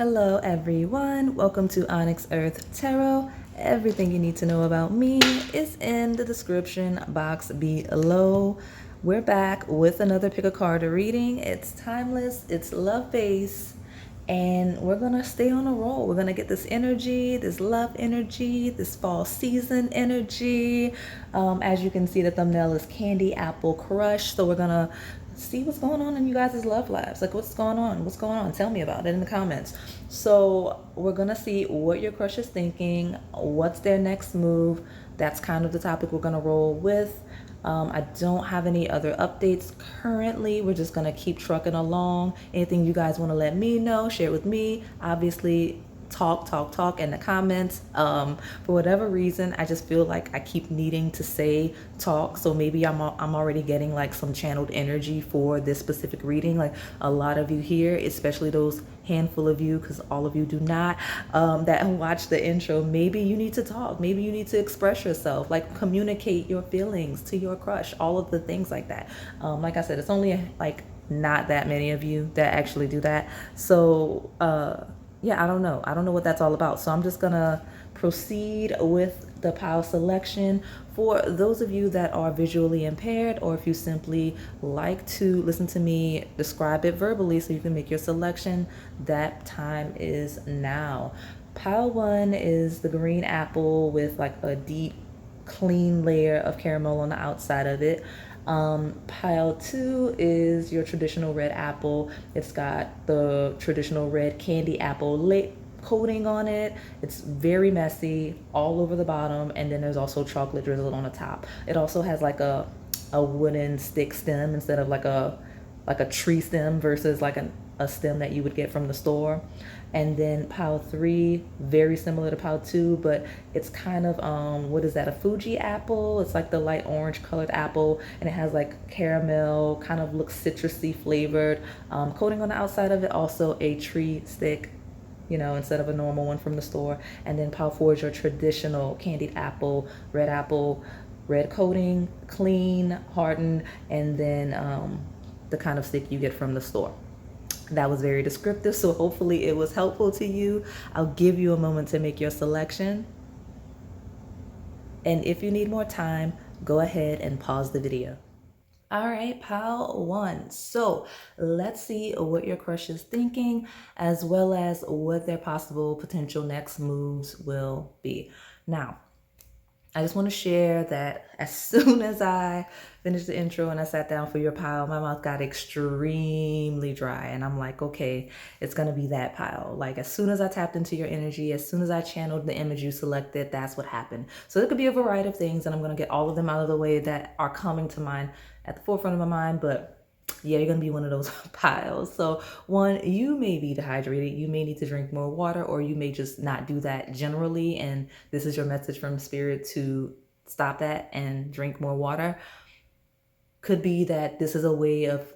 Hello everyone, welcome to Onyx Earth Tarot. Everything you need to know about me is in the description box below. We're back with another pick a card reading. It's timeless, it's love-based, and we're gonna stay on a roll. We're gonna get this energy, this love energy, this fall season energy. As you can see, the thumbnail is Candy Apple Crush, so we're gonna see what's going on in you guys' love lives. Like, what's going on? What's going on? Tell me about it in the comments. So we're gonna see what your crush is thinking, what's their next move. That's kind of the topic we're gonna roll with. I don't have any other updates currently. We're just gonna keep trucking along. Anything you guys want to let me know, share with me. Obviously, talk in the comments. For whatever reason, I just feel like I keep needing to say talk. So maybe I'm already getting like some channeled energy for this specific reading. Like a lot of you here, especially those handful of you, because all of you do not, that watch the intro, maybe you need to talk. Maybe you need to express yourself, like communicate your feelings to your crush, all of the things like that. Like I said, it's only like not that many of you that actually do that. So, yeah, I don't know. I don't know what that's all about. So I'm just gonna proceed with the pile selection. For those of you that are visually impaired, or if you simply like to listen to me describe it verbally so you can make your selection, that time is now. Pile 1 is the green apple with like a deep, clean layer of caramel on the outside of it. Pile 2 is your traditional red apple. It's got the traditional red candy apple coating on it. It's very messy all over the bottom, and then there's also chocolate drizzled on the top. It also has like a wooden stick stem instead of like a tree stem versus like a stem that you would get from the store. And then pile 3, very similar to pile 2, but it's kind of what is that, a Fuji apple? It's like the light orange colored apple, and it has like caramel, kind of looks citrusy flavored coating on the outside of it. Also a tree stick, you know, instead of a normal one from the store. And then pile 4 is your traditional candied apple, red coating, clean, hardened, and then the kind of stick you get from the store. That was very descriptive, so hopefully it was helpful to you. I'll give you a moment to make your selection. And if you need more time, go ahead and pause the video. All right, pile 1. So let's see what your crush is thinking, as well as what their possible potential next moves will be. Now, I just want to share that as soon as I finished the intro and I sat down for your pile, my mouth got extremely dry. And I'm like, okay, it's going to be that pile. Like as soon as I tapped into your energy, as soon as I channeled the image you selected, that's what happened. So it could be a variety of things, and I'm going to get all of them out of the way that are coming to mind at the forefront of my mind. But yeah, you're gonna be one of those piles. So 1, you may be dehydrated, you may need to drink more water, or you may just not do that generally, and this is your message from spirit to stop that and drink more water. Could be that this is a way of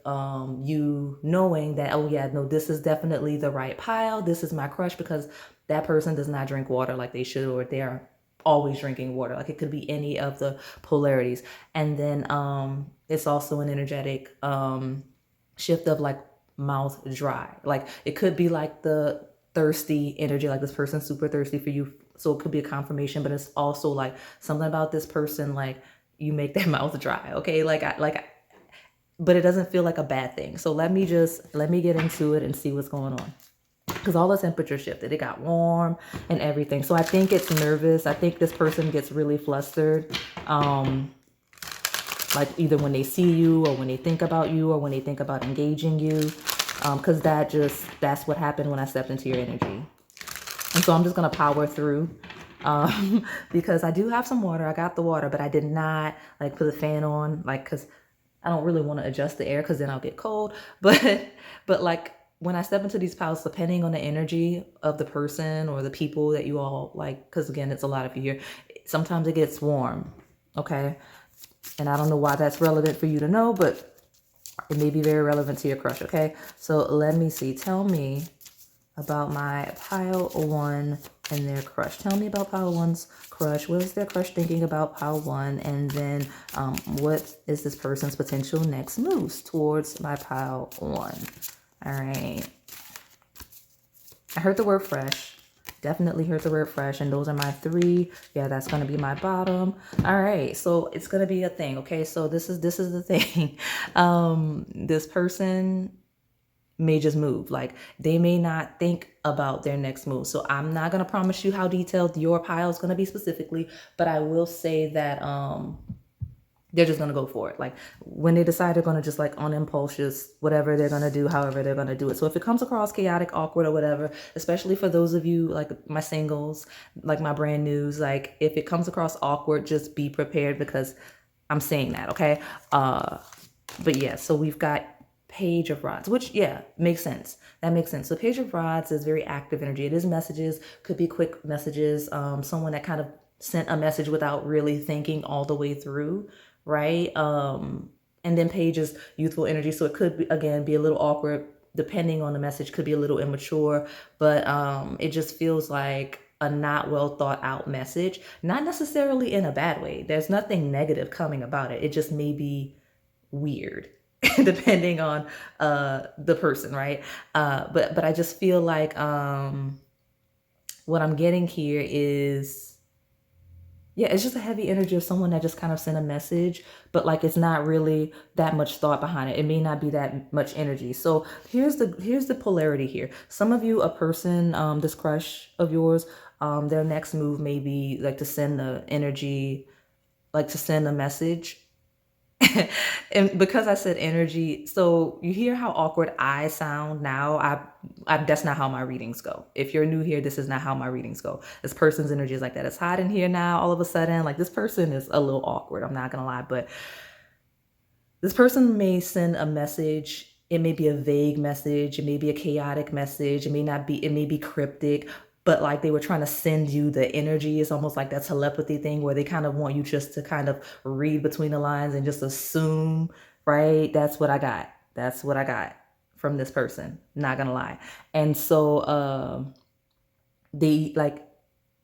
you knowing that, oh yeah, no, this is definitely the right pile, this is my crush, because that person does not drink water like they should, or they're always drinking water. Like it could be any of the polarities. And then it's also an energetic shift of like mouth dry. Like it could be like the thirsty energy, like this person's super thirsty for you, so it could be a confirmation. But it's also like something about this person, like you make their mouth dry. Okay, but it doesn't feel like a bad thing. So let me get into it and see what's going on, because all the temperature shifted. It got warm and everything. So I think it's nervous. I think this person gets really flustered. Like either when they see you, or when they think about you, or when they think about engaging you. Because that's what happened when I stepped into your energy. And so I'm just going to power through. Because I do have some water. I got the water, but I did not like put the fan on, like, because I don't really want to adjust the air, because then I'll get cold. But like, when I step into these piles, depending on the energy of the person or the people that you all like, because again, it's a lot of you here, sometimes it gets warm, okay? And I don't know why that's relevant for you to know, but it may be very relevant to your crush, okay? So let me see. Tell me about my pile 1 and their crush. Tell me about pile 1's crush. What is their crush thinking about pile 1? And then what is this person's potential next moves towards my pile 1? All right. I heard the word fresh. Definitely heard the word fresh, and those are my three. Yeah, that's gonna be my bottom. All right, so it's gonna be a thing. Okay, so this is the thing. This person may just move. Like they may not think about their next move. So I'm not gonna promise you how detailed your pile is gonna be specifically, but I will say that they're just gonna go for it. Like when they decide they're gonna just like on impulse, just whatever they're gonna do, however they're gonna do it. So if it comes across chaotic, awkward, or whatever, especially for those of you like my singles, like my brand news, like if it comes across awkward, just be prepared because I'm saying that, okay? But yeah, so we've got Page of Rods, which yeah, makes sense. That makes sense. So Page of Rods is very active energy. It is messages, could be quick messages, someone that kind of sent a message without really thinking all the way through, right? And then Page is youthful energy, so it could be, again, be a little awkward depending on the message, could be a little immature, but it just feels like a not well thought out message, not necessarily in a bad way. There's nothing negative coming about it. It just may be weird depending on the person, right? But I just feel like what I'm getting here is, yeah, it's just a heavy energy of someone that just kind of sent a message, but like it's not really that much thought behind it. It may not be that much energy. So here's the polarity here. Some of you, a person, this crush of yours, their next move may be like to send the energy, like to send a message. And because I said energy, so you hear how awkward I sound now. That's not how my readings go. If you're new here, this is not how my readings go. This person's energy is like that. It's hot in here now. All of a sudden, like this person is a little awkward. I'm not gonna lie, but this person may send a message. It may be a vague message. It may be a chaotic message. It may not be. It may be cryptic. But like they were trying to send you the energy. It's almost like that telepathy thing where they kind of want you just to kind of read between the lines and just assume, right? That's what I got. That's what I got from this person. Not gonna lie. And so they like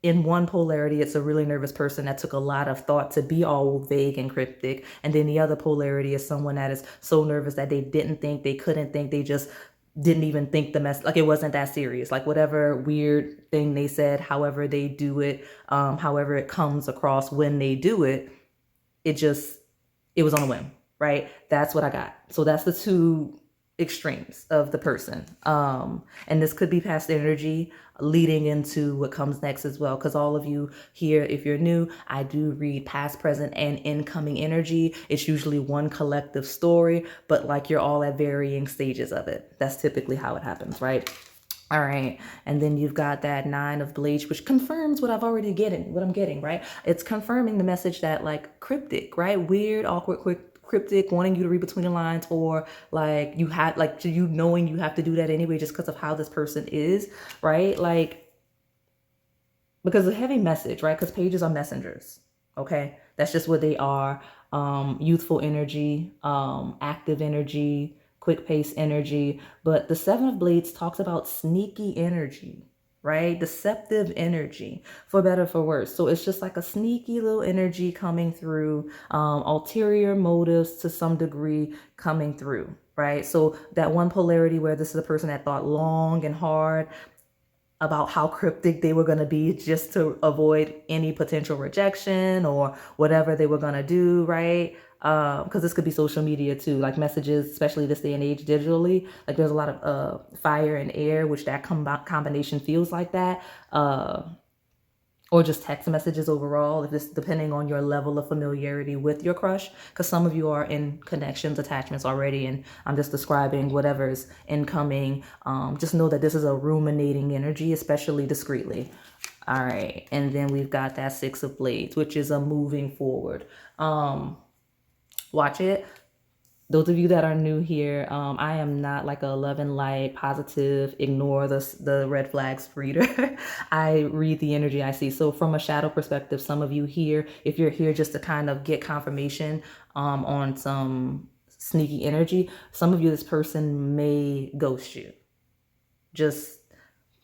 in one polarity, it's a really nervous person that took a lot of thought to be all vague and cryptic. And then the other polarity is someone that is so nervous that they didn't think, they couldn't think, they just didn't even think the mess, like it wasn't that serious. Like whatever weird thing they said, however they do it, however it comes across when they do it, it was on a whim, right? That's what I got. So that's the two extremes of the person. And this could be past energy leading into what comes next as well. Because all of you here, if you're new, I do read past, present, and incoming energy. It's usually one collective story, but like you're all at varying stages of it. That's typically how it happens, right? All right. And then you've got that 9 of Blades, which confirms what I'm getting, right? It's confirming the message that like cryptic, right? Weird, awkward, cryptic, wanting you to read between the lines, or like you had like you knowing you have to do that anyway just because of how this person is, right? Like because a heavy message, right? Because pages are messengers. Okay. That's just what they are. Youthful energy, active energy, quick pace energy. But the 7 of Blades talks about sneaky energy, right? Deceptive energy, for better, for worse. So it's just like a sneaky little energy coming through, ulterior motives to some degree coming through, right? So that one polarity where this is a person that thought long and hard about how cryptic they were going to be just to avoid any potential rejection or whatever they were going to do, right? Because this could be social media too, like messages, especially this day and age digitally. Like there's a lot of fire and air, which that combination feels like that. Or just text messages overall, if it's depending on your level of familiarity with your crush, because some of you are in connections, attachments already, and I'm just describing whatever's incoming. Just know that this is a ruminating energy, especially discreetly. All right, and then we've got that 6 of Blades, which is a moving forward. Watch it. Those of you that are new here, I am not like a 11 light, positive, ignore the red flags reader. I read the energy I see. So from a shadow perspective, some of you here, if you're here just to kind of get confirmation on some sneaky energy, some of you, this person may ghost you. Just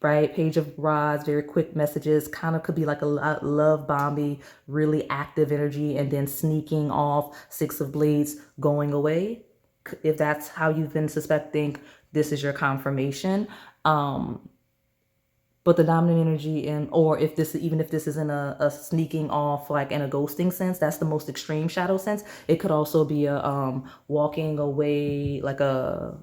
right, Page of Rods, very quick messages, kind of could be like a love bomby, really active energy, and then sneaking off, 6 of Blades, going away. If that's how you've been suspecting, this is your confirmation. But the dominant energy, or if this, even if this isn't a sneaking off like in a ghosting sense, that's the most extreme shadow sense. It could also be a walking away, like a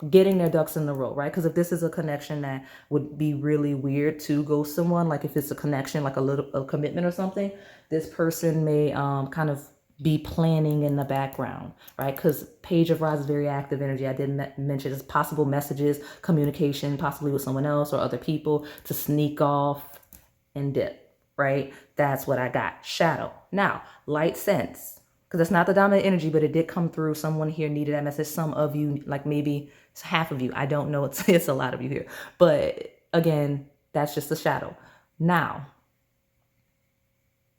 getting their ducks in the row, right? Because if this is a connection that would be really weird to ghost someone, like if it's a connection, like a commitment or something, this person may kind of be planning in the background, right? Because Page of Rods is very active energy. I didn't mention it's possible messages, communication, possibly with someone else or other people, to sneak off and dip, right? That's what I got. Shadow. Now, light sense, because it's not the dominant energy, but it did come through. Someone here needed that message. Some of you, like maybe it's half of you. I don't know. It's a lot of you here. But again, that's just a shadow. Now,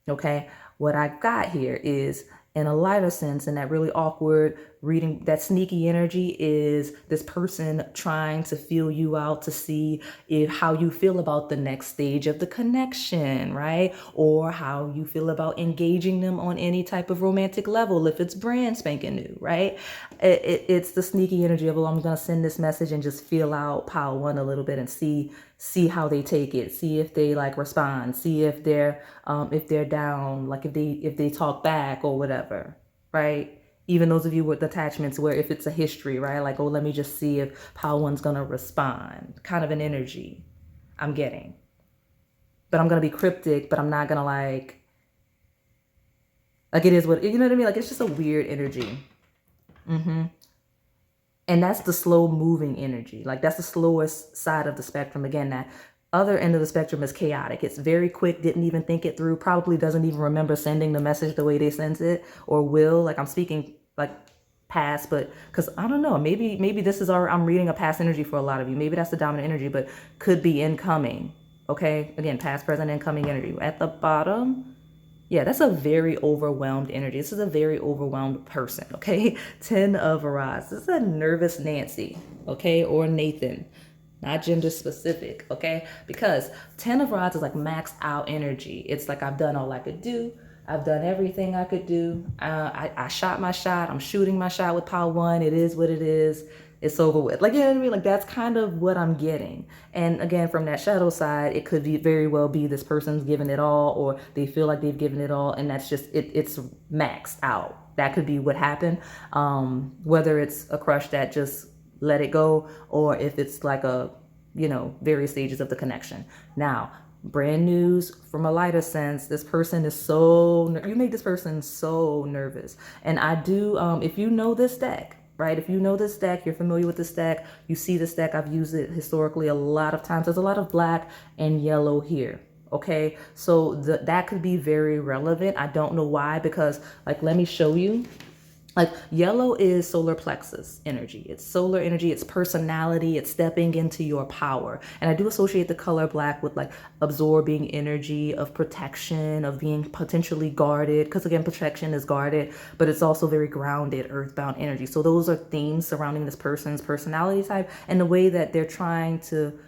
okay, what I got here is, in a lighter sense, in that really awkward reading, that sneaky energy is this person trying to feel you out to see if how you feel about the next stage of the connection, right? Or how you feel about engaging them on any type of romantic level, if it's brand spanking new, right? It's the sneaky energy of, oh, I'm gonna send this message and just feel out pile one a little bit and see how they take it, see if they like respond, see if they're down, like if they talk back or whatever, right? Even those of you with attachments where if it's a history, right? Like, oh, let me just see if pile one's gonna respond, kind of an energy I'm getting. But I'm gonna be cryptic, but I'm not gonna like it is what, you know what I mean? Like, it's just a weird energy. And that's the slow moving energy. Like, that's the slowest side of the spectrum. Again, that other end of the spectrum is chaotic. It's very quick, didn't even think it through, probably doesn't even remember sending the message the way they sent it, or will. Like, I'm speaking like past, but because I don't know, maybe this is I'm reading a past energy for a lot of you. Maybe that's the dominant energy, but could be incoming. Okay, again, past, present, incoming energy. At the bottom, yeah, that's a very overwhelmed energy. This is a very overwhelmed person, okay? 10 of Rods. This is a nervous Nancy, okay? Or Nathan. Not gender specific, okay? Because 10 of Rods is like maxed out energy. It's like, I've done all I could do. I've done everything I could do. I shot my shot. I'm shooting my shot with pile one. It is what it is. It's over with. Like, you know what I mean? Like, that's kind of what I'm getting. And again, from that shadow side, it could be very well be this person's given it all, or they feel like they've given it all, and that's just it's maxed out. That could be what happened. Whether it's a crush that just let it go, or if it's like a, various stages of the connection. Now, brand news from a lighter sense, this person is you made this person so nervous. And I do, if you know this deck, right? If you know this deck, you're familiar with this deck, you see this deck, I've used it historically a lot of times. There's a lot of black and yellow here. Okay, so that could be very relevant. I don't know why, because like, let me show you. Like, yellow is solar plexus energy. It's solar energy. It's personality. It's stepping into your power. And I do associate the color black with like absorbing energy of protection, of being potentially guarded. Because again, protection is guarded, but it's also very grounded, earthbound energy. So those are themes surrounding this person's personality type and the way that they're trying to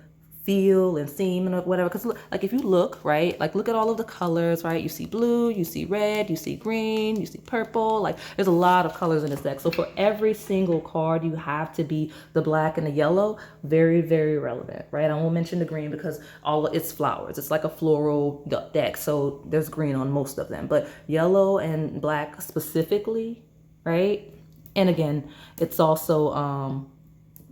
feel and seem and whatever. Because like, if you look, right, like look at all of the colors, right? You see blue, you see red, you see green, you see purple. Like, there's a lot of colors in this deck. So for every single card, you have to be the black and the yellow. Very, very relevant, right? I won't mention the green because it's flowers. It's like a floral deck. So there's green on most of them, but yellow and black specifically, right? And again, it's also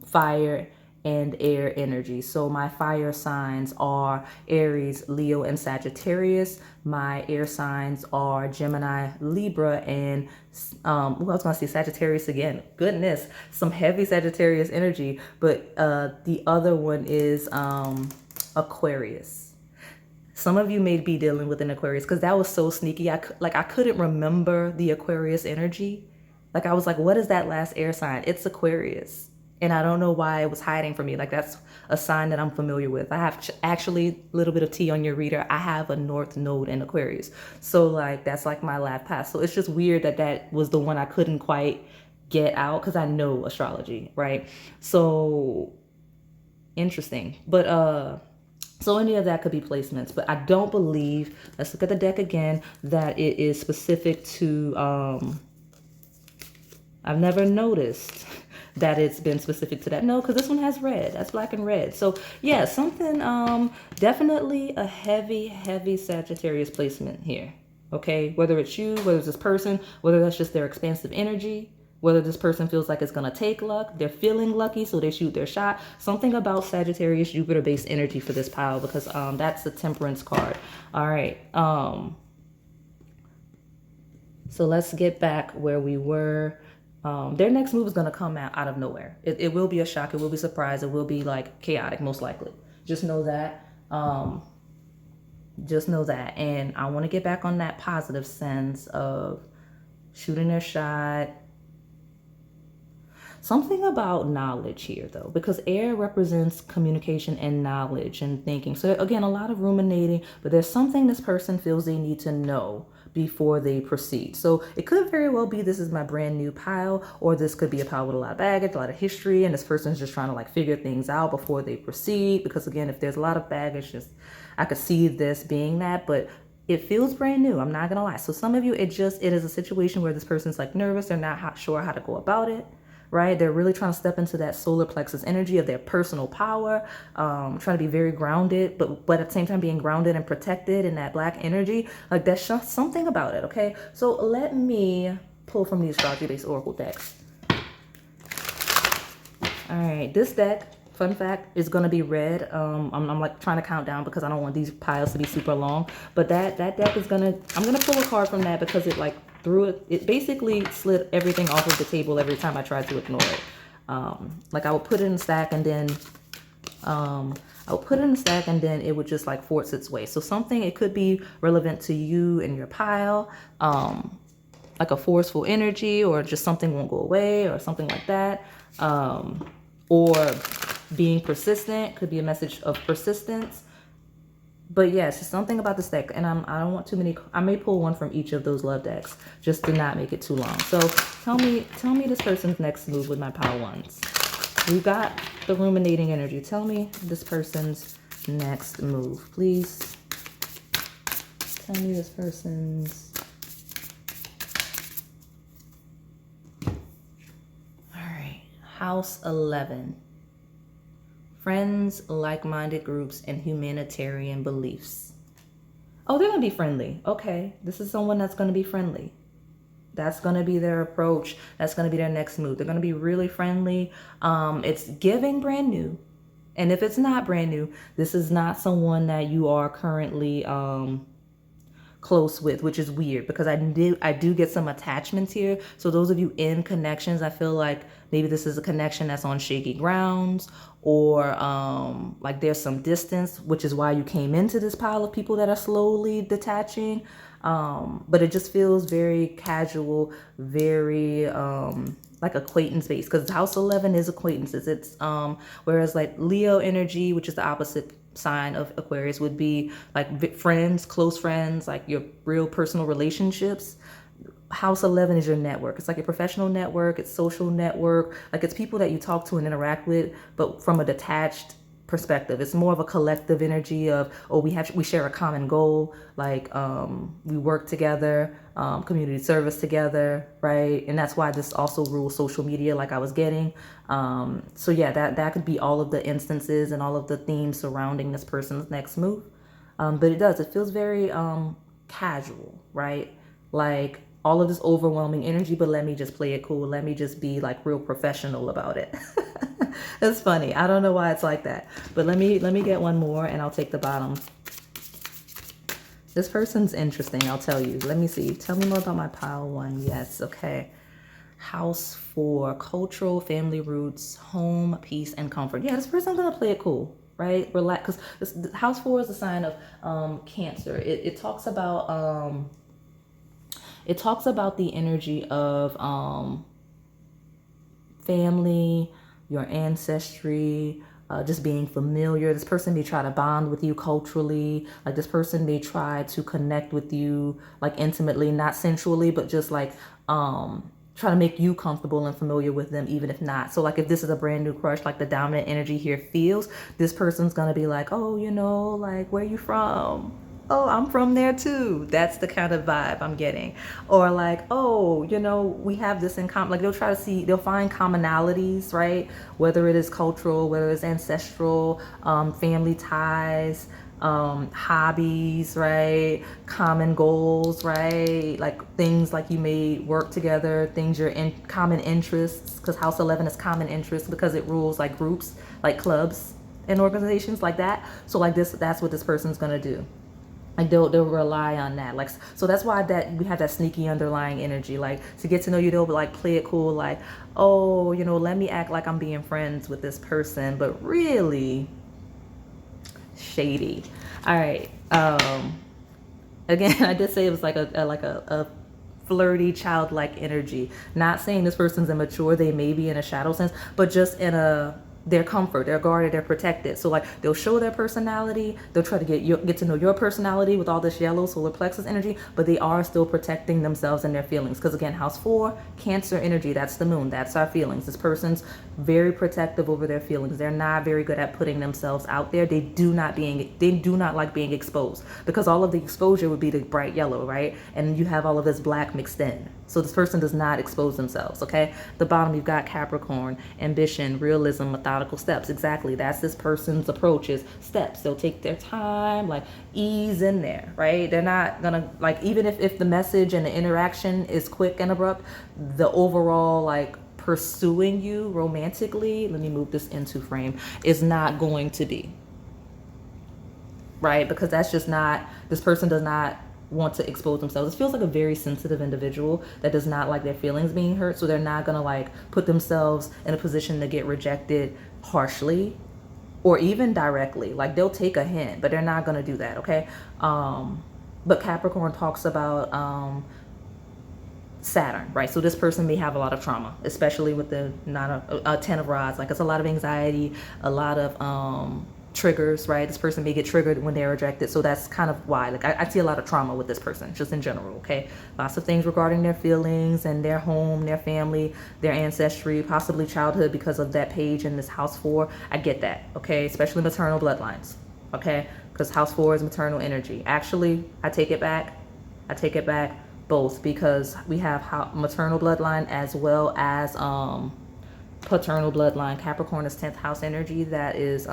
fire and air energy. So my fire signs are Aries, Leo, and Sagittarius. My air signs are Gemini, Libra, and I was gonna say Sagittarius again. Goodness, some heavy Sagittarius energy. But the other one is Aquarius. Some of you may be dealing with an Aquarius, because that was so sneaky. I couldn't remember the Aquarius energy. Like, I was like, what is that last air sign? It's Aquarius. And I don't know why it was hiding from me. Like, that's a sign that I'm familiar with. I have actually a little bit of tea on your reader. I have a North Node in Aquarius. So like, that's like my last pass. So it's just weird that that was the one I couldn't quite get out, because I know astrology, right? So interesting. But so any of that could be placements, but I don't believe, let's look at the deck again, that it is specific to I've never noticed that it's been specific to that. No, because this one has red. That's black and red. So yeah, something, definitely a heavy Sagittarius placement here. Okay, whether it's you, whether it's this person, whether that's just their expansive energy, whether this person feels like it's going to take luck, they're feeling lucky, so they shoot their shot. Something about Sagittarius Jupiter based energy for this pile, because that's the Temperance card. All right. So let's get back where we were. Their next move is going to come out of nowhere. It will be a shock. It will be a surprise. It will be like chaotic, most likely. Just know that. Just know that. And I want to get back on that positive sense of shooting their shot. Something about knowledge here, though, because air represents communication and knowledge and thinking. So again, a lot of ruminating, but there's something this person feels they need to know before they proceed. So it could very well be this is my brand new pile, or this could be a pile with a lot of baggage, a lot of history, and this person's just trying to like figure things out before they proceed. Because again, if there's a lot of baggage, I could see this being that, but it feels brand new. I'm not gonna lie. So some of you, it is a situation where this person's like nervous. They're not sure how to go about it. Right? They're really trying to step into that solar plexus energy of their personal power, trying to be very grounded, but at the same time being grounded and protected in that black energy. Like that's something about it. Okay. So let me pull from the astrology based oracle decks. All right. This deck, fun fact, is going to be red. I'm like trying to count down because I don't want these piles to be super long, but that deck is I'm going to pull a card from that because it like it basically slid everything off of the table every time I tried to ignore it. Like I would put it in a stack and then it would just like force its way. So something, it could be relevant to you and your pile, like a forceful energy, or just something won't go away or something like that. Or being persistent, could be a message of persistence. But yes, it's something about this deck, and I don't want too many. I may pull one from each of those love decks just to not make it too long. So tell me this person's next move with my pile ones. We got the ruminating energy. Tell me this person's next move, please. Tell me this person's. All right, House 11. Friends, like-minded groups, and humanitarian beliefs. Oh, they're going to be friendly. Okay, this is someone that's going to be friendly. That's going to be their approach. That's going to be their next move. They're going to be really friendly. It's giving brand new. And if it's not brand new, this is not someone that you are currently close with, which is weird because I do get some attachments here. So those of you in connections, I feel like maybe this is a connection that's on shaky grounds, or like there's some distance, which is why you came into this pile of people that are slowly detaching. But it just feels very casual, very like acquaintance based, because House 11 is acquaintances. It's whereas like Leo energy, which is the opposite sign of Aquarius, would be like friends, close friends, like your real personal relationships. House 11 is your network. It's like a professional network. It's social network. Like it's people that you talk to and interact with, but from a detached perspective. It's more of a collective energy of, oh, we share a common goal. Like we work together, community service together, right? And that's why this also rules social media, like I was getting. So yeah, that could be all of the instances and all of the themes surrounding this person's next move. But it feels very casual, right? Like all of this overwhelming energy, but let me just play it cool. Let me just be like real professional about it. It's funny. I don't know why it's like that, but let me get one more and I'll take the bottom. This person's interesting, I'll tell you. Let me see. Tell me more about my pile one. Yes, okay. House 4, cultural, family roots, home, peace, and comfort. Yeah, this person's gonna play it cool, right? Relax, because House 4 is a sign of Cancer. It talks about the energy of family, your ancestry, just being familiar. This person may try to bond with you culturally. Like this person may try to connect with you like intimately, not sensually, but just like try to make you comfortable and familiar with them, even if not. So like if this is a brand new crush, like the dominant energy here feels, this person's gonna be like, oh, like where you from? oh, I'm from there too. That's the kind of vibe I'm getting. Or like, oh, you know, we have this in common. Like they'll try to see, they'll find commonalities, right? Whether it is cultural, whether it's ancestral, family ties, hobbies, right? Common goals, right? Like things like you may work together, things you're in common interests, because House 11 is common interests because it rules like groups, like clubs and organizations like that. So like this, that's what this person's gonna do. Like they'll rely on that. Like, so that's why that we have that sneaky underlying energy. Like to get to know you, they'll like play it cool. Like, oh, you know, let me act like I'm being friends with this person, but really shady. All right. Again, I did say it was like a flirty, childlike energy. Not saying this person's immature. They may be in a shadow sense, but just in a their comfort, they're guarded, they're protected. So like they'll show their personality, they'll try to get to know your personality with all this yellow solar plexus energy, but they are still protecting themselves and their feelings. Because again, house 4, Cancer energy, that's the moon, that's our feelings. This person's very protective over their feelings. They're not very good at putting themselves out there. They do not like being exposed, because all of the exposure would be the bright yellow, right? And you have all of this black mixed in. So this person does not expose themselves, okay? The bottom, you've got Capricorn, ambition, realism, methodical steps. Exactly, that's this person's approach, is steps. They'll take their time, like ease in there, right? They're not gonna, like, even if the message and the interaction is quick and abrupt, the overall, like, pursuing you romantically, let me move this into frame, is not going to be, right? Because that's just not, this person does not want to expose themselves. It feels like a very sensitive individual that does not like their feelings being hurt, so they're not gonna like put themselves in a position to get rejected harshly or even directly. Like they'll take a hint, but they're not gonna do that, okay? But Capricorn talks about Saturn, right? So this person may have a lot of trauma, especially with the 10 of rods. Like it's a lot of anxiety, a lot of triggers, right? This person may get triggered when they're rejected. So that's kind of why, like I see a lot of trauma with this person, just in general, okay? Lots of things regarding their feelings and their home, their family, their ancestry, possibly childhood, because of that page in this house 4. I get that, okay? Especially maternal bloodlines, okay? Because house 4 is maternal energy. Actually, I take it back, both, because we have maternal bloodline as well as paternal bloodline. Capricorn is 10th house energy. That is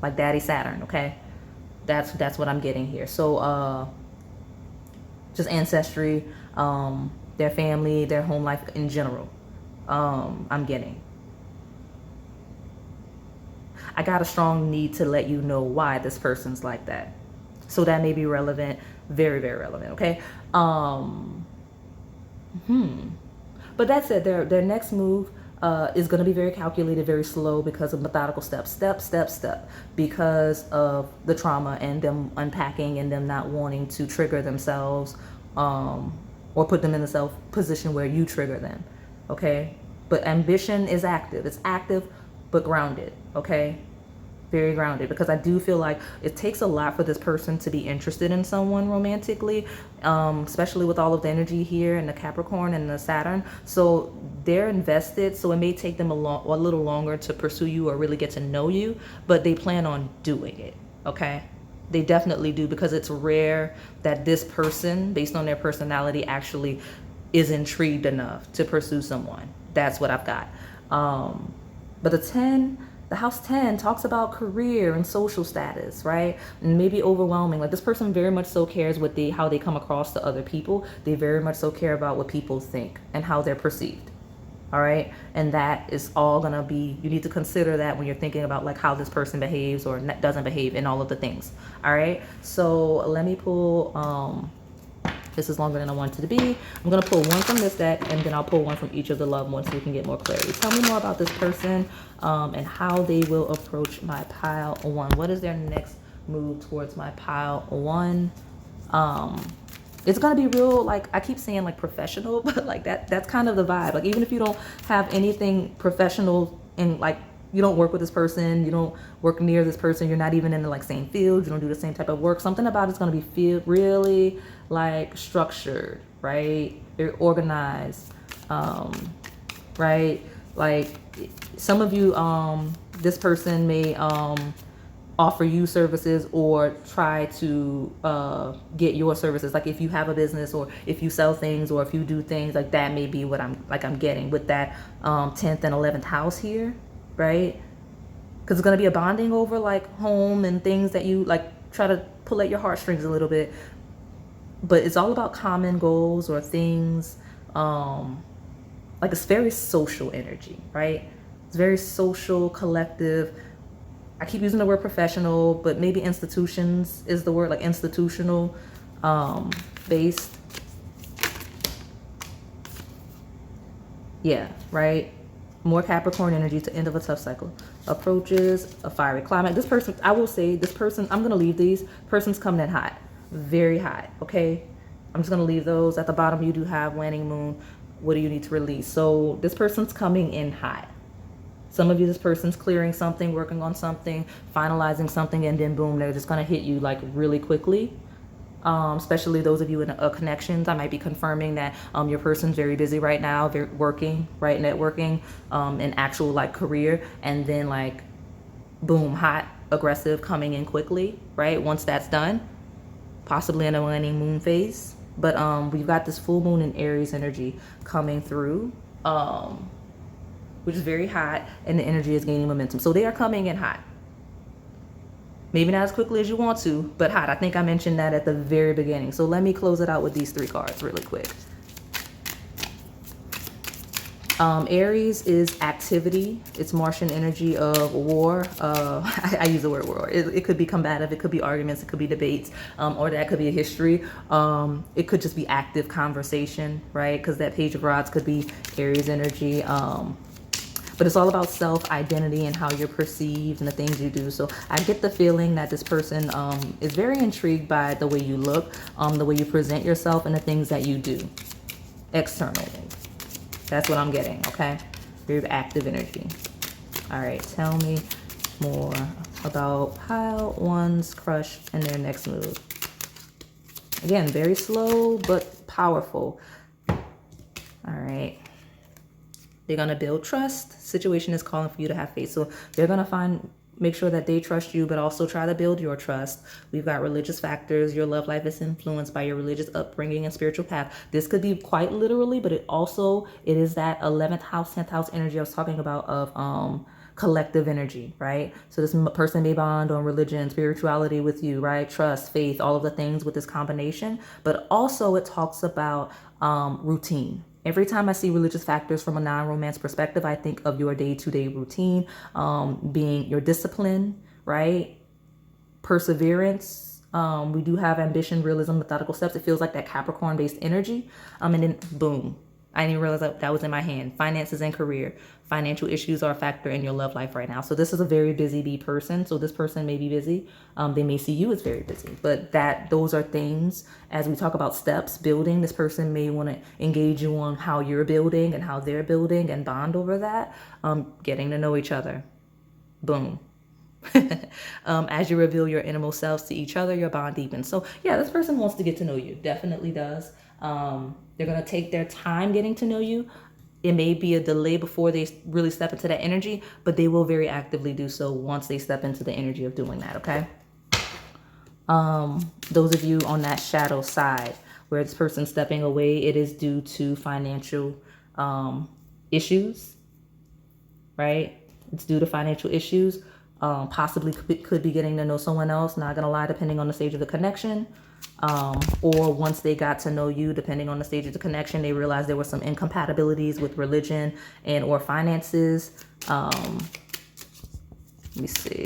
like daddy Saturn, okay? That's what I'm getting here. So just ancestry, their family, their home life in general. I'm getting. I got a strong need to let you know why this person's like that. So that may be relevant, very, very relevant, okay? But that said, their next move is going to be very calculated, very slow, because of methodical steps, step, because of the trauma and them unpacking and them not wanting to trigger themselves or put them in the self position where you trigger them, okay? But ambition is active. It's active, but grounded, okay? Very grounded, because I do feel like it takes a lot for this person to be interested in someone romantically, especially with all of the energy here and the Capricorn and the Saturn. So they're invested, so it may take them a little longer to pursue you or really get to know you, but they plan on doing it, okay? They definitely do, because it's rare that this person, based on their personality, actually is intrigued enough to pursue someone. That's what I've got. But the house 10 talks about career and social status, right? And maybe overwhelming. Like this person very much so cares how they come across to other people. They very much so care about what people think and how they're perceived. All right. And that is all going to be, you need to consider that when you're thinking about like how this person behaves or doesn't behave in all of the things. All right. So let me pull, this is longer than I wanted to be. I'm going to pull one from this deck, and then I'll pull one from each of the loved ones so we can get more clarity. Tell me more about this person and how they will approach my pile 1. What is their next move towards my pile 1? It's going to be real, like I keep saying like professional, but like that's kind of the vibe. Like even if you don't have anything professional in, like, you don't work with this person, you don't work near this person, you're not even in the like same field, you don't do the same type of work, something about it's going to be really like structured, right? Very organized, right? Like some of you, this person may offer you services or try to get your services. Like if you have a business or if you sell things or if you do things, like that may be what I'm getting with that 10th and 11th house here, right? Because it's going to be a bonding over like home and things that you like try to pull at your heartstrings a little bit. But it's all about common goals or things. Like it's very social energy, right? It's very social, collective. I keep using the word professional, but maybe institutions is the word, like institutional based. Yeah, right? More Capricorn energy to end of a tough cycle. Approaches a fiery climate. This person, I will say, this person, I'm going to leave these. Person's coming in hot. Very hot, okay? I'm just going to leave those. At the bottom, you do have waning moon. What do you need to release? So this person's coming in hot. Some of you, this person's clearing something, working on something, finalizing something, and then boom, they're just going to hit you like really quickly. Especially those of you in connections, I might be confirming that your person's very busy right now, they're working, right, networking, an actual like career, and then like boom, hot, aggressive, coming in quickly, right? Once that's done, possibly in a waning moon phase, but we've got this full moon in Aries energy coming through, which is very hot, and the energy is gaining momentum. So they are coming in hot. Maybe not as quickly as you want to, but hot. I think I mentioned that at the very beginning. So let me close it out with these 3 cards really quick. Aries is activity. It's Martian energy of war. I use the word war. It could be combative. It could be arguments. It could be debates. Or that could be a history. It could just be active conversation, right? Because that Page of Rods could be Aries energy. But it's all about self-identity and how you're perceived and the things you do. So I get the feeling that this person is very intrigued by the way you look, the way you present yourself, and the things that you do externally. That's what I'm getting, okay? Very active energy. All right, tell me more about pile one's crush and their next move. Again, very slow but powerful. All right. They're going to build trust. Situation is calling for you to have faith. So they're going to make sure that they trust you, but also try to build your trust. We've got religious factors. Your love life is influenced by your religious upbringing and spiritual path. This could be quite literally, but it is that 11th house, 10th house energy I was talking about of collective energy, right? So this person may bond on religion, spirituality with you, right? Trust, faith, all of the things with this combination. But also it talks about routine. Every time I see religious factors from a non-romance perspective, I think of your day-to-day routine, being your discipline, right? Perseverance. We do have ambition, realism, methodical steps. It feels like that Capricorn-based energy. And then boom, I didn't even realize that was in my hand. Finances and career. Financial issues are a factor in your love life right now. So this is a very busy bee person. So this person may be busy. They may see you as very busy. But those are things, as we talk about steps, building, this person may want to engage you on how you're building and how they're building and bond over that. Getting to know each other. Boom. As you reveal your innermost selves to each other, your bond deepens. So yeah, this person wants to get to know you. Definitely does. They're going to take their time getting to know you. It may be a delay before they really step into that energy, but they will very actively do so once they step into the energy of doing that, okay? Those of you on that shadow side where this person's stepping away, it is due to financial issues, right? It's due to financial issues. Possibly could be getting to know someone else, not gonna lie, depending on the stage of the connection. Or once they got to know you, depending on the stage of the connection, they realized there were some incompatibilities with religion and or finances. Let me see,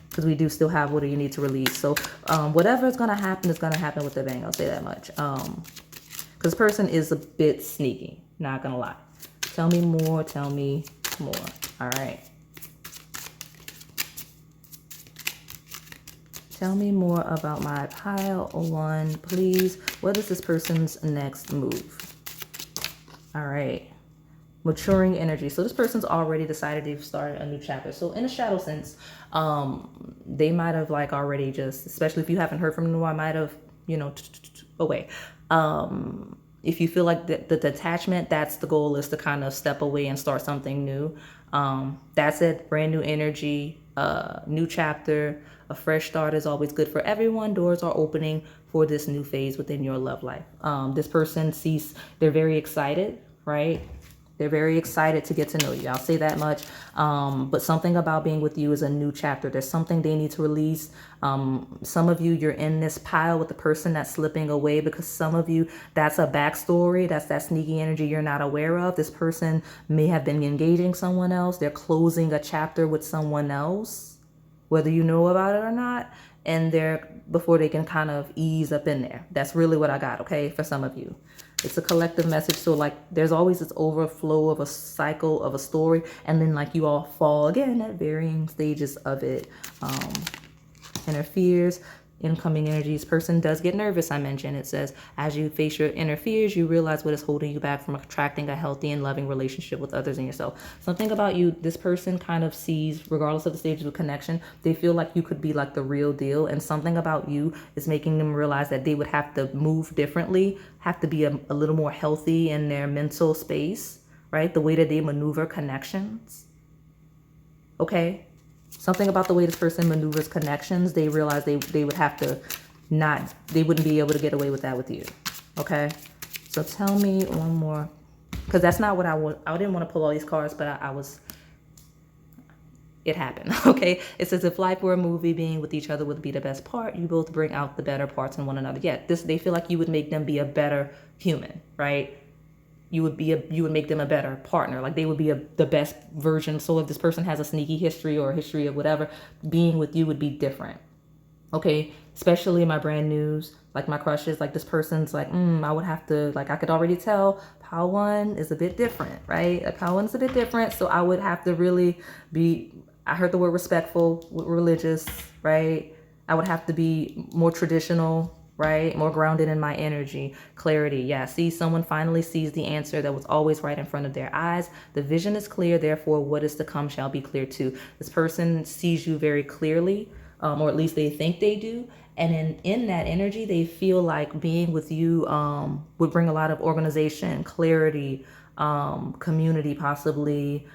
because we do still have what do you need to release. So whatever is going to happen is going to happen with the bang. I'll say that much. Because this person is a bit sneaky, not going to lie. Tell me more. Tell me more. All right. Tell me more about my pile one, please. What is this person's next move? All right. Maturing energy. So this person's already decided they've started a new chapter. So in a shadow sense, they might have like already just, especially if you haven't heard from them, I might have, away. If you feel like the detachment, that's the goal, is to kind of step away and start something new. That's it. Brand new energy, new chapter, a fresh start is always good for everyone. Doors are opening for this new phase within your love life. This person sees, they're very excited, right? They're very excited to get to know you. I'll say that much. But something about being with you is a new chapter. There's something they need to release. Some of you, you're in this pile with the person that's slipping away, because some of you, that's a backstory. That's that sneaky energy you're not aware of. This person may have been engaging someone else. They're closing a chapter with someone else, whether you know about it or not. And before they can kind of ease up in there. That's really what I got, okay, for some of you. It's a collective message. So like there's always this overflow of a cycle of a story, and then like you all fall again at varying stages of it. Inner fears, incoming energies. Person does get nervous, I mentioned. It says, as you face your inner fears, you realize what is holding you back from attracting a healthy and loving relationship with others and yourself. Something about you, this person kind of sees, regardless of the stage of connection, they feel like you could be like the real deal. And something about you is making them realize that they would have to move differently, have to be a little more healthy in their mental space, right? The way that they maneuver connections. Okay? Something about the way this person maneuvers connections, they realize they would have to they wouldn't be able to get away with that with you. Okay? So tell me one more, because that's not what I didn't want to pull all these cards, but it happened. Okay? It says, if life were a movie, being with each other would be the best part. You both bring out the better parts in one another. Yeah, they feel like you would make them be a better human, right? You would make them a better partner. Like they would be the best version. So if this person has a sneaky history or a history of whatever, being with you would be different. Okay. Especially my brand news, like my crushes, like this person's like, I would have to, like, I could already tell Pile 1 is a bit different, right? Like Pile 1 is a bit different. So I would have to really I heard the word respectful, religious, right? I would have to be more traditional, right? More grounded in my energy, clarity. Yeah, see, someone finally sees the answer that was always right in front of their eyes. The vision is clear, therefore what is to come shall be clear too. This person sees you very clearly, or at least they think they do. And in that energy, they feel like being with you would bring a lot of organization, clarity, community, possibly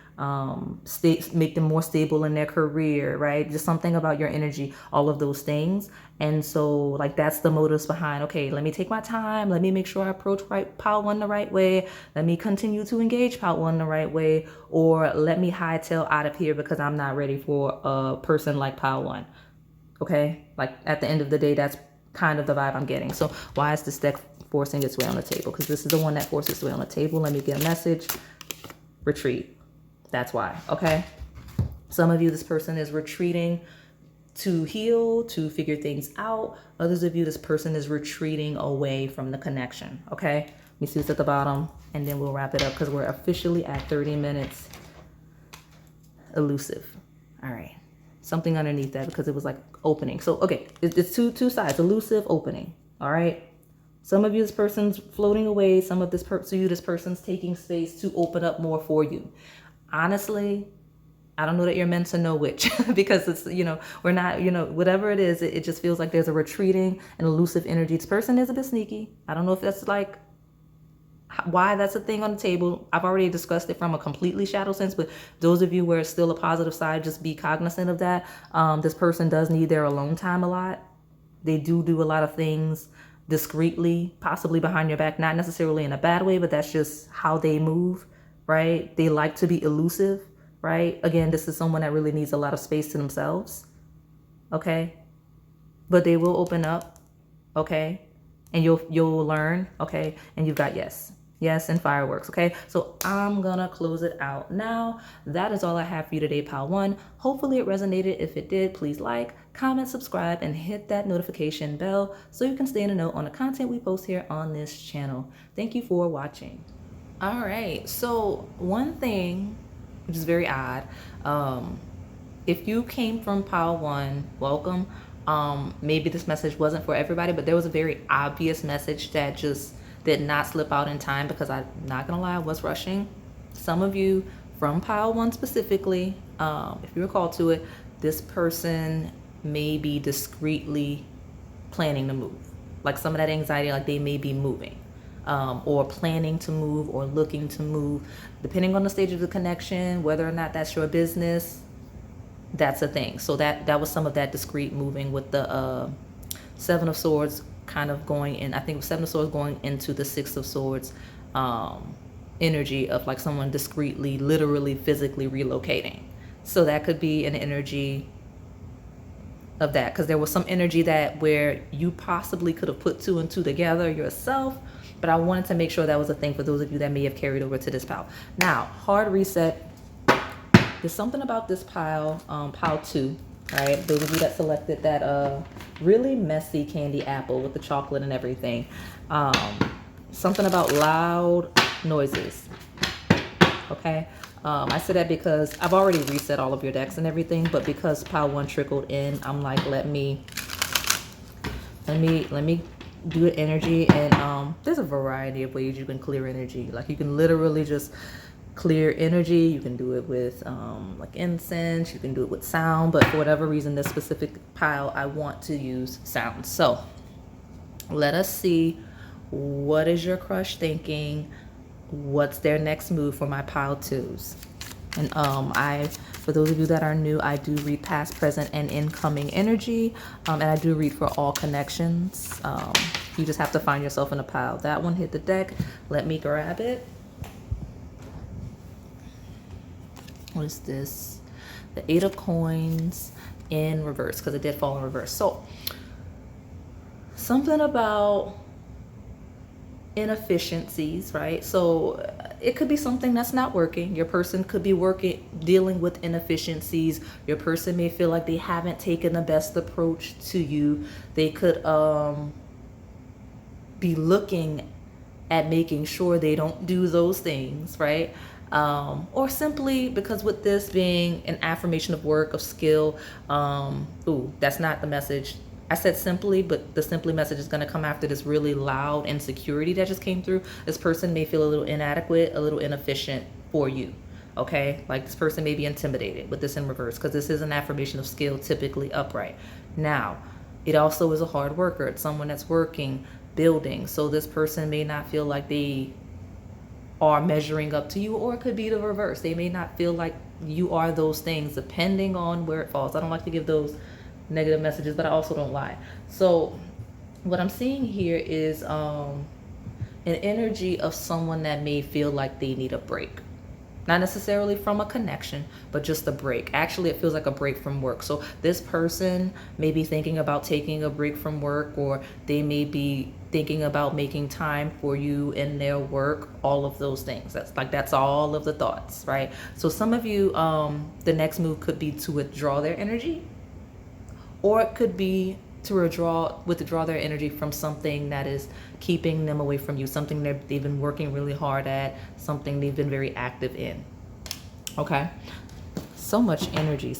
make them more stable in their career, right? Just something about your energy, all of those things. And so like that's the motives behind, okay, let me take my time, let me make sure I approach Pile 1 the right way, let me continue to engage Pile 1 the right way, or let me hightail out of here because I'm not ready for a person like Pile 1. Okay, like at the end of the day, that's kind of the vibe I'm getting. So why is this deck forcing its way on the table? Because this is the one that forces its way on the table. Let me get a message. Retreat. That's why. Okay. Some of you, this person is retreating to heal, to figure things out. Others of you, this person is retreating away from the connection. Okay. Let me see what's at the bottom, and then we'll wrap it up because we're officially at 30 minutes. Elusive. All right. Something underneath that because it was like opening. So, okay. It's two sides. Elusive, opening. All right. Some of you, this person's floating away. Some of this person's taking space to open up more for you. Honestly, I don't know that you're meant to know which because it's, we're not, whatever it is, it just feels like there's a retreating and elusive energy. This person is a bit sneaky. I don't know if that's like why that's a thing on the table. I've already discussed it from a completely shadow sense, but those of you where it's still a positive side, just be cognizant of that. This person does need their alone time a lot. They do a lot of things discreetly, possibly behind your back, not necessarily in a bad way, but that's just how they move, right? They like to be elusive, right? Again, this is someone that really needs a lot of space to themselves, okay? But they will open up, okay? And you'll learn, okay? And you've got yes, and fireworks, okay? So I'm gonna close it out now. That is all I have for you today, Pile 1. Hopefully it resonated. If it did, please like, comment, subscribe, and hit that notification bell so you can stay in the know on the content we post here on this channel. Thank you for watching. All right, so one thing, which is very odd, if you came from Pile 1, welcome. Maybe this message wasn't for everybody, but there was a very obvious message that just did not slip out in time because I'm not gonna lie, I was rushing. Some of you from Pile 1 specifically, if you recall to it, this person may be discreetly planning to move. Like some of that anxiety, like they may be moving. or planning to move or looking to move, depending on the stage of the connection, whether or not that's your business, that's a thing. So that was some of that discreet moving with the Seven of Swords kind of going in. I think it was Seven of Swords going into the Six of Swords energy of like someone discreetly, literally, physically relocating. So that could be an energy of that, because there was some energy that where you possibly could have put two and two together yourself, but I wanted to make sure that was a thing for those of you that may have carried over to this pile. Now, hard reset. There's something about this pile, pile 2, right? Those of you that selected that really messy candy apple with the chocolate and everything. Something about loud noises, okay? I say that because I've already reset all of your decks and everything, but because pile 1 trickled in, I'm like, let me do an energy. And there's a variety of ways you can clear energy. Like, you can literally just clear energy. You can do it with like incense. You can do it with sound, but for whatever reason, this specific pile, I want to use sound. So let us see, what is your crush thinking? What's their next move for my pile 2s? And for those of you that are new, I do read past, present, and incoming energy, and I do read for all connections. You just have to find yourself in a pile. That one hit the deck. Let me grab it. What is this? The 8 of Coins in reverse, because it did fall in reverse. So something about inefficiencies, right? So it could be something that's not working. Your person could be dealing with inefficiencies. Your person may feel like they haven't taken the best approach to you. They could be looking at making sure they don't do those things, right? Or simply because with this being an affirmation of work, of skill, that's not the message. I said simply, but the simply message is going to come after this really loud insecurity that just came through. This person may feel a little inadequate, a little inefficient for you. Okay, like this person may be intimidated with this in reverse, because this is an affirmation of skill, typically upright. Now, it also is a hard worker. It's someone that's working, building. So this person may not feel like they are measuring up to you, or it could be the reverse. They may not feel like you are those things, depending on where it falls. I don't like to give those negative messages, but I also don't lie. So what I'm seeing here is an energy of someone that may feel like they need a break. Not necessarily from a connection, but just a break. Actually, it feels like a break from work. So this person may be thinking about taking a break from work, or they may be thinking about making time for you in their work, all of those things. That's all of the thoughts, right? So some of you, the next move could be to withdraw their energy, or it could be to withdraw their energy from something that is keeping them away from you, something they've been working really hard at, something they've been very active in. Okay, so much energy.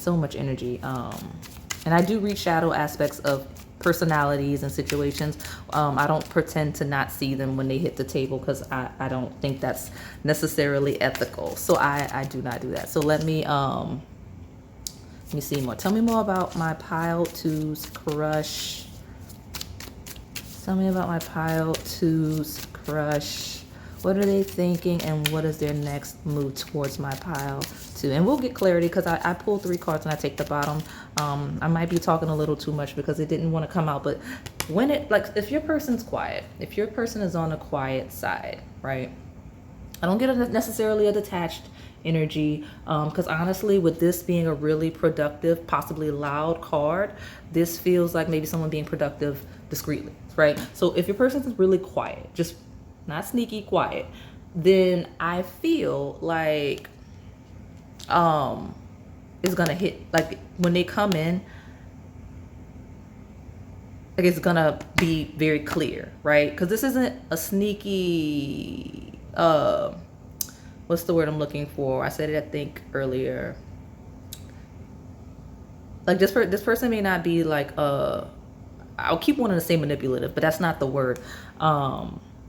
And I do read shadow aspects of personalities and situations. I don't pretend to not see them when they hit the table, because I don't think that's necessarily ethical. So I do not do that. So let me see more. Tell me more about my pile 2's crush. Tell me about my pile 2's crush. What are they thinking, and what is their next move towards my pile 2? And we'll get clarity, because I pulled 3 cards and I take the bottom. I might be talking a little too much because it didn't want to come out. But when if your person's quiet, if your person is on a quiet side, right? I don't get necessarily a detached energy, because honestly, with this being a really productive, possibly loud card, this feels like maybe someone being productive discreetly, right? So if your person's really quiet, just not sneaky quiet, then I feel like it's gonna hit, like when they come in, like it's gonna be very clear, right? Because this isn't a sneaky what's the word I'm looking for? I said it, I think, earlier. Like this person may not be like I'll keep wanting to say manipulative, but that's not the word.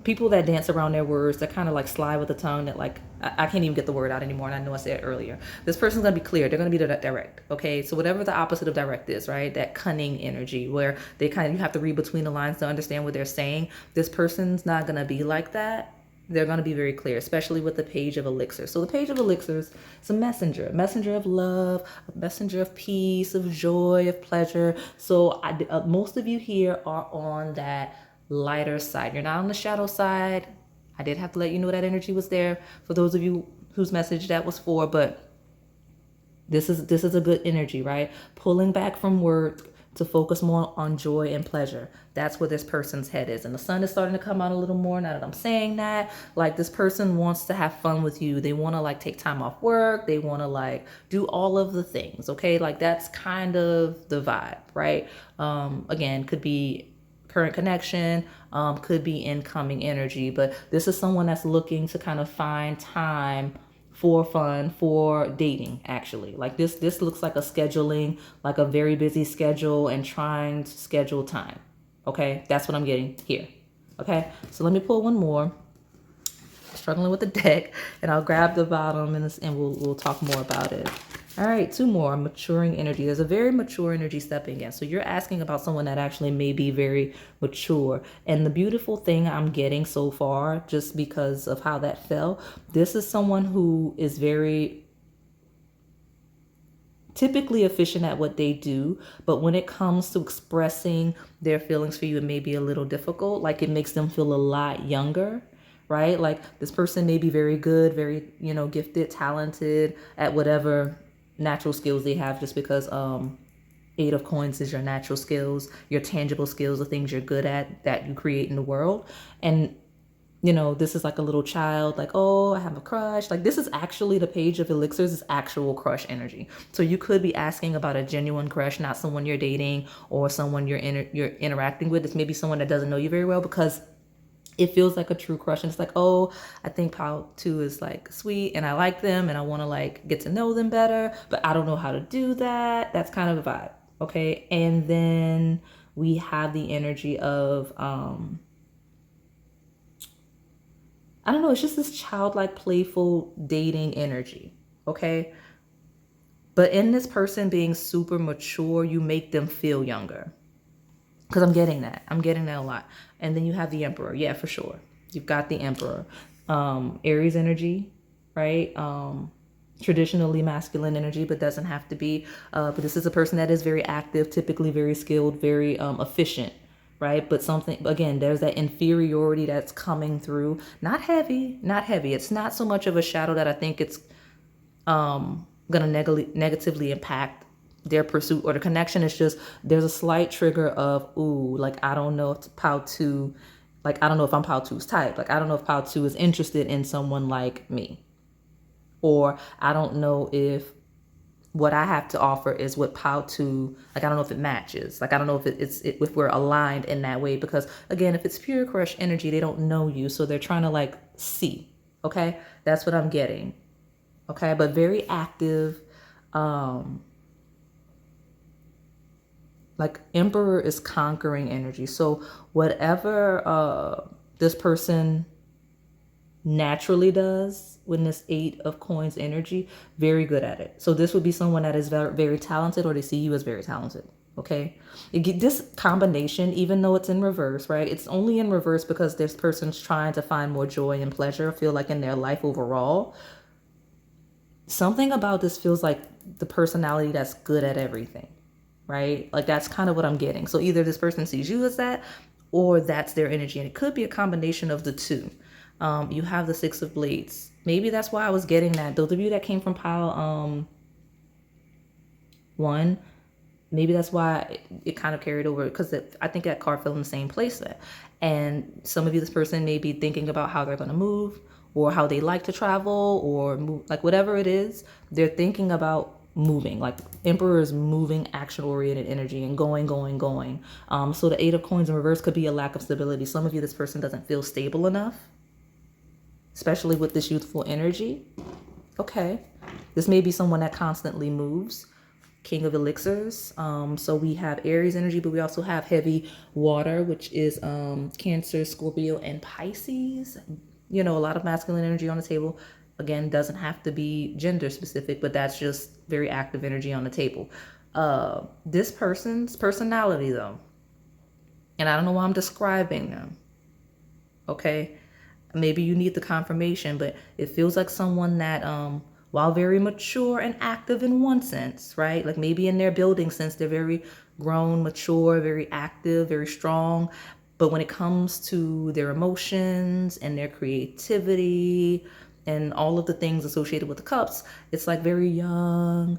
people that dance around their words, that kind of like slide with the tongue, that like, I can't even get the word out anymore. And I know I said it earlier. This person's going to be clear. They're going to be direct. Okay. So whatever the opposite of direct is, right? That cunning energy where they kind of, you have to read between the lines to understand what they're saying. This person's not going to be like that. They're going to be very clear, especially with the Page of Elixirs. So the Page of Elixirs is a messenger of love, a messenger of peace, of joy, of pleasure. So most of you here are on that lighter side. You're not on the shadow side. I did have to let you know that energy was there for those of you whose message that was for, but this is a good energy, right? Pulling back from work to focus more on joy and pleasure. That's where this person's head is. And the sun is starting to come out a little more now that I'm saying that. Like, this person wants to have fun with you. They want to like take time off work. They want to like do all of the things. Okay. Like, that's kind of the vibe, right? Again, could be current connection, could be incoming energy, but this is someone that's looking to kind of find time for fun, for dating, actually. Like this looks like a scheduling, like a very busy schedule and trying to schedule time. Okay, that's what I'm getting here. Okay, so let me pull one more. Struggling with the deck, and I'll grab the bottom and we'll talk more about it. All right, two more. Maturing energy. There's a very mature energy stepping in. So you're asking about someone that actually may be very mature. And the beautiful thing I'm getting so far, just because of how that fell, this is someone who is very typically efficient at what they do. But when it comes to expressing their feelings for you, it may be a little difficult. Like, it makes them feel a lot younger. Right? Like, this person may be very good, very, gifted, talented at whatever natural skills they have, just because Eight of Coins is your natural skills, your tangible skills, the things you're good at that you create in the world. And this is like a little child, like, oh, I have a crush. Like, this is actually the Page of Elixirs is actual crush energy. So you could be asking about a genuine crush, not someone you're dating or someone you're interacting with. It's maybe someone that doesn't know you very well, because it feels like a true crush. And it's like, oh, I think Pal 2 is like sweet and I like them and I want to like get to know them better, but I don't know how to do that. That's kind of the vibe. Okay. And then we have the energy of, I don't know. It's just this childlike, playful dating energy. Okay. But in this person being super mature, you make them feel younger. Because I'm getting that a lot. And then you have the Emperor. Yeah, for sure. You've got the Emperor. Aries energy, right? Traditionally masculine energy, but doesn't have to be. But this is a person that is very active, typically very skilled, very efficient, right? But something, again, there's that inferiority that's coming through. Not heavy. It's not so much of a shadow that I think it's going to negatively impact their pursuit or the connection. Is just, there's a slight trigger of, ooh, like, I don't know if Pal 2, like, I don't know if I'm Pal 2's type. Like, I don't know if Pal 2 is interested in someone like me. Or I don't know if what I have to offer is what Pal 2, like, I don't know if it matches. Like, I don't know if if we're aligned in that way. Because again, if it's pure crush energy, they don't know you. So they're trying to like see. Okay. That's what I'm getting. Okay. But very active. Like, Emperor is conquering energy. So whatever this person naturally does with this Eight of Coins energy, very good at it. So this would be someone that is very, very talented, or they see you as very talented. Okay. This combination, even though it's in reverse, right? It's only in reverse because this person's trying to find more joy and pleasure, I feel like, in their life overall. Something about this feels like the personality that's good at everything. Right? Like, that's kind of what I'm getting. So either this person sees you as that, or that's their energy. And it could be a combination of the two. You have the Six of Blades. Maybe that's why I was getting that. Those of you that came from pile 1, maybe that's why it kind of carried over, because I think that card fell in the same place there. And some of you, this person may be thinking about how they're going to move, or how they like to travel, or move, like whatever it is, they're thinking about moving. Like, Emperor is moving, action-oriented energy, and going. So the Eight of Coins in reverse could be a lack of stability. Some of you, this person doesn't feel stable enough, especially with this youthful energy. Okay. This may be someone that constantly moves, king of elixirs. So we have Aries energy, but we also have heavy water, which is Cancer, Scorpio, and Pisces. You know, a lot of masculine energy on the table. Again, doesn't have to be gender specific, but that's just very active energy on the table. This person's personality, though, and I don't know why I'm describing them. Okay, maybe you need the confirmation, but it feels like someone that while very mature and active in one sense, right, like maybe in their building sense, they're very grown, mature, very active, very strong, but when it comes to their emotions and their creativity and all of the things associated with the cups, it's like very young,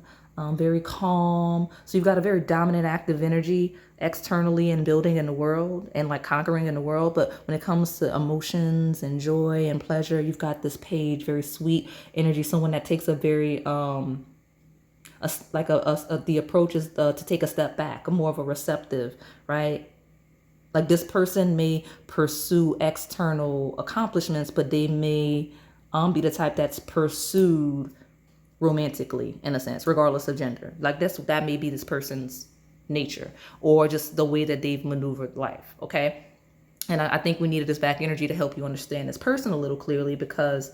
very calm. So you've got a very dominant, active energy externally and building in the world and like conquering in the world. But when it comes to emotions and joy and pleasure, you've got this page, very sweet energy, someone that takes a very, the approach is to take a step back, more of a receptive, right? Like this person may pursue external accomplishments, but they may be the type that's pursued romantically in a sense, regardless of gender. Like that may be this person's nature or just the way that they've maneuvered life. Okay. And I think we needed this back energy to help you understand this person a little clearly because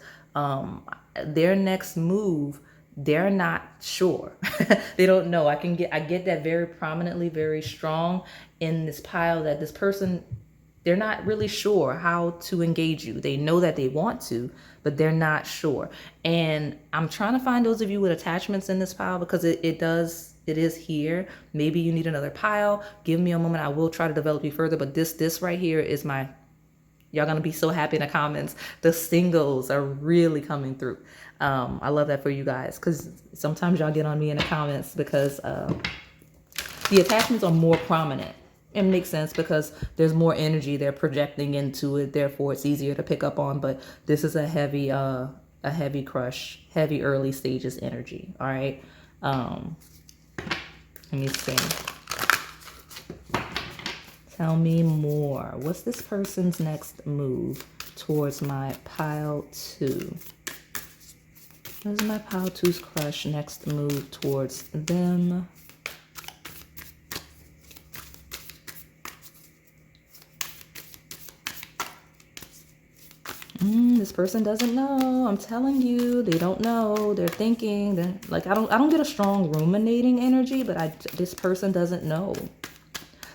their next move, they're not sure. They don't know. I get that very prominently, very strong in this pile that this person, they're not really sure how to engage you. They know that they want to, but they're not sure. And I'm trying to find those of you with attachments in this pile because it is here. Maybe you need another pile. Give me a moment. I will try to develop you further. But this right here is y'all gonna be so happy in the comments. The singles are really coming through. I love that for you guys because sometimes y'all get on me in the comments because the attachments are more prominent. It makes sense because there's more energy they're projecting into it. Therefore, it's easier to pick up on. But this is a heavy crush, heavy early stages energy. All right. Let me see. Tell me more. What's this person's next move towards my pile 2? What is my pile 2's crush next move towards them? This person doesn't know. I'm telling you, they don't know. They're thinking. Like I don't get a strong ruminating energy, but this person doesn't know.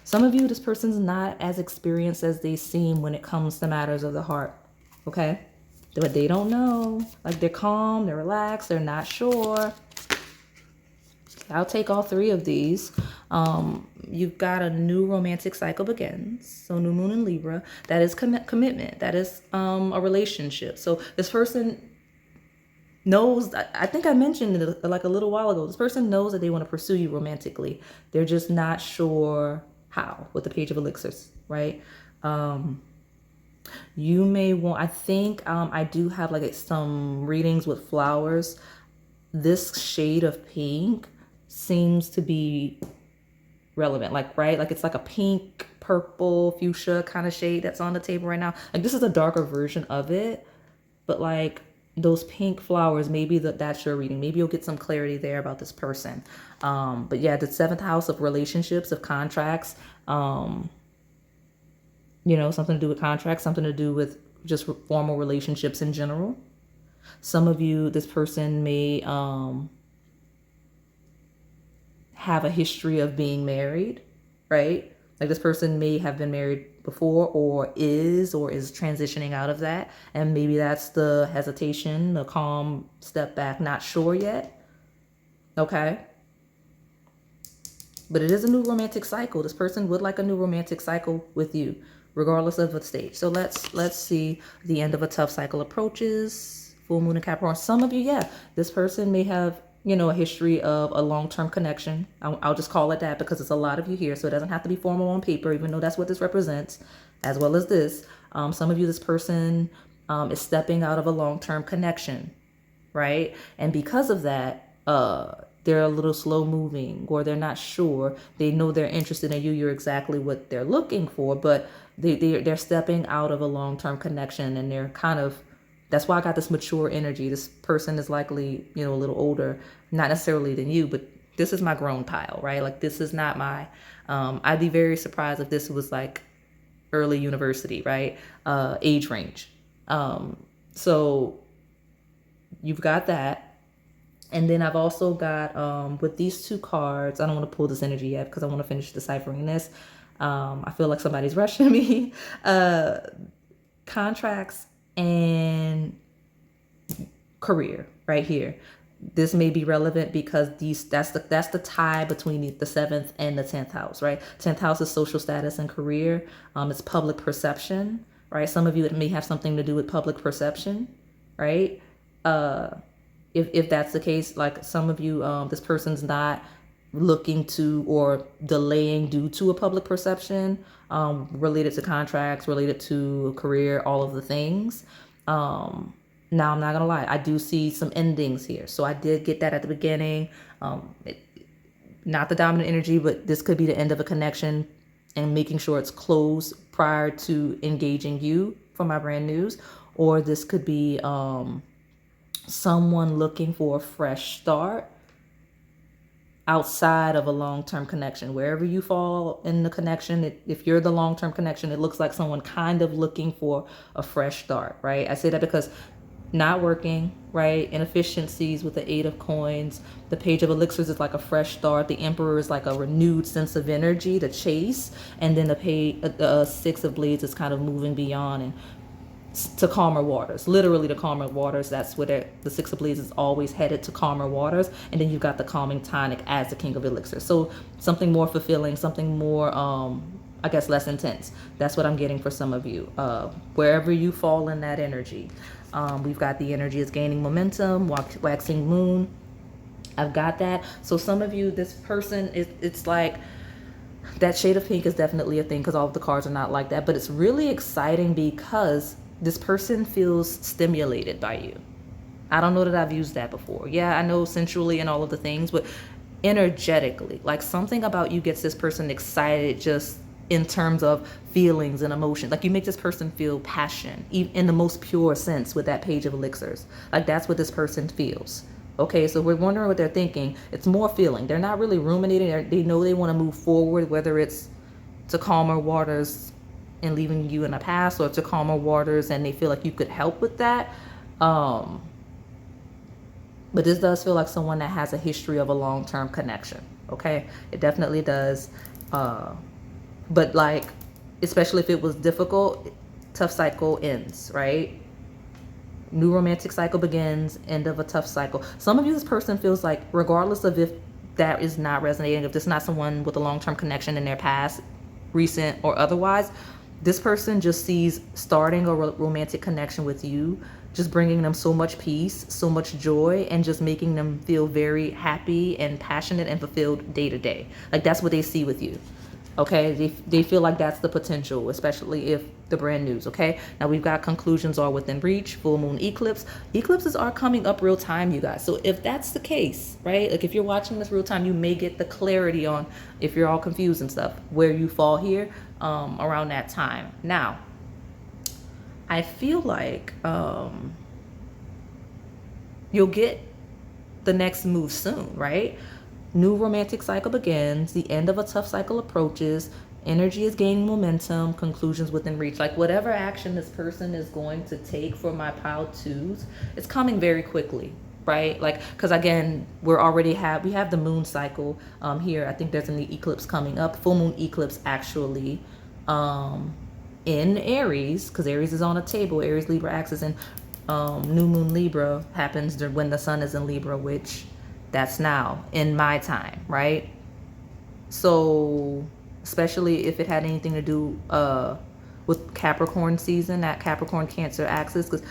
Some of you, this person's not as experienced as they seem when it comes to matters of the heart. Okay, but they don't know. Like they're calm, they're relaxed, they're not sure. I'll take all 3 of these. You've got a new romantic cycle begins. So new moon in Libra. That is commitment. That is a relationship. So this person knows, I think I mentioned it like a little while ago. This person knows that they want to pursue you romantically. They're just not sure how with the Page of Elixirs, right? You may want, I think I do have like some readings with flowers. This shade of pink seems to be relevant, like, right? Like it's like a pink, purple, fuchsia kind of shade that's on the table right now. Like this is a darker version of it, but like those pink flowers, maybe that's your reading. Maybe you'll get some clarity there about this person. But yeah, the 7th house of relationships, of contracts, something to do with contracts, something to do with just formal relationships in general. Some of you, this person may have a history of being married, right? Like this person may have been married before or is transitioning out of that. And maybe that's the hesitation, the calm step back, not sure yet. Okay. But it is a new romantic cycle. This person would like a new romantic cycle with you, regardless of the stage. So let's see. The end of a tough cycle approaches. Full moon in Capricorn. Some of you, yeah, this person may have a history of a long-term connection. I'll just call it that because it's a lot of you here. So it doesn't have to be formal on paper, even though that's what this represents, as well as this. Some of you, this person is stepping out of a long-term connection, right? And because of that, they're a little slow moving or they're not sure. They know they're interested in you. You're exactly what they're looking for, but they're stepping out of a long-term connection and they're kind of, that's why I got this mature energy. This person is likely, a little older, not necessarily than you, but this is my grown pile, right? Like this is not my, I'd be very surprised if this was like early university, right? Age range. So you've got that. And then I've also got, with these two cards, I don't want to pull this energy yet because I want to finish deciphering this. I feel like somebody's rushing me. Contracts and career right here. This may be relevant because that's the tie between the 7th and the 10th house, right? 10th house is social status and career. It's public perception, right? Some of you, it may have something to do with public perception, right? If that's the case, like some of you, this person's not looking to or delaying due to a public perception, related to contracts, related to career, all of the things. Now, I'm not going to lie. I do see some endings here. So I did get that at the beginning. Not the dominant energy, but this could be the end of a connection and making sure it's closed prior to engaging you for my brand news. Or this could be someone looking for a fresh start outside of a long-term connection. Wherever you fall in the connection, if you're the long-term connection, it looks like someone kind of looking for a fresh start, right? I say that because not working, right? Inefficiencies with the 8 of coins. The page of elixirs is like a fresh start. The emperor is like a renewed sense of energy to chase. And then the 6 of blades is kind of moving beyond and to calmer waters, literally to calmer waters. That's where the 6 of blades is always headed, to calmer waters. And then you've got the calming tonic as the king of elixirs. So something more fulfilling, something more, I guess, less intense. That's what I'm getting for some of you. Wherever you fall in that energy. We've got the energy is gaining momentum, waxing moon. I've got that. So some of you, this person, it's like that shade of pink is definitely a thing because all of the cards are not like that. But it's really exciting because this person feels stimulated by you. I don't know that I've used that before. Yeah, I know sensually and all of the things, but energetically, like something about you gets this person excited just in terms of feelings and emotion. Like you make this person feel passion in the most pure sense with that page of elixirs. Like that's what this person feels. Okay, so we're wondering what they're thinking. It's more feeling. They're not really ruminating. They know they want to move forward, whether it's to calmer waters and leaving you in the past, or to calmer waters and they feel like you could help with that. But this does feel like someone that has a history of a long-term connection. Okay, it definitely does. But like, especially if it was difficult, tough cycle ends, right? New romantic cycle begins, end of a tough cycle. Some of you, this person feels like, regardless of if that is not resonating, if this is not someone with a long-term connection in their past, recent or otherwise, this person just sees starting a romantic connection with you, just bringing them so much peace, so much joy, and just making them feel very happy and passionate and fulfilled day to day. Like that's what they see with you. Okay, they feel like that's the potential, especially if the brand news. Okay, now we've got conclusions are within reach, full moon eclipse. Eclipses are coming up real time, you guys. So if that's the case, right, like if you're watching this real time, you may get the clarity on, if you're all confused and stuff, where you fall here around that time. Now, I feel like you'll get the next move soon, right? New romantic cycle begins, the end of a tough cycle approaches, energy is gaining momentum, conclusions within reach. Like whatever action this person is going to take for my pile twos, it's coming very quickly, right? Like, because again, we have the moon cycle here. I think there's an eclipse coming up, full moon eclipse actually in Aries, because Aries is on a table, Aries Libra axis, and new moon Libra happens when the sun is in Libra, which that's now in my time, right? So especially if it had anything to do with Capricorn season, that Capricorn Cancer axis, because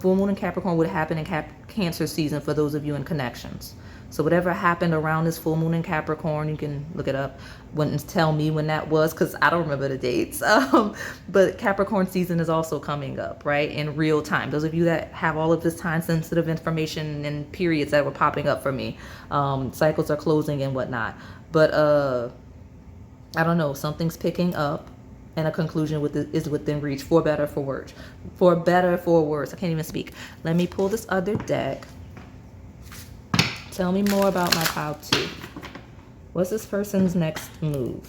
full moon in Capricorn would happen in Cancer season for those of you in connections. So whatever happened around this full moon in Capricorn, you can look it up and tell me when that was, because I don't remember the dates. But Capricorn season is also coming up, right, in real time. Those of you that have all of this time-sensitive information and periods that were popping up for me, cycles are closing and whatnot. But I don't know, something's picking up, and a conclusion is within reach, for better, for worse. For better, for worse. I can't even speak. Let me pull this other deck. Tell me more about my pile 2. What's this person's next move?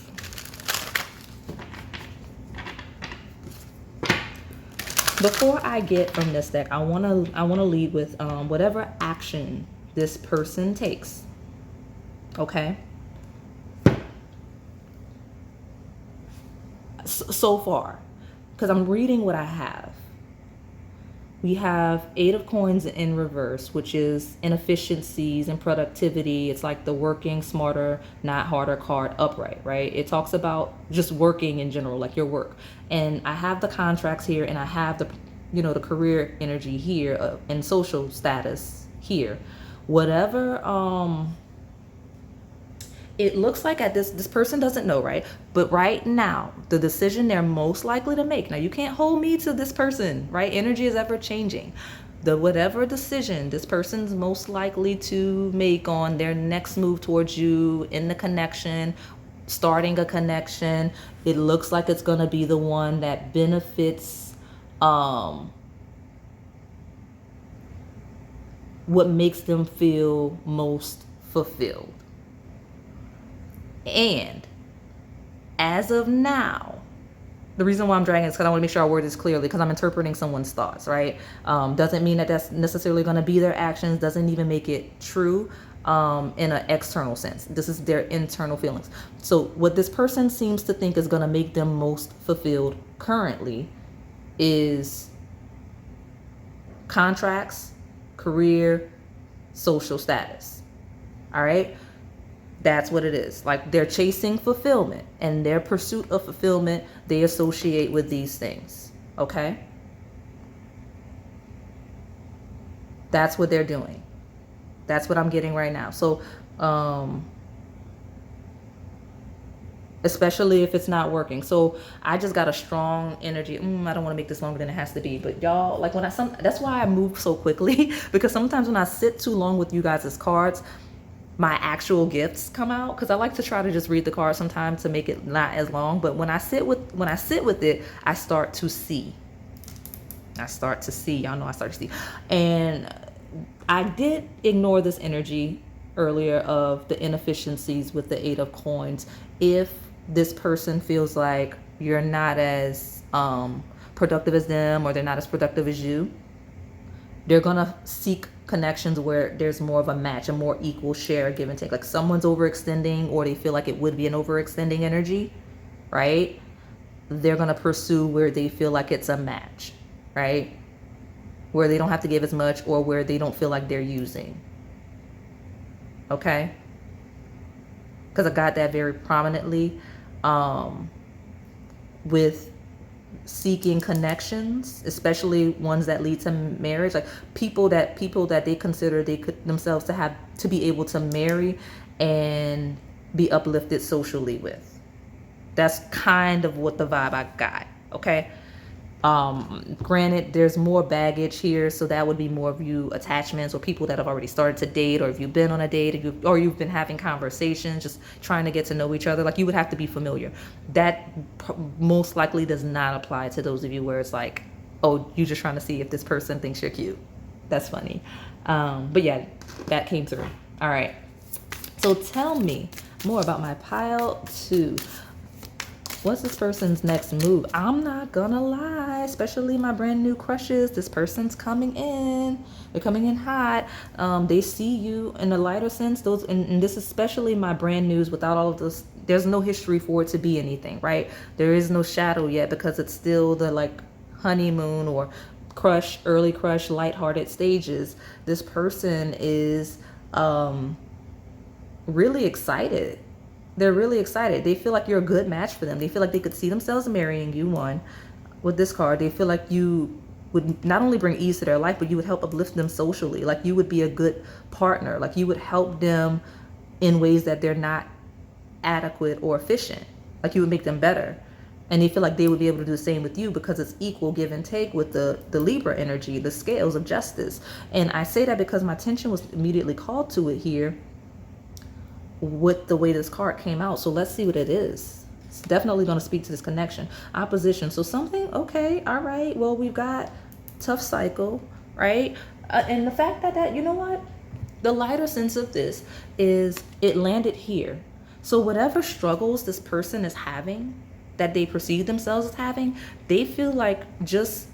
Before I get from this deck, I wanna lead with whatever action this person takes. Okay. So far, because I'm reading what I have. We have 8 of coins in reverse, which is inefficiencies and productivity. It's like the working smarter, not harder card upright, right? It talks about just working in general, like your work. And I have the contracts here, and I have the, the career energy here, and social status here. Whatever, it looks like at this person doesn't know, right? But right now, the decision they're most likely to make. Now, you can't hold me to this person, right? Energy is ever changing. Whatever decision this person's most likely to make on their next move towards you in the connection, starting a connection, it looks like it's going to be the one that benefits what makes them feel most fulfilled. And as of now, the reason why I'm dragging is because I want to make sure I word this clearly, because I'm interpreting someone's thoughts, right? Doesn't mean that that's necessarily going to be their actions. Doesn't even make it true in an external sense. This is their internal feelings. So what this person seems to think is going to make them most fulfilled currently is contracts, career, social status. All right? That's what it is. Like, they're chasing fulfillment, and their pursuit of fulfillment, they associate with these things. Okay? That's what they're doing. That's what I'm getting right now. So, especially if it's not working. So I just got a strong energy. I don't want to make this longer than it has to be, but y'all, like, that's why I move so quickly, because sometimes when I sit too long with you guys' cards, my actual gifts come out, because I like to try to just read the card sometimes to make it not as long. But when I sit with it, I start to see. Y'all know I start to see. And I did ignore this energy earlier of the inefficiencies with the 8 of coins. If this person feels like you're not as productive as them, or they're not as productive as you, they're gonna seek connections where there's more of a match, a more equal share, give and take. Like, someone's overextending, or they feel like it would be an overextending energy, right? They're gonna pursue where they feel like it's a match, right? Where they don't have to give as much, or where they don't feel like they're using. Okay? Because I got that very prominently with seeking connections, especially ones that lead to marriage, like people that they consider they could themselves to be able to marry and be uplifted socially with. That's kind of what the vibe I got. Okay. Granted, there's more baggage here, so that would be more of you attachments, or people that have already started to date, or if you've been on a date, or you've been having conversations, just trying to get to know each other. Like, you would have to be familiar. That most likely does not apply to those of you where it's like, oh, you're just trying to see if this person thinks you're cute. That's funny. But yeah, that came through. All right. So tell me more about my pile 2. What's this person's next move? I'm not gonna lie, especially my brand new crushes. This person's coming in. They're coming in hot. They see you in a lighter sense. And this is especially my brand news without all of this. There's no history for it to be anything, right? There is no shadow yet, because it's still the like honeymoon or crush, early crush, lighthearted stages. This person is really excited. They're really excited. They feel like you're a good match for them. They feel like they could see themselves marrying you. One, with this card, they feel like you would not only bring ease to their life, but you would help uplift them socially. Like, you would be a good partner. Like, you would help them in ways that they're not adequate or efficient. Like, you would make them better. And they feel like they would be able to do the same with you, because it's equal give and take with the Libra energy, the scales of justice. And I say that because my attention was immediately called to it here with the way this card came out. So let's see what it is. It's definitely going to speak to this connection. Opposition. So something, okay, all right. Well, we've got tough cycle, right? And the fact that you know what? The lighter sense of this is it landed here. So whatever struggles this person is having, that they perceive themselves as having, they feel like just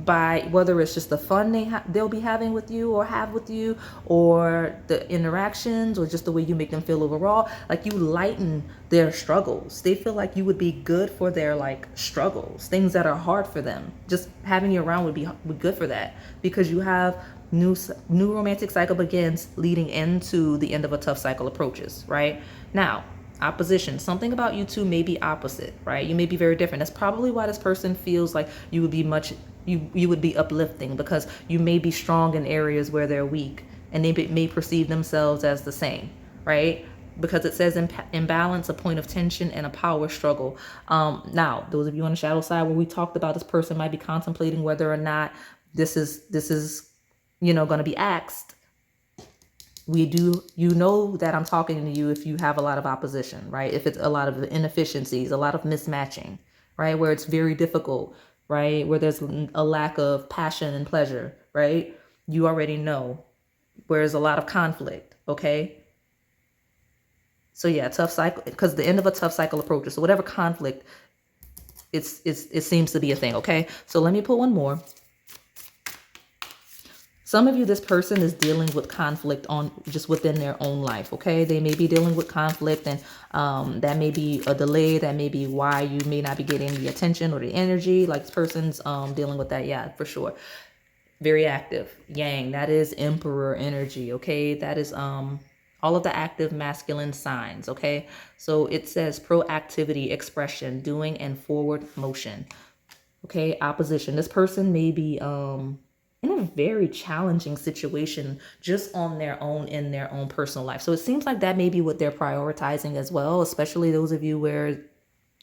by whether it's just the fun they'll be having with you or have with you, or the interactions, or just the way you make them feel overall, like you lighten their struggles. They feel like you would be good for their like struggles, things that are hard for them. Just having you around would be good for that, because you have new romantic cycle begins leading into the end of a tough cycle approaches. Right now, opposition, something about you two may be opposite, right? You may be very different. That's probably why this person feels like you would be you would be uplifting, because you may be strong in areas where they're weak, and they may perceive themselves as the same, right? Because it says imbalance, a point of tension, and a power struggle. Now, those of you on the shadow side, where we talked about this person might be contemplating whether or not this is going to be axed. You know that I'm talking to you if you have a lot of opposition, right? If it's a lot of inefficiencies, a lot of mismatching, right? Where it's very difficult, right? Where there's a lack of passion and pleasure, right? You already know. Where there's a lot of conflict, okay? So yeah, tough cycle, because the end of a tough cycle approaches. So whatever conflict, it seems to be a thing, okay? So let me pull one more. Some of you, this person is dealing with conflict on just within their own life, okay? They may be dealing with conflict, and that may be a delay. That may be why you may not be getting the attention or the energy. Like this person's dealing with that, yeah, for sure. Very active. Yang, that is emperor energy, okay? That is all of the active masculine signs, okay? So it says proactivity, expression, doing, and forward motion, okay? Opposition. This person may be in a very challenging situation just on their own, in their own personal life. So it seems like that may be what they're prioritizing as well, especially those of you where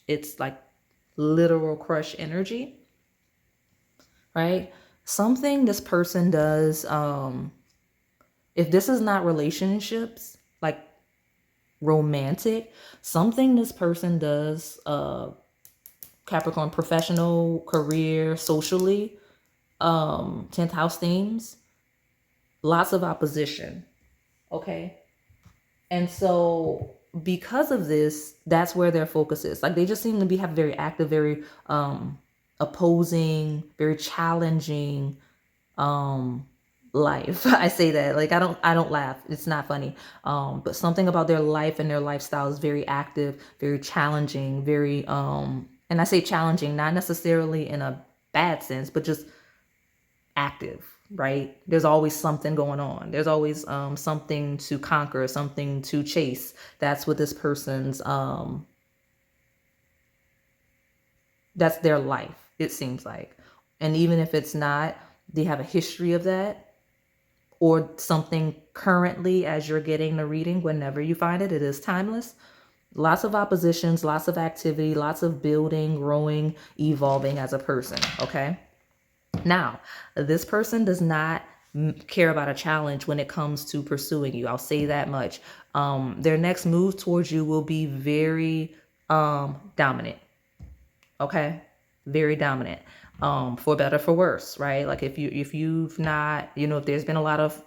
it's like literal crush energy, right? Something this person does, if this is not relationships, like romantic, something this person does, Capricorn, professional, career, socially, 10th house themes, lots of opposition, okay? And so because of this, that's where their focus is. Like they just seem to have very active, very opposing, very challenging life. I say that like I don't laugh, it's not funny, but something about their life and their lifestyle is very active, very challenging, very and I say challenging not necessarily in a bad sense, but just active, right? There's always something going on. There's always something to conquer, something to chase. That's what this person's that's their life, it seems like. And even if it's not, they have a history of that, or something currently as you're getting the reading. Whenever you find it, it is timeless. Lots of oppositions, lots of activity, lots of building, growing, evolving as a person, okay? Now, this person does not care about a challenge when it comes to pursuing you. I'll say that much. Their next move towards you will be very dominant. Okay? Very dominant. For better, for worse, right? Like if you've not, if there's been a lot of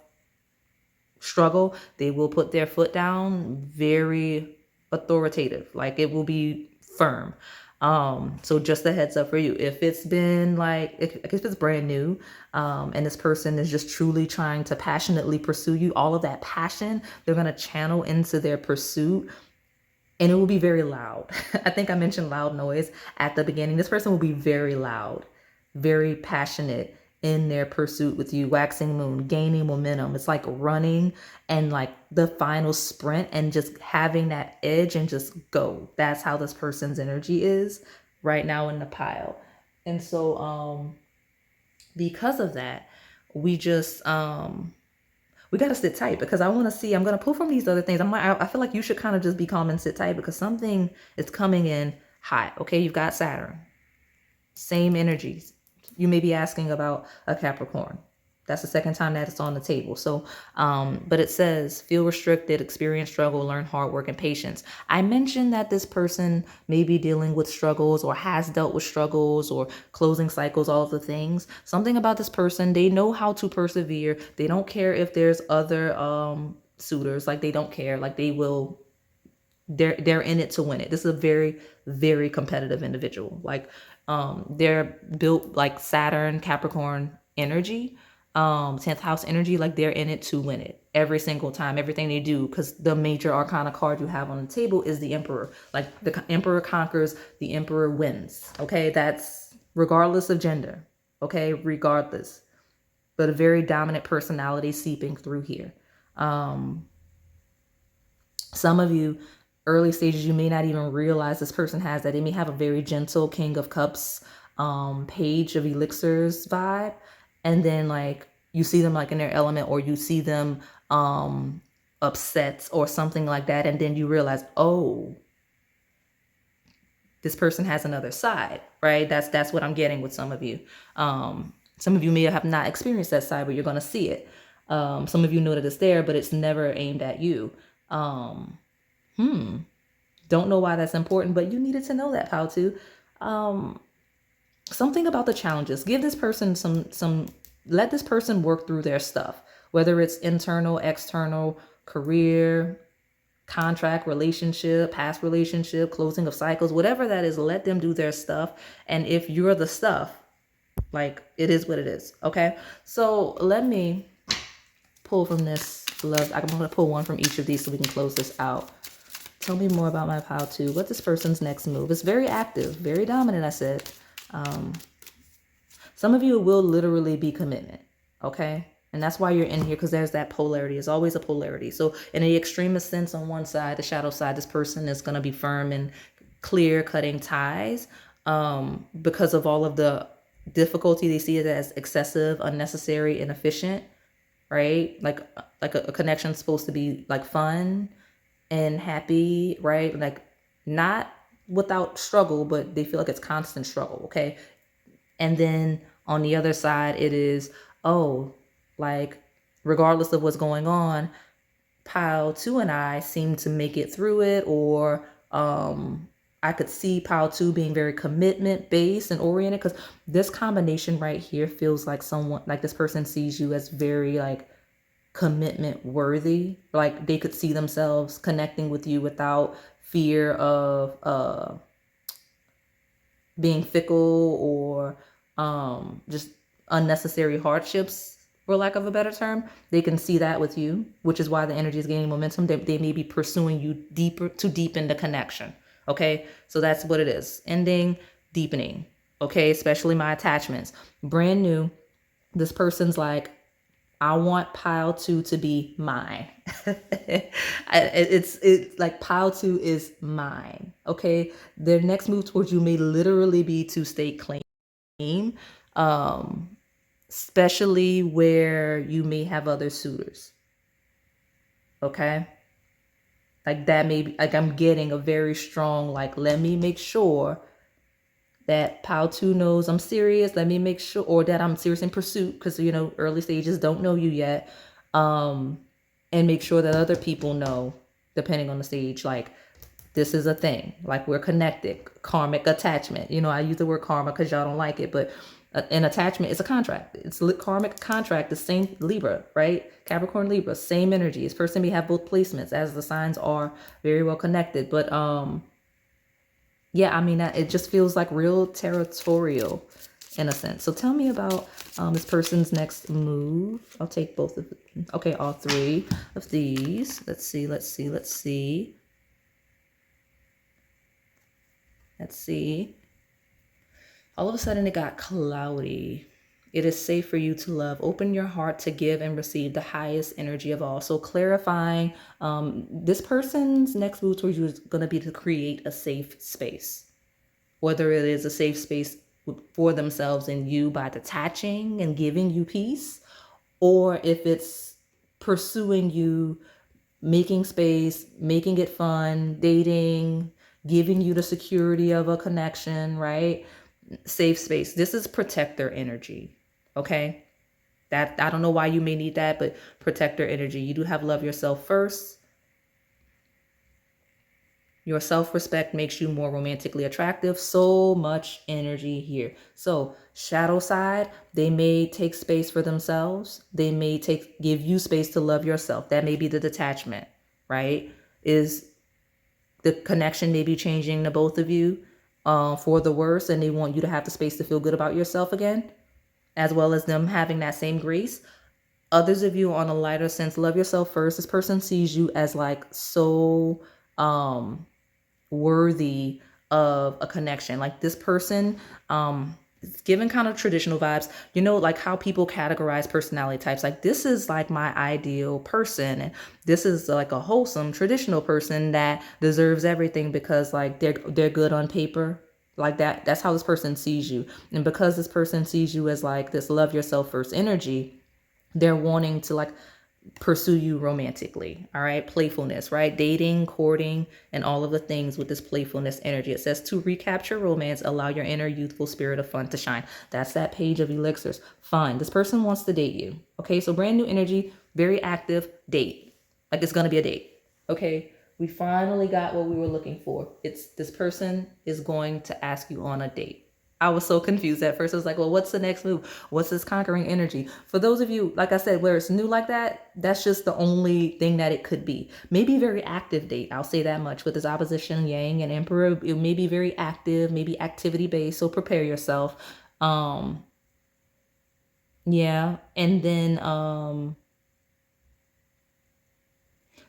struggle, they will put their foot down, very authoritative. Like it will be firm. So just a heads up for you, if it's been like, if it's brand new, and this person is just truly trying to passionately pursue you, all of that passion, they're going to channel into their pursuit, and it will be very loud. I think I mentioned loud noise at the beginning. This person will be very loud, very passionate in their pursuit with you. Waxing moon, gaining momentum. It's like running and like the final sprint and just having that edge and just go. That's how this person's energy is right now in the pile. And so because of that, we just we got to sit tight, because I want to see, I'm going to pull from these other things. I feel like you should kind of just be calm and sit tight, because something is coming in hot. Okay, you've got Saturn, same energies. You may be asking about a Capricorn. That's the second time that it's on the table. So, but it says feel restricted, experience struggle, learn hard work and patience. I mentioned that this person may be dealing with struggles or has dealt with struggles or closing cycles, all of the things. Something about this person, they know how to persevere. They don't care if there's other suitors. Like they don't care. Like they will, they're in it to win it. This is a very, very competitive individual. Like they're built like Saturn, Capricorn energy, 10th house energy. Like they're in it to win it every single time, everything they do. Because the major arcana card you have on the table is the Emperor. Like the Emperor conquers, the Emperor wins. Okay, that's regardless of gender. Okay, regardless, but a very dominant personality seeping through here. Some of you, early stages, you may not even realize this person has that. They may have a very gentle King of Cups, Page of Elixirs vibe. And then like you see them like in their element, or you see them upset or something like that. And then you realize, oh, this person has another side, right? That's what I'm getting with some of you. Some of you may have not experienced that side, but you're going to see it. Some of you know that it's there, but it's never aimed at you. Don't know why that's important, but you needed to know that, how to. Something about the challenges. Give this person some, let this person work through their stuff, whether it's internal, external, career, contract, relationship, past relationship, closing of cycles, whatever that is, let them do their stuff. And if you're the stuff, like it is what it is. Okay. So let me pull from this love. I'm going to pull one from each of these so we can close this out. Tell me more about my how to. What this person's next move? It's very active, very dominant, I said. Some of you will literally be commitment. Okay. And that's why you're in here, because there's that polarity. It's always a polarity. So in the extremist sense, on one side, the shadow side, this person is going to be firm and clear cutting ties because of all of the difficulty. They see it as excessive, unnecessary, inefficient, right? Like a connection is supposed to be like fun and happy, right? Like not without struggle, but they feel like it's constant struggle. Okay. And then on the other side, it is, oh, like regardless of what's going on, pile 2 and I seem to make it through it. Or I could see pile 2 being very commitment based and oriented, because this combination right here feels like someone, like this person sees you as very like commitment worthy. Like they could see themselves connecting with you without fear of being fickle or just unnecessary hardships, for lack of a better term. They can see that with you, which is why the energy is gaining momentum. They may be pursuing you deeper to deepen the connection. Okay, so that's what it is. Ending, deepening. Okay, especially my attachments. Brand new. This person's like, I want pile 2 to be mine. It's like pile 2 is mine. Okay. Their next move towards you may literally be to stake claim, especially where you may have other suitors. Okay. Like that may be like, I'm getting a very strong, like, let me make sure that pile 2 knows I'm serious. Let me make sure, or that I'm serious in pursuit, because you know early stages don't know you yet, and make sure that other people know, depending on the stage, like this is a thing, like we're connected. Karmic attachment, you know, I use the word karma because y'all don't like it, but an attachment is a contract. It's a karmic contract, the same Libra, right? Capricorn, Libra, same energy. This person may have both placements, as the signs are very well connected, but yeah, I mean, it just feels like real territorial in a sense. So tell me about this person's next move. I'll take both of them. Okay, all 3 of these. Let's see. Let's see. All of a sudden it got cloudy. It is safe for you to love. Open your heart to give and receive the highest energy of all. So clarifying, this person's next move towards you is going to be to create a safe space. Whether it is a safe space for themselves and you by detaching and giving you peace, or if it's pursuing you, making space, making it fun, dating, giving you the security of a connection, right? Safe space. This is protector energy. Okay. That, I don't know why you may need that, but protector energy. You do have love yourself first. Your self-respect makes you more romantically attractive. So much energy here. So shadow side, they may take space for themselves. They may give you space to love yourself. That may be the detachment, right? Is the connection may be changing to both of you for the worse, and they want you to have the space to feel good about yourself again, as well as them having that same grace. Others of you on a lighter sense, love yourself first. This person sees you as like so worthy of a connection. Like this person, it's given kind of traditional vibes, you know, like how people categorize personality types. Like this is like my ideal person, and this is like a wholesome traditional person that deserves everything because like they're good on paper. Like that's how this person sees you. And because this person sees you as like this love yourself first energy, they're wanting to like pursue you romantically. All right. Playfulness, right? Dating, courting, and all of the things with this playfulness energy. It says to recapture romance, allow your inner youthful spirit of fun to shine. That's that page of elixirs. Fun. This person wants to date you. Okay. So brand new energy, very active date. Like it's going to be a date. Okay. We finally got what we were looking for. It's this person is going to ask you on a date. I was so confused at first. I was like, well, what's the next move? What's this conquering energy? For those of you, like I said, where it's new like that, that's just the only thing that it could be. Maybe a very active date. I'll say that much. With this opposition, Yang and Emperor, it may be very active, maybe activity based. So prepare yourself. Yeah. And then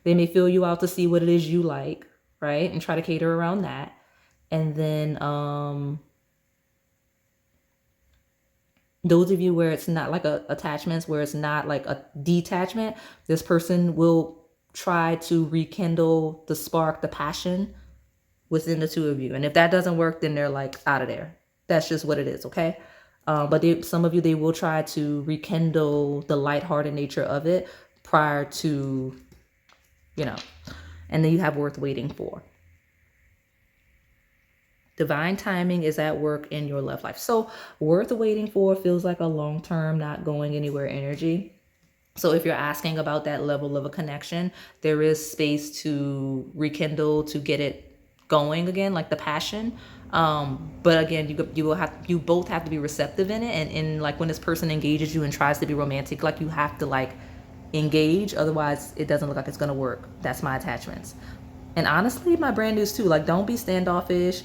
they may fill you out to see what it is you like, right? And try to cater around that. And then those of you where it's not like a attachments, where it's not like a detachment, this person will try to rekindle the spark, the passion within the two of you. And if that doesn't work, then they're like out of there. That's just what it is, okay? But some of you, they will try to rekindle the lighthearted nature of it prior to, you know, and then you have worth waiting for. Divine timing is at work in your love life. So worth waiting for feels like a long-term, not going anywhere energy. So if you're asking about that level of a connection, there is space to rekindle, to get it going again, like the passion. But again, you both have to be receptive in it. And like when this person engages you and tries to be romantic, like you have to like engage. Otherwise it doesn't look like it's going to work. That's my attachments. And honestly, my brand news too, like don't be standoffish.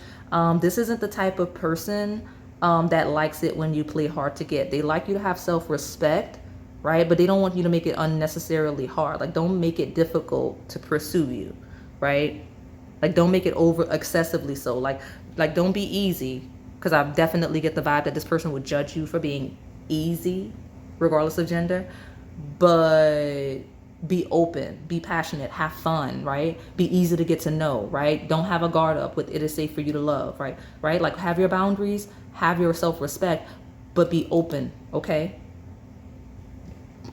This isn't the type of person that likes it when you play hard to get. They like you to have self-respect, right? But they don't want you to make it unnecessarily hard. Like don't make it difficult to pursue you, right? Like don't make it over excessively so. Like don't be easy, because I definitely get the vibe that this person would judge you for being easy, regardless of gender. But be open, be passionate, have fun, right? Be easy to get to know, right? Don't have a guard up with it is safe for you to love, right? Right? Like have your boundaries, have your self-respect, but be open, okay?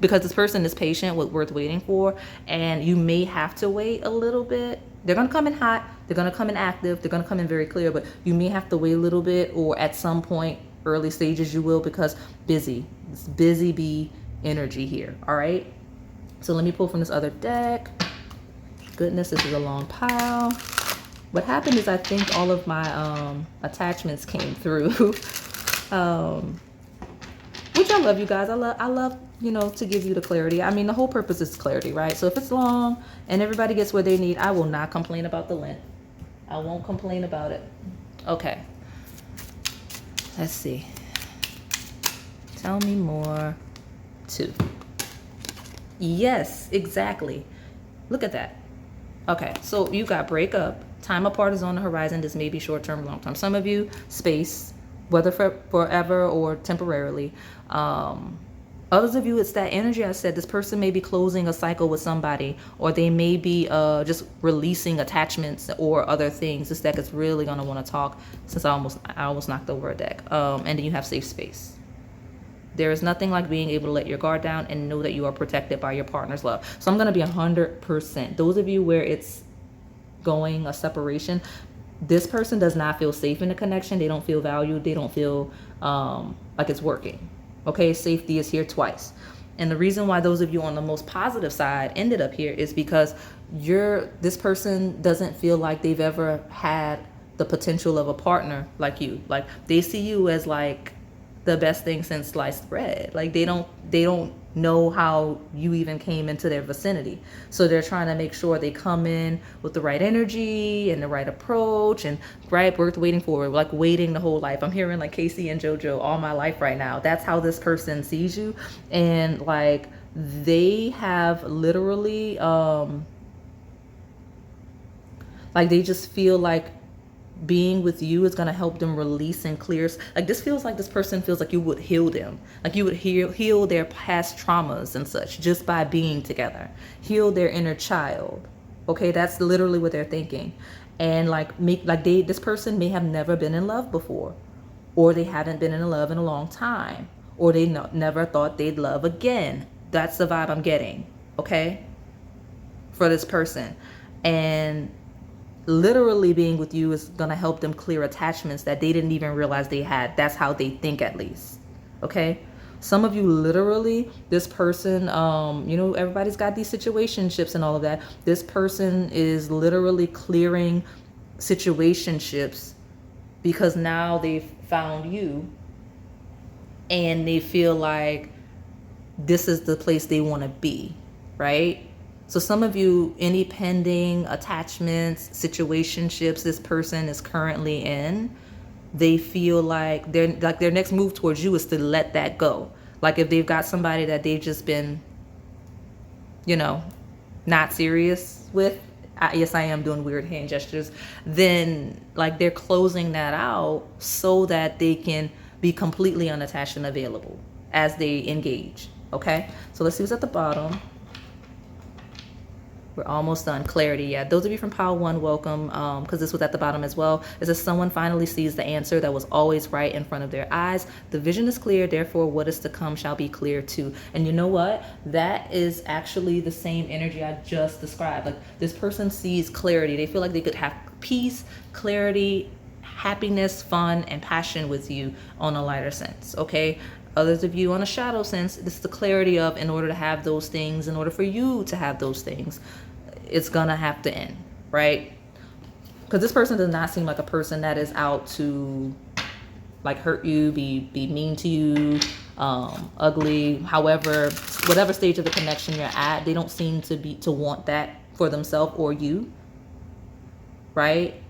Because this person is patient with worth waiting for, and you may have to wait a little bit. They're going to come in hot, they're going to come in active, they're going to come in very clear, but you may have to wait a little bit, or at some point, early stages you will, because busy. It's busy bee energy here, all right? So let me pull from this other deck. Goodness, this is a long pile. What happened is I think all of my attachments came through. Which I love, you guys. I love, you know, to give you the clarity. I mean, the whole purpose is clarity, right? So if it's long and everybody gets what they need, I will not complain about the length. I won't complain about it. Okay. Let's see. Tell me more. 2. Yes, exactly. Look at that. Okay, so you got breakup. Time apart is on the horizon. This may be short-term, long-term. Some of you, space, whether forever or temporarily. Others of you, it's that energy I said. This person may be closing a cycle with somebody, or they may be just releasing attachments or other things. This deck is really going to want to talk, since I almost knocked over a deck. And then you have safe space. There is nothing like being able to let your guard down and know that you are protected by your partner's love. So I'm going to be 100%. Those of you where it's going a separation, this person does not feel safe in the connection. They don't feel valued. They don't feel like it's working. Okay, safety is here twice. And the reason why those of you on the most positive side ended up here is because this person doesn't feel like they've ever had the potential of a partner like you. Like they see you as like the best thing since sliced bread. Like they don't know how you even came into their vicinity. So they're trying to make sure they come in with the right energy and the right approach and right worth waiting for, like waiting the whole life. I'm hearing like Casey and JoJo all my life right now. That's how this person sees you. And like they have literally like they just feel like being with you is going to help them release and clear. Like this feels like this person feels like you would heal them, like you would heal their past traumas and such just by being together, heal their inner child. Okay, that's literally what they're thinking. And like this person may have never been in love before, or they haven't been in love in a long time, or they never thought they'd love again. That's the vibe I'm getting, okay, for this person. And literally being with you is going to help them clear attachments that they didn't even realize they had. That's how they think, at least. Okay, some of you literally, this person, everybody's got these situationships and all of that. This person is literally clearing situationships because now they've found you and they feel like this is the place they want to be, right? So some of you, any pending attachments, situationships this person is currently in, they feel like their next move towards you is to let that go. Like if they've got somebody that they've just been, not serious with, yes, I am doing weird hand gestures, then like they're closing that out so that they can be completely unattached and available as they engage. Okay, so let's see what's at the bottom. We're almost done. Clarity. Yeah, those of you from Pile 1, welcome, because this was at the bottom as well. It says someone finally sees the answer that was always right in front of their eyes. The vision is clear, therefore what is to come shall be clear too. And you know what? That is actually the same energy I just described. Like this person sees clarity. They feel like they could have peace, clarity, happiness, fun, and passion with you on a lighter sense, okay? Others of you on a shadow sense, this is the clarity of, in order to have those things, in order for you to have those things, it's gonna have to end, right? Because this person does not seem like a person that is out to like hurt you, be mean to you, ugly, however, whatever stage of the connection you're at, they don't seem to want that for themselves or you, right?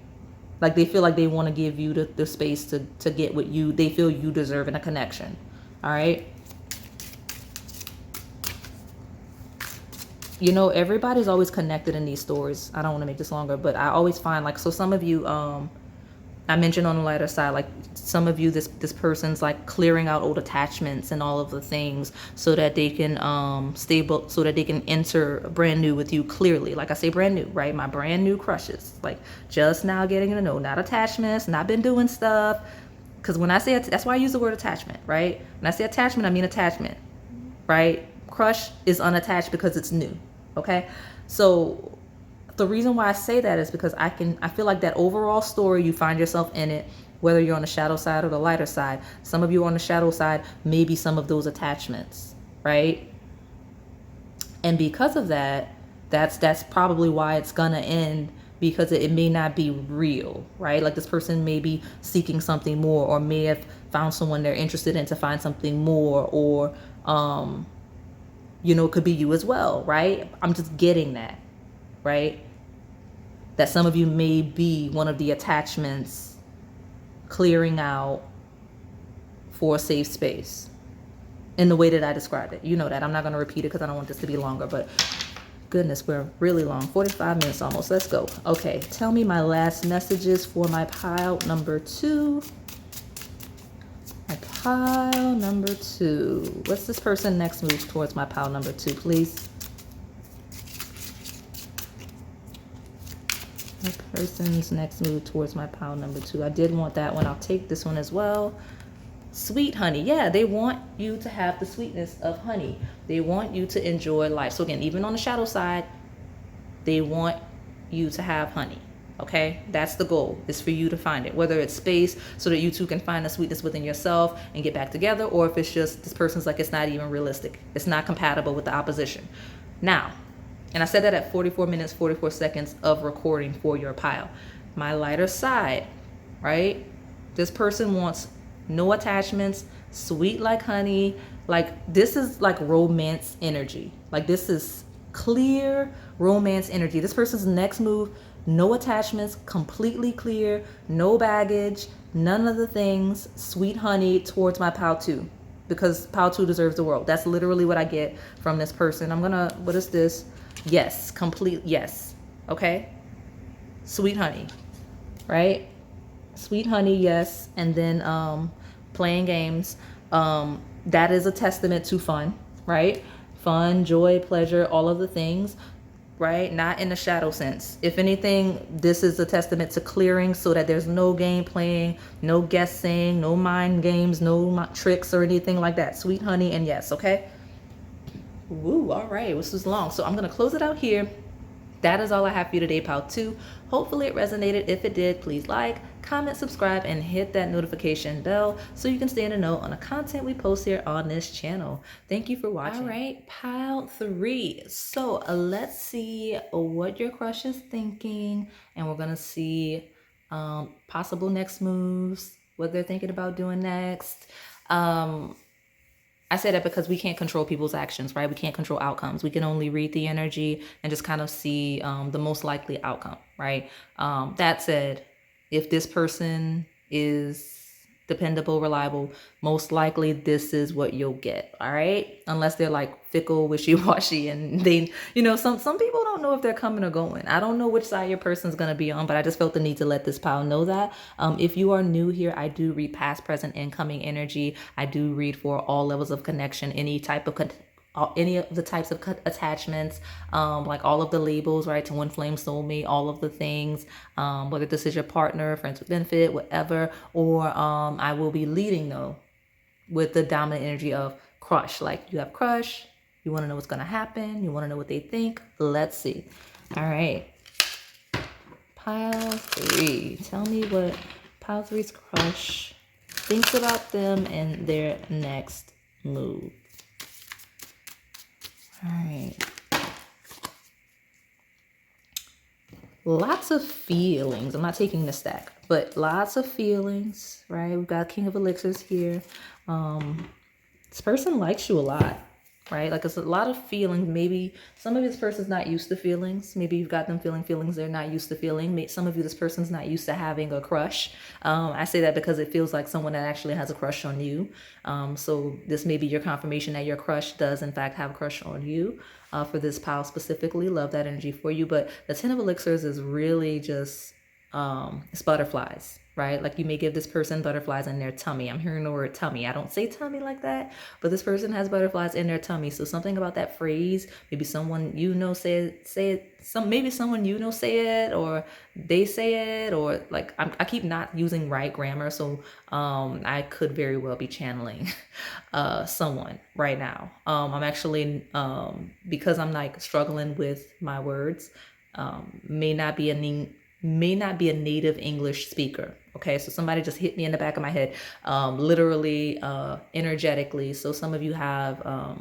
Like they feel like they want to give you the space to get what they feel you deserve in a connection. All right. Everybody's always connected in these stories. I don't want to make this longer, but I always find like, so some of you, I mentioned on the lighter side, like some of you, this person's like clearing out old attachments and all of the things so that they can stable, so that they can enter brand new with you clearly. Like I say, brand new, right? My brand new crushes, like just now getting to know, not attachments, not been doing stuff. Because when I say, that's why I use the word attachment, right? When I say attachment, I mean attachment, right? Crush is unattached because it's new, okay? So the reason why I say that is because I feel like that overall story, you find yourself in it, whether you're on the shadow side or the lighter side. Some of you on the shadow side, maybe some of those attachments, right? And because of that, that's probably why it's gonna end, because it may not be real, right? Like this person may be seeking something more, or may have found someone they're interested in to find something more, or, it could be you as well, right? I'm just getting that, right? That some of you may be one of the attachments clearing out for a safe space in the way that I described it. You know that. I'm not going to repeat it because I don't want this to be longer, but goodness, we're really long. 45 minutes almost. Let's go. Okay, tell me my last messages for my pile number 2. My pile number 2. What's this person next move towards my pile number 2, please? The person's next move towards my pile number 2. I did want that one. I'll take this one as well. Sweet honey. Yeah, they want you to have the sweetness of honey. They want you to enjoy life. So again, even on the shadow side, they want you to have honey. Okay, that's the goal, is for you to find it, whether it's space so that you two can find the sweetness within yourself and get back together, or if it's just this person's like, it's not even realistic, it's not compatible with the opposition. Now, and I said that at 44 minutes 44 seconds of recording for your pile. My lighter side, right? This person wants no attachments, sweet like honey. Like, this is like romance energy. Like, this is clear romance energy. This person's next move, no attachments, completely clear, no baggage, none of the things, sweet honey towards my pile 2, because pile 2 deserves the world. That's literally what I get from this person. I'm gonna, what is this? Yes, complete yes. Okay, sweet honey, right? Sweet honey, yes. And then playing games, that is a testament to fun, right? Fun, joy, pleasure, all of the things, right? Not in the shadow sense. If anything, this is a testament to clearing, so that there's no game playing, no guessing, no mind games, no tricks or anything like that. Sweet honey and yes. Okay. Woo, all right, this was long. So I'm going to close it out here. That is all I have for you today, pile 2. Hopefully it resonated. If it did, please like, comment, subscribe, and hit that notification bell so you can stay in the know on the content we post here on this channel. Thank you for watching. All right, pile 3. So let's see what your crush is thinking, and we're going to see possible next moves, what they're thinking about doing next. I say that because we can't control people's actions, right? We can't control outcomes. We can only read the energy and just kind of see the most likely outcome, right? That said, if this person is dependable, reliable, most likely this is what you'll get, all right? Unless they're like fickle, wishy-washy, and they, you know, some people don't know if they're coming or going. I don't know which side your person's gonna be on, but I just felt the need to let this pile know that. If you are new here, I do read past, present, incoming energy. I do read for all levels of connection, any type of any of the types of attachments, like all of the labels, right? Twin flame, soulmate, all of the things, whether this is your partner, friends with benefit, whatever, or I will be leading though with the dominant energy of crush. Like, you have crush, you want to know what's going to happen, you want to know what they think. Let's see. All right, pile 3, tell me what pile 3's crush thinks about them and their next move. All right. Lots of feelings. I'm not taking the stack, but lots of feelings, right? We've got King of Elixirs here. This person likes you a lot, right? Like, it's a lot of feelings. Maybe some of this person's not used to feelings. Maybe you've got them feeling feelings they're not used to feeling. Some of you, this person's not used to having a crush. I say that because it feels like someone that actually has a crush on you. So this may be your confirmation that your crush does in fact have a crush on you. For this pile specifically, love that energy for you. But the 10 of Elixirs is really just, it's butterflies, right? Like, you may give this person butterflies in their tummy. I'm hearing the word tummy. I don't say tummy like that, but this person has butterflies in their tummy. So something about that phrase, maybe someone you know say it, maybe someone you know say it, or they say it, or like, I keep not using right grammar, so I could very well be channeling someone right now. I'm actually because I'm like struggling with my words, may not be a native English speaker. Okay, so somebody just hit me in the back of my head, literally, energetically. So some of you have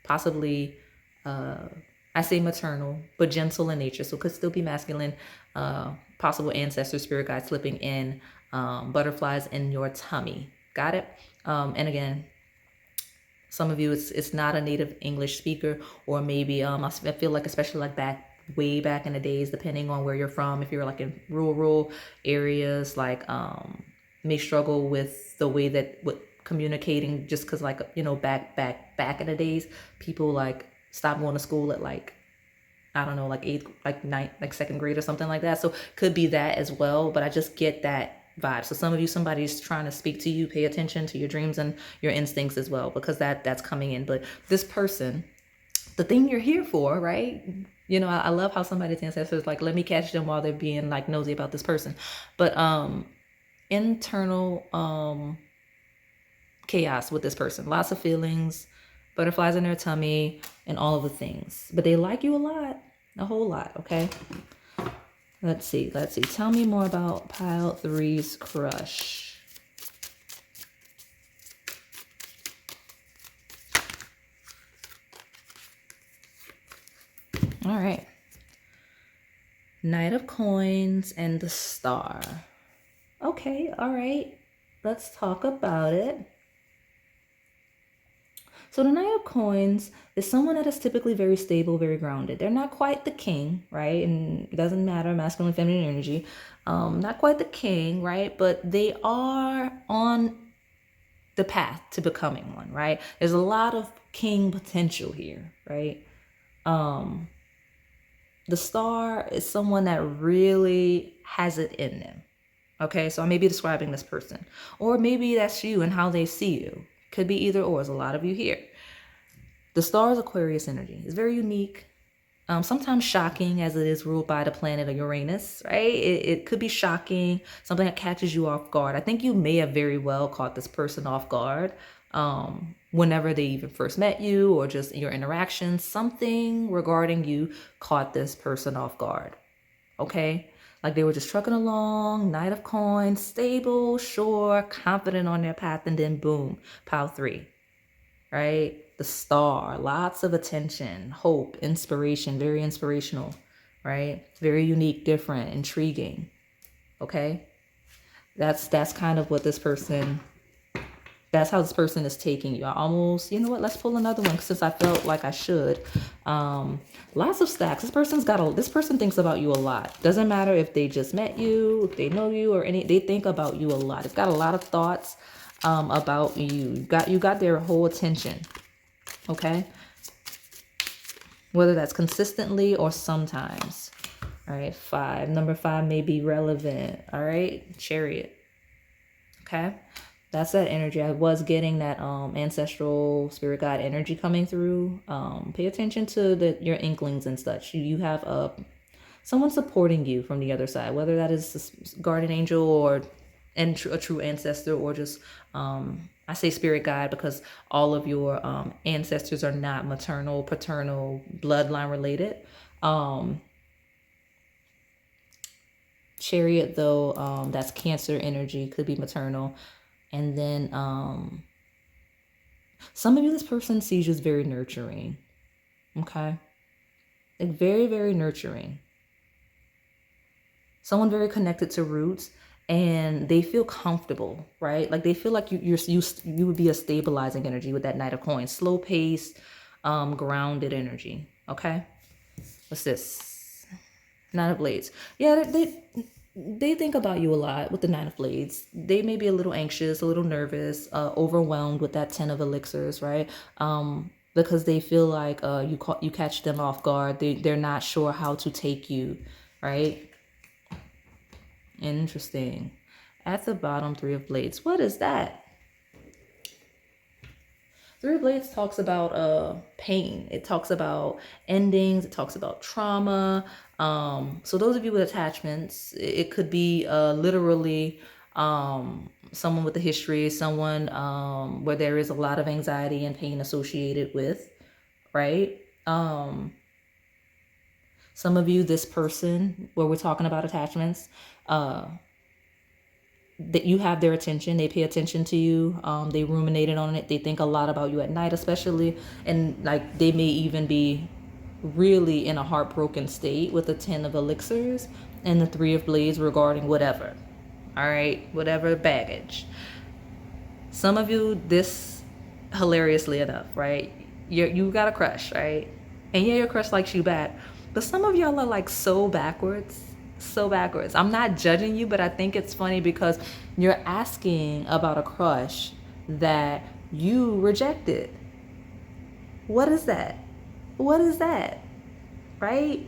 possibly, I say maternal, but gentle in nature. So could still be masculine, possible ancestor, spirit guide slipping in, butterflies in your tummy. Got it? And again, some of you, it's not a native English speaker, or maybe I feel like, especially like way back in the days, depending on where you're from, if you're like in rural areas, like may struggle with the way that with communicating, just because, like, you know, back in the days, people like stopped going to school at like, I don't know, like 8th, like 9th, like 2nd grade or something like that. So could be that as well, but I just get that vibe. So some of you, somebody's trying to speak to you. Pay attention to your dreams and your instincts as well, because that's coming in. But this person, the thing you're here for, right? You know, I love how somebody's ancestors like, let me catch them while they're being like nosy about this person. But internal chaos with this person. Lots of feelings, butterflies in their tummy, and all of the things. But they like you a lot, a whole lot, okay? Let's see. Tell me more about pile three's crush. All right. Knight of Coins and the Star. Okay, all right. Let's talk about it. So the Knight of Coins is someone that is typically very stable, very grounded. They're not quite the king, right? And it doesn't matter, masculine, feminine energy. Not quite the king, right? But they are on the path to becoming one, right? There's a lot of king potential here, right? The Star is someone that really has it in them. Okay, so I may be describing this person, or maybe that's you and how they see you. Could be either or. There's a lot of you here. The Star is Aquarius energy. It's very unique. Sometimes shocking, as it is ruled by the planet of Uranus, right? It could be shocking, something that catches you off guard. I think you may have very well caught this person off guard whenever they even first met you, or just in your interactions. Something regarding you caught this person off guard, okay? Like they were just trucking along, Knight of Coins, stable, sure, confident on their path, and then boom, pile three, right? The Star, lots of attention, hope, inspiration, very inspirational, right? Very unique, different, intriguing, okay? That's kind of what this person, that's how this person is taking you. I almost, you know what, let's pull another one since I felt like I should. Lots of stacks. This person thinks about you a lot. Doesn't matter if they just met you, if they know you, or they think about you a lot. It's got a lot of thoughts about you. You got their whole attention. Okay, whether that's consistently or sometimes. All right, number 5 may be relevant. All right, Chariot. Okay, that's that energy. I was getting that ancestral spirit guide energy coming through. Pay attention to your inklings and such. You have someone supporting you from the other side, whether that is a guardian angel or a true ancestor, or just I say spirit guide because all of your ancestors are not maternal, paternal, bloodline related. Chariot, though, that's Cancer energy, could be maternal. And then some of you, this person sees you as very nurturing. Okay? Like very, very nurturing. Someone very connected to roots. And they feel comfortable, right? Like they feel like you would be a stabilizing energy with that Knight of Coins. Slow paced, grounded energy. Okay. What's this? Nine of Blades. Yeah, they think about you a lot with the Nine of Blades. They may be a little anxious, a little nervous, overwhelmed with that 10 of Elixirs, right? Because they feel like you catch them off guard. They're not sure how to take you, right? Interesting. At the bottom, 3 of Blades. What is that? 3 of Blades talks about pain. It talks about endings. It talks about trauma. So those of you with attachments, it could be literally someone with a history, someone where there is a lot of anxiety and pain associated with, right? Some of you, this person, where we're talking about attachments, that you have their attention. They pay attention to you. They ruminated on it. They think a lot about you at night, especially. And like they may even be really in a heartbroken state with the 10 of Elixirs and the 3 of Blades regarding whatever. All right, whatever baggage. Some of you, this hilariously enough, right? You got a crush, right? And yeah, your crush likes you back. But some of y'all are like so backwards. I'm not judging you, but I think it's funny because you're asking about a crush that you rejected. What is that? Right?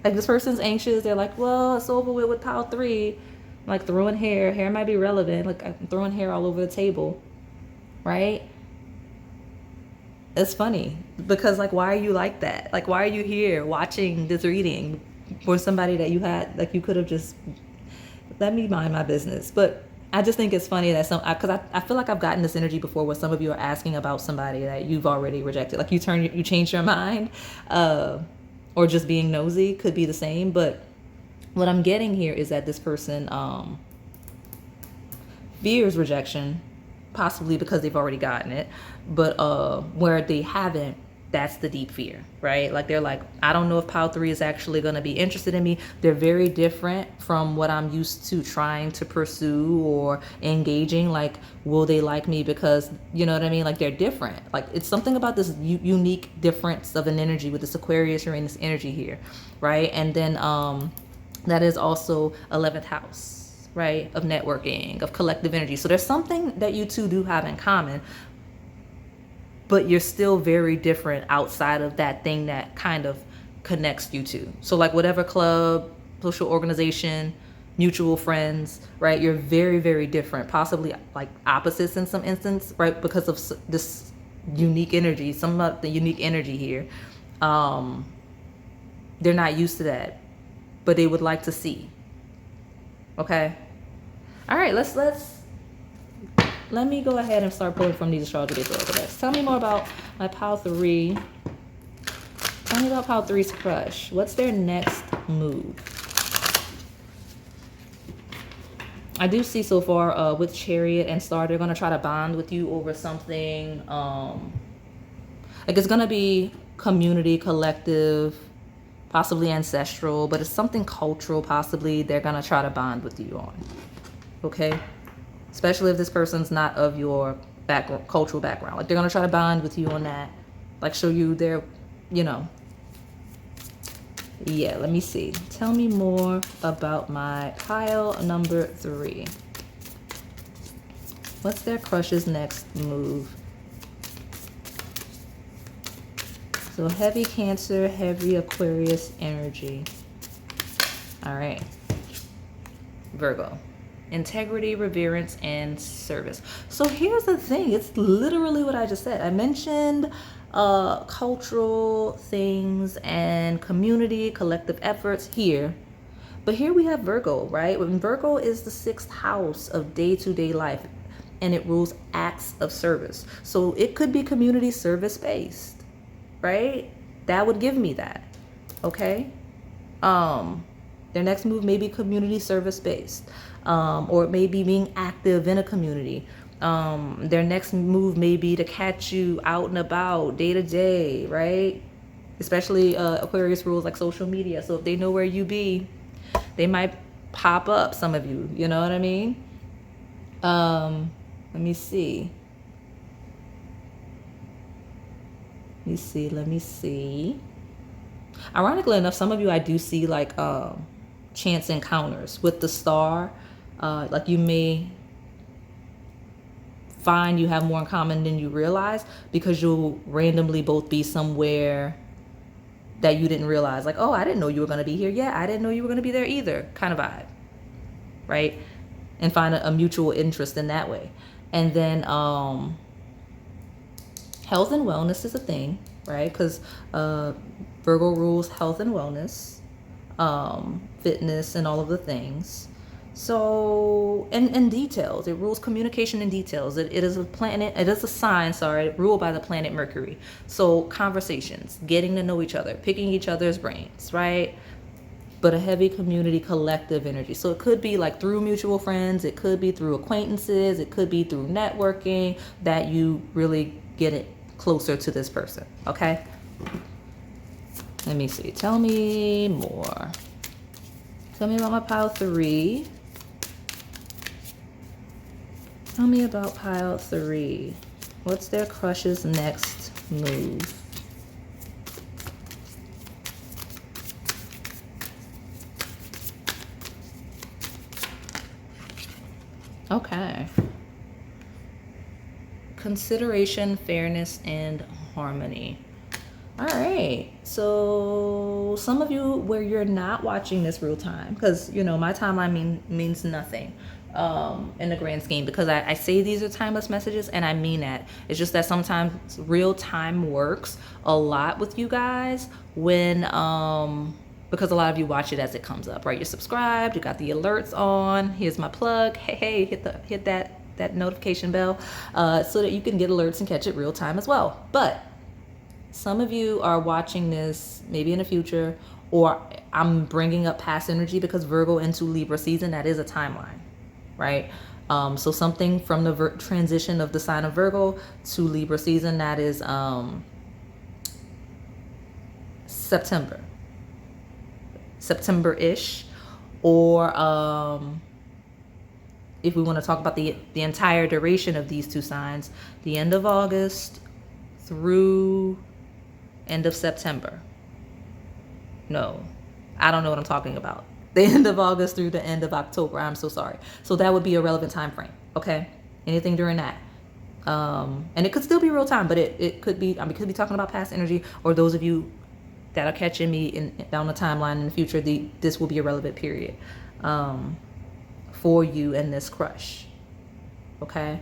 Like this person's anxious. They're like, well, it's over with pile 3. I'm like throwing hair might be relevant. Like I'm throwing hair all over the table, right? It's funny because like, why are you like that? Like, why are you here watching this reading for somebody that you had, like you could have just let me mind my business? But I just think it's funny that because I feel like I've gotten this energy before where some of you are asking about somebody that you've already rejected. Like you changed your mind, or just being nosy could be the same. But What I'm getting here is that this person fears rejection, possibly because they've already gotten it, but where they haven't, that's the deep fear, right? Like they're like, I don't know if pile 3 is actually going to be interested in me. They're very different from what I'm used to trying to pursue or engaging. Like, will they like me? Because, you know what I mean? Like, they're different. Like, it's something about this unique difference of an energy with this Aquarius Uranus energy here, right? And then that is also 11th house, right, of networking, of collective energy. So there's something that you two do have in common, but you're still very different outside of that thing that kind of connects you two. So like whatever club, social organization, mutual friends, right, you're very, very different, possibly like opposites in some instance, right, because of this unique energy, some of the unique energy here. They're not used to that, but they would like to see. Okay. All right, let me go ahead and start pulling from these astrology days. Tell me more about my pile 3. Tell me about pile 3's crush. What's their next move? I do see so far with Chariot and Star, they're going to try to bond with you over something. Like it's going to be community, collective, possibly ancestral, but it's something cultural possibly they're going to try to bond with you on. Okay? Especially if this person's not of your cultural background. Like they're going to try to bond with you on that. Like show you their, you know. Yeah, let me see. Tell me more about my pile number 3. What's their crush's next move? So heavy Cancer, heavy Aquarius energy. All right. Virgo. Integrity, reverence, and service. So here's the thing. It's literally what I just said. I mentioned cultural things and community, collective efforts here. But here we have Virgo, right? When Virgo is the 6th house of day-to-day life, and it rules acts of service. So it could be community service based, right? That would give me that. Okay? Their next move may be community service based. Or it may be being active in a community. Their next move may be to catch you out and about day to day, right? Especially Aquarius rules like social media. So if they know where you be, they might pop up, some of you. You know what I mean? Let me see. Let me see. Ironically enough, some of you I do see like chance encounters with the star. Like you may find you have more in common than you realize because you'll randomly both be somewhere that you didn't realize. Like, oh, I didn't know you were going to be here. Yeah, I didn't know you were going to be there either. Kind of vibe. Right? And find a mutual interest in that way. And then health and wellness is a thing, right? Because Virgo rules health and wellness, fitness, and all of the things. So, and details. It rules communication and details. It is a planet, it is a sign, ruled by the planet Mercury. So conversations, getting to know each other, picking each other's brains, right? But a heavy community collective energy. So it could be like through mutual friends, it could be through acquaintances, it could be through networking that you really get it closer to this person, okay? Let me see. Tell me more. Tell me about my pile 3. Tell me about pile 3. What's their crush's next move? Okay. Consideration, fairness, and harmony. All right. So some of you where you're not watching this real time, because, you know, my timeline means nothing in the grand scheme, because I say these are timeless messages and I mean that. It's just that sometimes real time works a lot with you guys when because a lot of you watch it as it comes up, right? You're subscribed, you got the alerts on. Here's my plug. Hey, hit that notification bell so that you can get alerts and catch it real time as well. But some of you are watching this maybe in the future or I'm bringing up past energy because Virgo into Libra season, that is a timeline, right? So something from the transition of the sign of Virgo to Libra season, that is September-ish, or if we want to talk about the entire duration of these two signs, the end of August through end of September. No, I don't know what I'm talking about. The end of August through the end of October. I'm so sorry. So that would be a relevant time frame. Okay, anything during that. And it could still be real time, but it could be, could be talking about past energy, or those of you that are catching me down the timeline in the future, this will be a relevant period for you and this crush. Okay,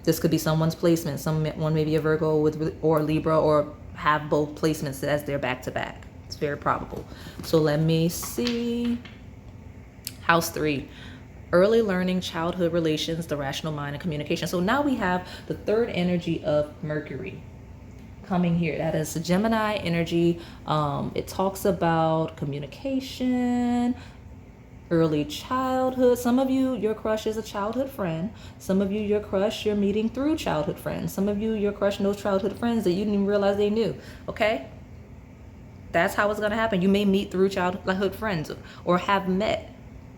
this could be someone's placement. Someone may be a Virgo or Libra, or have both placements as they're back to back. It's very probable. So let me see. House 3, early learning, childhood relations, the rational mind, and communication. So now we have the third energy of Mercury coming here. That is the Gemini energy. It talks about communication, early childhood. Some of you, your crush is a childhood friend. Some of you, your crush, you're meeting through childhood friends. Some of you, your crush knows childhood friends that you didn't even realize they knew. Okay, that's how it's going to happen. You may meet through childhood friends, or have met.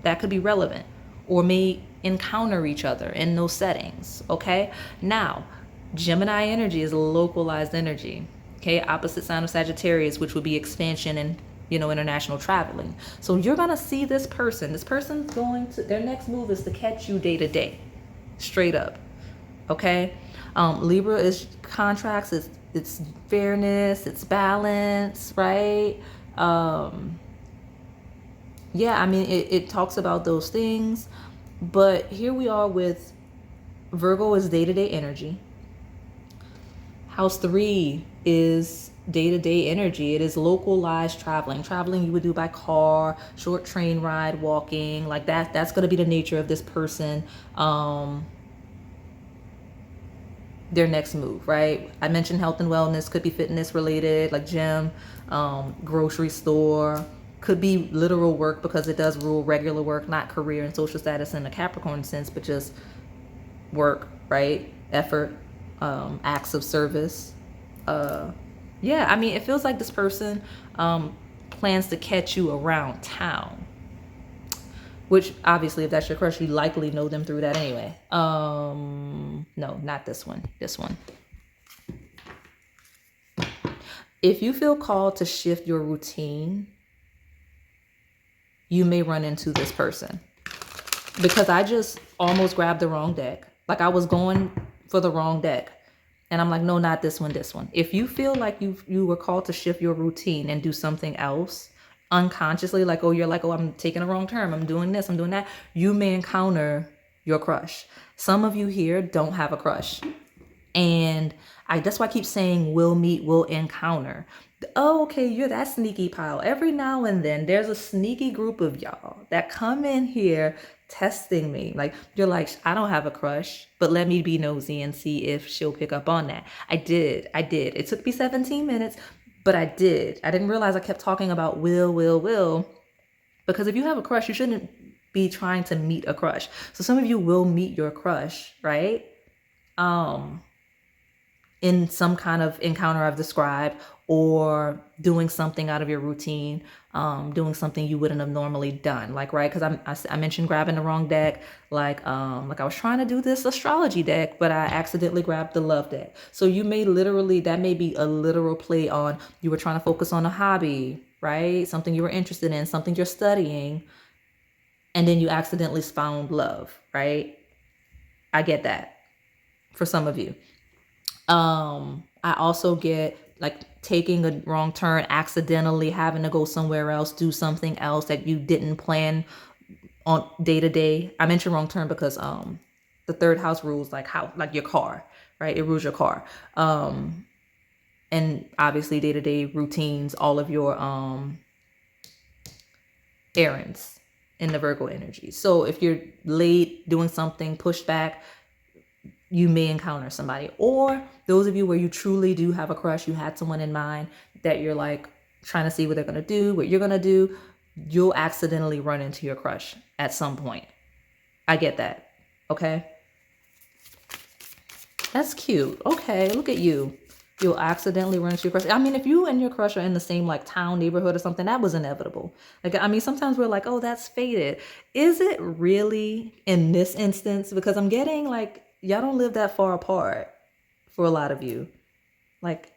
That could be relevant, or may encounter each other in those settings. Okay, now Gemini energy is localized energy. Okay, opposite sign of Sagittarius, which would be expansion and international traveling. So you're gonna see this person. This person's going to, their next move is to catch you day to day, straight up. Okay, Libra is contracts. It's fairness. It's balance, right? Yeah, I mean, it talks about those things, but here we are with Virgo is day-to-day energy. House 3 is day-to-day energy. It is localized traveling. Traveling you would do by car, short train ride, walking, like that. That's going to be the nature of this person. Their next move, right? I mentioned health and wellness, could be fitness related, like gym, grocery store. Could be literal work, because it does rule regular work, not career and social status in a Capricorn sense, but just work, right? Effort, acts of service. Yeah, I mean, it feels like this person plans to catch you around town, which obviously, if that's your crush, you likely know them through that anyway. No, not this one. This one. If you feel called to shift your routine, you may run into this person, because I just almost grabbed the wrong deck. Like, I was going for the wrong deck, and I'm like, no, not this one, this one. If you feel like you were called to shift your routine and do something else unconsciously, like, you're like, I'm taking a wrong turn, I'm doing this, I'm doing that, you may encounter your crush. Some of you here don't have a crush, and that's why I keep saying will meet, will encounter. Oh, okay, you're that sneaky pile. Every now and then there's a sneaky group of y'all that come in here testing me. Like, you're like, I don't have a crush, but let me be nosy and see if she'll pick up on that. I did. It took me 17 minutes, but I did. I didn't realize I kept talking about will, because if you have a crush, you shouldn't be trying to meet a crush. So some of you will meet your crush, right? In some kind of encounter I've described, or doing something out of your routine, doing something you wouldn't have normally done, like, right? Because I mentioned grabbing the wrong deck, like I was trying to do this astrology deck, but I accidentally grabbed the love deck. So you may literally, that may be a literal play on, you were trying to focus on a hobby, right? Something you were interested in, something you're studying, and then you accidentally found love, right? I get that for some of you. I also get, like, taking a wrong turn, accidentally having to go somewhere else, do something else that you didn't plan on day to day. I mentioned wrong turn because the third house rules like your car, right? It rules your car. And obviously day to day routines, all of your errands in the Virgo energy. So if you're late doing something, pushed back, you may encounter somebody. Or those of you where you truly do have a crush, you had someone in mind that you're like trying to see what they're going to do, what you're going to do, you'll accidentally run into your crush at some point. I get that. Okay. That's cute. Okay, look at you. You'll accidentally run into your crush. I mean, if you and your crush are in the same like town, neighborhood or something, that was inevitable. Like, I mean, sometimes we're like, oh, that's fated. Is it really in this instance? Because I'm getting like, y'all don't live that far apart for a lot of you. Like,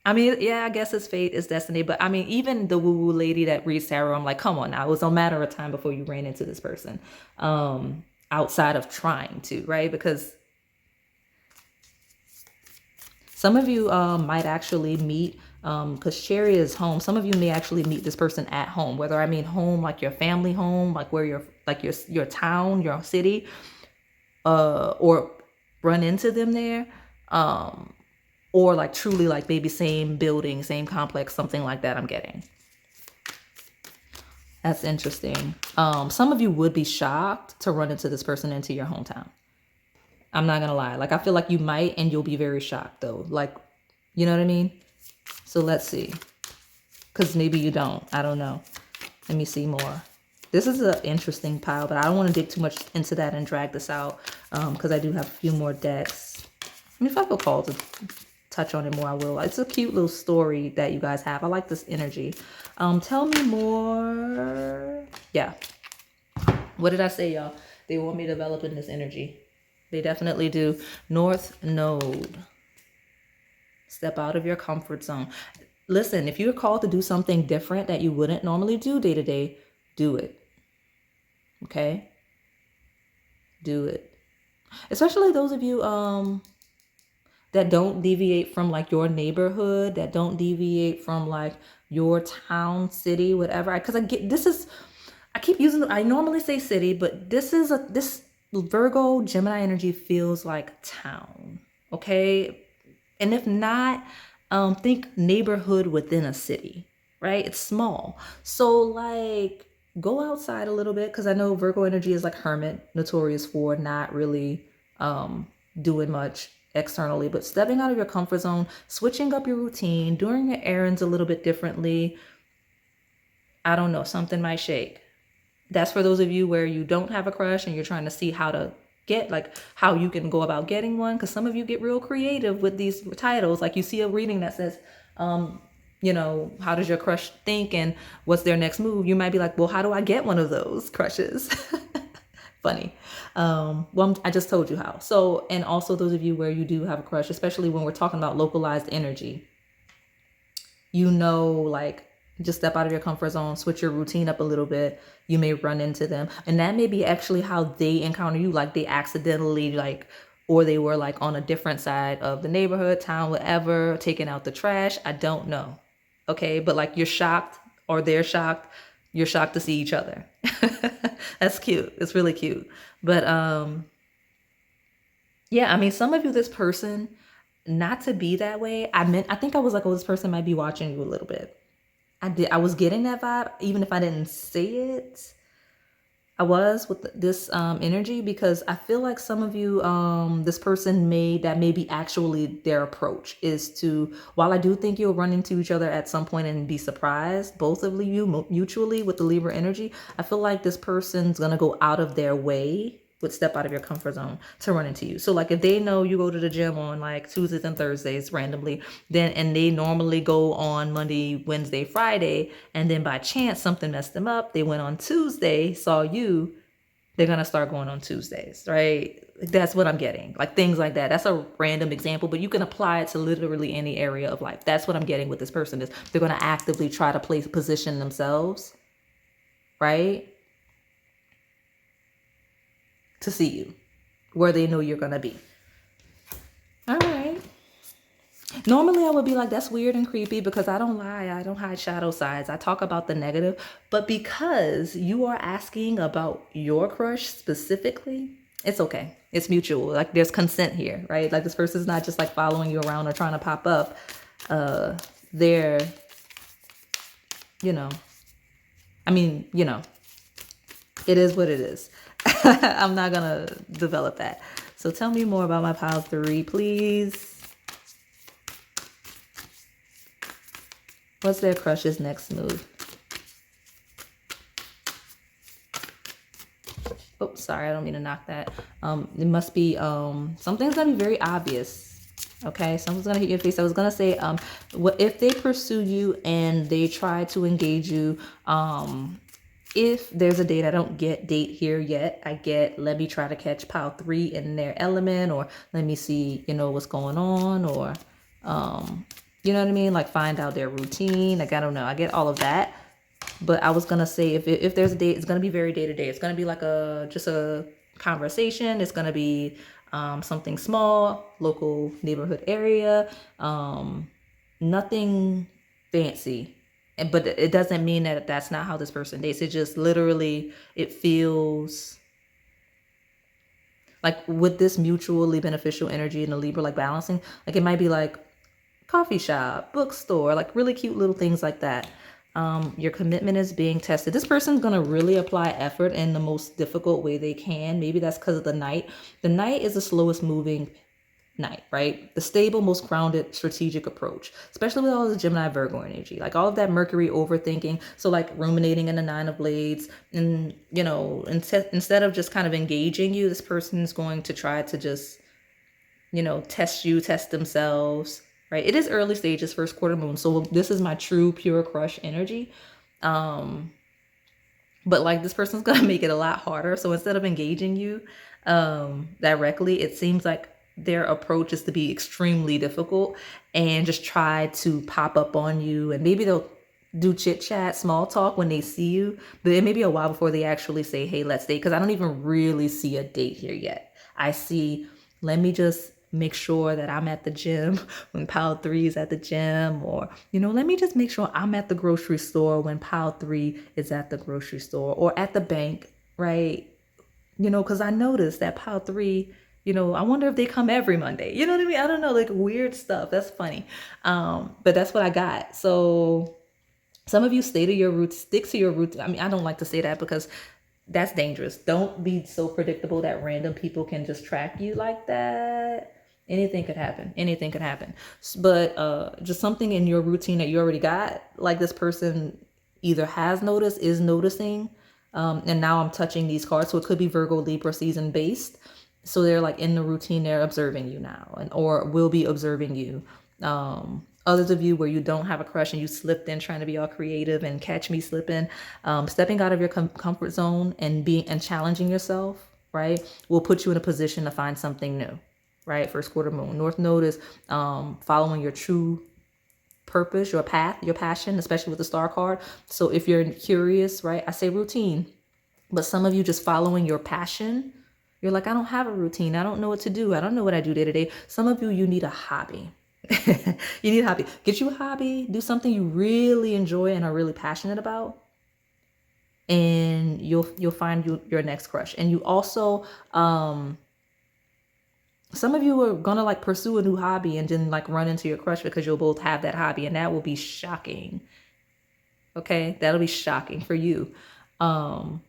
I mean, yeah, I guess it's fate, it's destiny. But I mean, even the woo-woo lady that reads tarot, I'm like, come on now. It was a matter of time before you ran into this person. Outside of trying to, right? Because some of you might actually meet, because Cherry is home. Some of you may actually meet this person at home, whether I mean home, like your family home, like where you're, like your town, your city, or run into them there, or like truly like maybe same building, same complex, something like that I'm getting. That's interesting. Some of you would be shocked to run into this person into your hometown. I'm not gonna lie. Like, I feel like you might, and you'll be very shocked though. Like, you know what I mean? So let's see. Because maybe you don't. I don't know. Let me see more. This is an interesting pile, but I don't want to dig too much into that and drag this out, because I do have a few more decks. I mean, if I feel called to touch on it more, I will. It's a cute little story that you guys have. I like this energy. Tell me more. Yeah. What did I say, y'all? They want me to develop in this energy. They definitely do. North Node. Step out of your comfort zone. Listen, if you're called to do something different that you wouldn't normally do day to day, do it. Okay? Do it. Especially those of you that don't deviate from like your neighborhood, that don't deviate from like your town, city, whatever. Because I get, this is, I keep using, I normally say city, but this Virgo Gemini energy feels like town. Okay. And if not, think neighborhood within a city, right? It's small. So like go outside a little bit, because I know Virgo energy is like hermit, notorious for not really doing much externally, but stepping out of your comfort zone, switching up your routine, doing your errands a little bit differently. I don't know, something might shake. That's for those of you where you don't have a crush and you're trying to see how to get, like how you can go about getting one. Because some of you get real creative with these titles. Like you see a reading that says, you know, how does your crush think and what's their next move? You might be like, well, how do I get one of those crushes? Funny. Well, I just told you how. So, and also those of you where you do have a crush, especially when we're talking about localized energy, you know, like just step out of your comfort zone, switch your routine up a little bit. You may run into them. And that may be actually how they encounter you. Like they accidentally like, or they were like on a different side of the neighborhood, town, whatever, taking out the trash. I don't know. Okay. But like you're shocked or they're shocked. You're shocked to see each other. That's cute. It's really cute. But yeah, I mean, some of you, this person, not to be that way. I think I was like, oh, this person might be watching you a little bit. I was getting that vibe, even if I didn't say it. I was with this energy, because I feel like some of you, this person that may be actually their approach is to, while I do think you'll run into each other at some point and be surprised, both of you mutually with the Libra energy, I feel like this person's going to go out of their way, would step out of your comfort zone to run into you. So like if they know you go to the gym on like Tuesdays and Thursdays randomly, then, and they normally go on Monday, Wednesday, Friday, and then by chance something messed them up, they went on Tuesday, saw you, they're going to start going on Tuesdays, right? That's what I'm getting. Like things like that. That's a random example, but you can apply it to literally any area of life. That's what I'm getting with this person is they're going to actively try to position themselves, right? To see you where they know you're going to be. All right. Normally I would be like, that's weird and creepy, because I don't lie. I don't hide shadow sides. I talk about the negative, but because you are asking about your crush specifically, it's okay. It's mutual. Like there's consent here, right? Like this person's not just like following you around or trying to pop up. They're, you know, I mean, you know, it is what it is. I'm not going to develop that. So tell me more about my pile 3, please. What's their crush's next move? Oh, sorry, I don't mean to knock that. It must be something's gonna be very obvious. Okay, something's gonna hit your face. I was gonna say, what if they pursue you and they try to engage you? If there's a date, I don't get date here yet. I get, let me try to catch pile 3 in their element, or let me see, what's going on, or you know what I mean? Like find out their routine. Like, I don't know. I get all of that. But I was gonna say, if there's a date, it's gonna be very day to day. It's gonna be like just a conversation. It's gonna be something small, local neighborhood area, nothing fancy. But it doesn't mean that that's not how this person dates. It just literally, it feels like with this mutually beneficial energy in the Libra, like balancing, like it might be like coffee shop, bookstore, like really cute little things like that. Your commitment is being tested. This person's going to really apply effort in the most difficult way they can. Maybe that's because of the Knight. The Knight is the slowest moving Knight, right? The stable, most grounded, strategic approach, especially with all the Gemini Virgo energy, like all of that Mercury overthinking. So like ruminating in the 9 of Blades, and instead of just kind of engaging you, this person is going to try to just, test themselves, right? It is early stages, first quarter moon. So this is my true pure crush energy. But like this person's going to make it a lot harder. So instead of engaging you directly, it seems like their approach is to be extremely difficult and just try to pop up on you. And maybe they'll do chit chat, small talk when they see you, but it may be a while before they actually say, hey, let's date. Cause I don't even really see a date here yet. I see, let me just make sure that I'm at the gym when pile 3 is at the gym, or, let me just make sure I'm at the grocery store when pile 3 is at the grocery store, or at the bank, right? Cause I noticed that pile 3, I wonder if they come every Monday. You know what I mean? I don't know, like weird stuff. That's funny. But that's what I got. So some of you stay to your roots, stick to your roots. I mean, I don't like to say that because that's dangerous. Don't be so predictable that random people can just track you like that. Anything could happen. Anything could happen. But just something in your routine that you already got, like this person either has noticed, is noticing. And now I'm touching these cards. So it could be Virgo, Libra season based. So they're like in the routine, they're observing you now, or will be observing you. Others of you where you don't have a crush and you slipped in trying to be all creative and catch me slipping, stepping out of your comfort zone and challenging yourself, right, will put you in a position to find something new, right? First quarter moon. North Node is following your true purpose, your path, your passion, especially with the star card. So if you're curious, right, I say routine, but some of you just following your passion. You're like, I don't have a routine. I don't know what to do. I don't know what I do day to day. Some of you need a hobby. You need a hobby. Get you a hobby. Do something you really enjoy and are really passionate about. And you'll find your next crush. And you also, some of you are going to like pursue a new hobby and then like run into your crush because you'll both have that hobby. And that will be shocking. Okay. That'll be shocking for you. So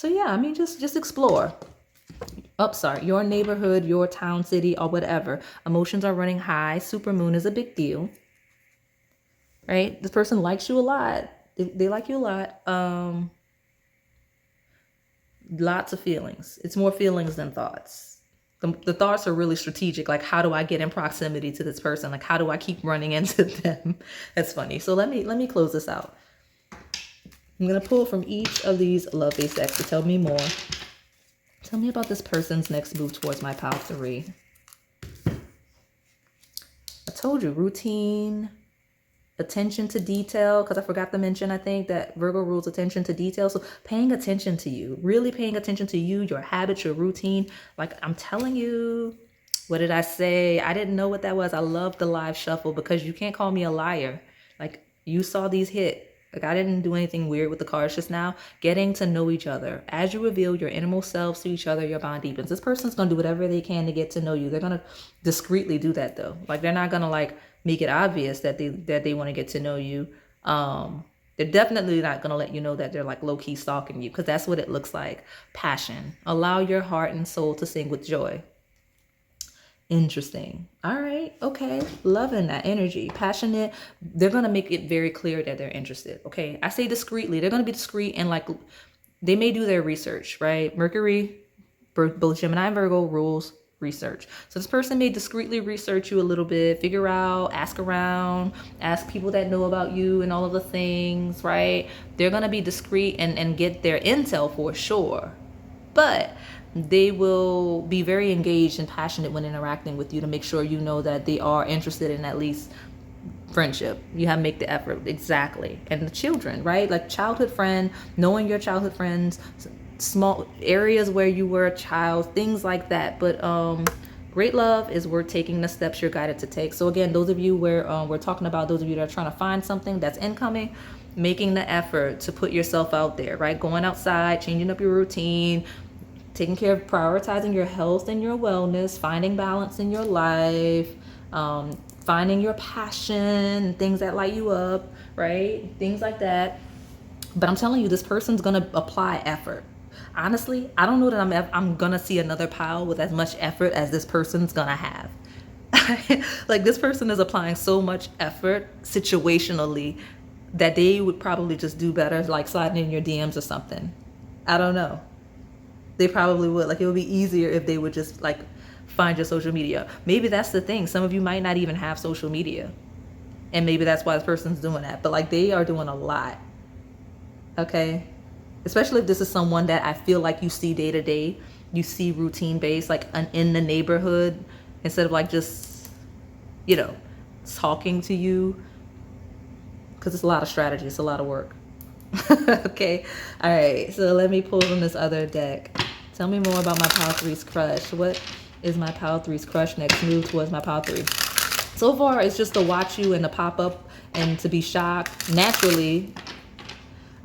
yeah, I mean, just explore. Your neighborhood, your town, city, or whatever. Emotions are running high. Supermoon is a big deal, right? This person likes you a lot. They like you a lot. Lots of feelings. It's more feelings than thoughts. The thoughts are really strategic. Like, how do I get in proximity to this person? Like, how do I keep running into them? That's funny. So let me close this out. I'm going to pull from each of these love-based decks to tell me more. Tell me about this person's next move towards my pile 3. I told you, routine, attention to detail, because I forgot to mention, I think, that Virgo rules attention to detail. So paying attention to you, really paying attention to you, your habits, your routine. Like I'm telling you, what did I say? I didn't know what that was. I love the live shuffle because you can't call me a liar. Like you saw these hit. Like I didn't do anything weird with the cards just now. Getting to know each other. As you reveal your innermost selves to each other, your bond deepens. This person's going to do whatever they can to get to know you. They're going to discreetly do that though. Like they're not going to like make it obvious that they want to get to know you. They're definitely not going to let you know that they're like low-key stalking you because that's what it looks like. Passion. Allow your heart and soul to sing with joy. Interesting. All right. Okay. Loving that energy. Passionate. They're going to make it very clear that they're interested. Okay. I say discreetly. They're going to be discreet and like they may do their research, right? Mercury both Gemini and Virgo rules research. So this person may discreetly research you a little bit, figure out, ask around, ask people that know about you and all of the things, right? They're going to be discreet and get their intel for sure. But they will be very engaged and passionate when interacting with you to make sure you know that they are interested in at least friendship. You have to make the effort. Exactly. And the children, right? Like childhood friend, knowing your childhood friends, small areas where you were a child, things like that. But great love is worth taking the steps you're guided to take. So again, those of you where we're talking about, those of you that are trying to find something that's incoming, making the effort to put yourself out there, right? Going outside, changing up your routine, taking care of prioritizing your health and your wellness, finding balance in your life, finding your passion, things that light you up, right? Things like that. But I'm telling you, this person's gonna apply effort. Honestly, I don't know that I'm gonna see another pile with as much effort as this person's gonna have. Like this person is applying so much effort situationally that they would probably just do better, like sliding in your DMs or something. I don't know. They probably would. Like it would be easier if they would just like find your social media. Maybe that's the thing. Some of you might not even have social media. And maybe that's why this person's doing that. But like they are doing a lot. Okay? Especially if this is someone that I feel like you see day to day. You see routine based, like in the neighborhood, instead of like just, you know, talking to you. Because it's a lot of strategy. It's a lot of work. Okay. All right. So let me pull from this other deck. Tell me more about my Pile 3's crush. What is my Pile 3's crush next move towards my Pile 3? So far, it's just to watch you and to pop up and to be shocked naturally.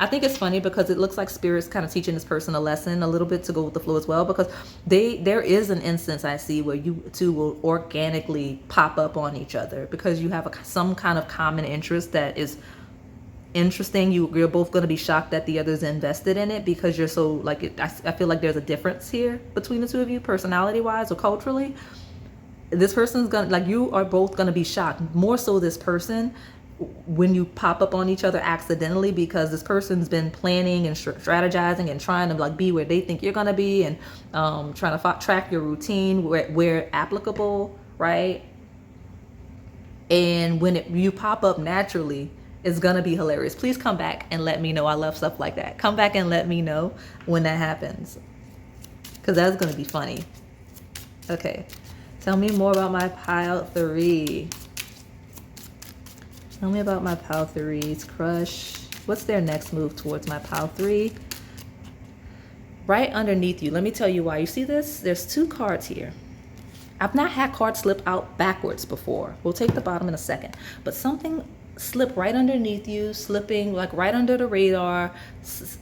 I think it's funny because it looks like Spirit's kind of teaching this person a lesson a little bit to go with the flow as well, because there is an instance I see where you two will organically pop up on each other because you have some kind of common interest that is interesting. You're both going to be shocked that the other's invested in it because you're so like I feel like there's a difference here between the two of you personality wise or culturally. This person's gonna, like, you are both going to be shocked, more so this person, when you pop up on each other accidentally, because this person's been planning and strategizing and trying to like be where they think you're going to be, and trying to track your routine where applicable, right? And when you pop up naturally, it's gonna be hilarious. Please come back and let me know. I love stuff like that. Come back and let me know when that happens, because that's gonna be funny. Okay, tell me more about my Pile 3. Tell me about my Pile 3's crush. What's their next move towards my Pile 3? Right underneath you. Let me tell you why. You see this? There's 2 cards here. I've not had cards slip out backwards before. We'll take the bottom in a second. But something slip right underneath you, slipping like right under the radar.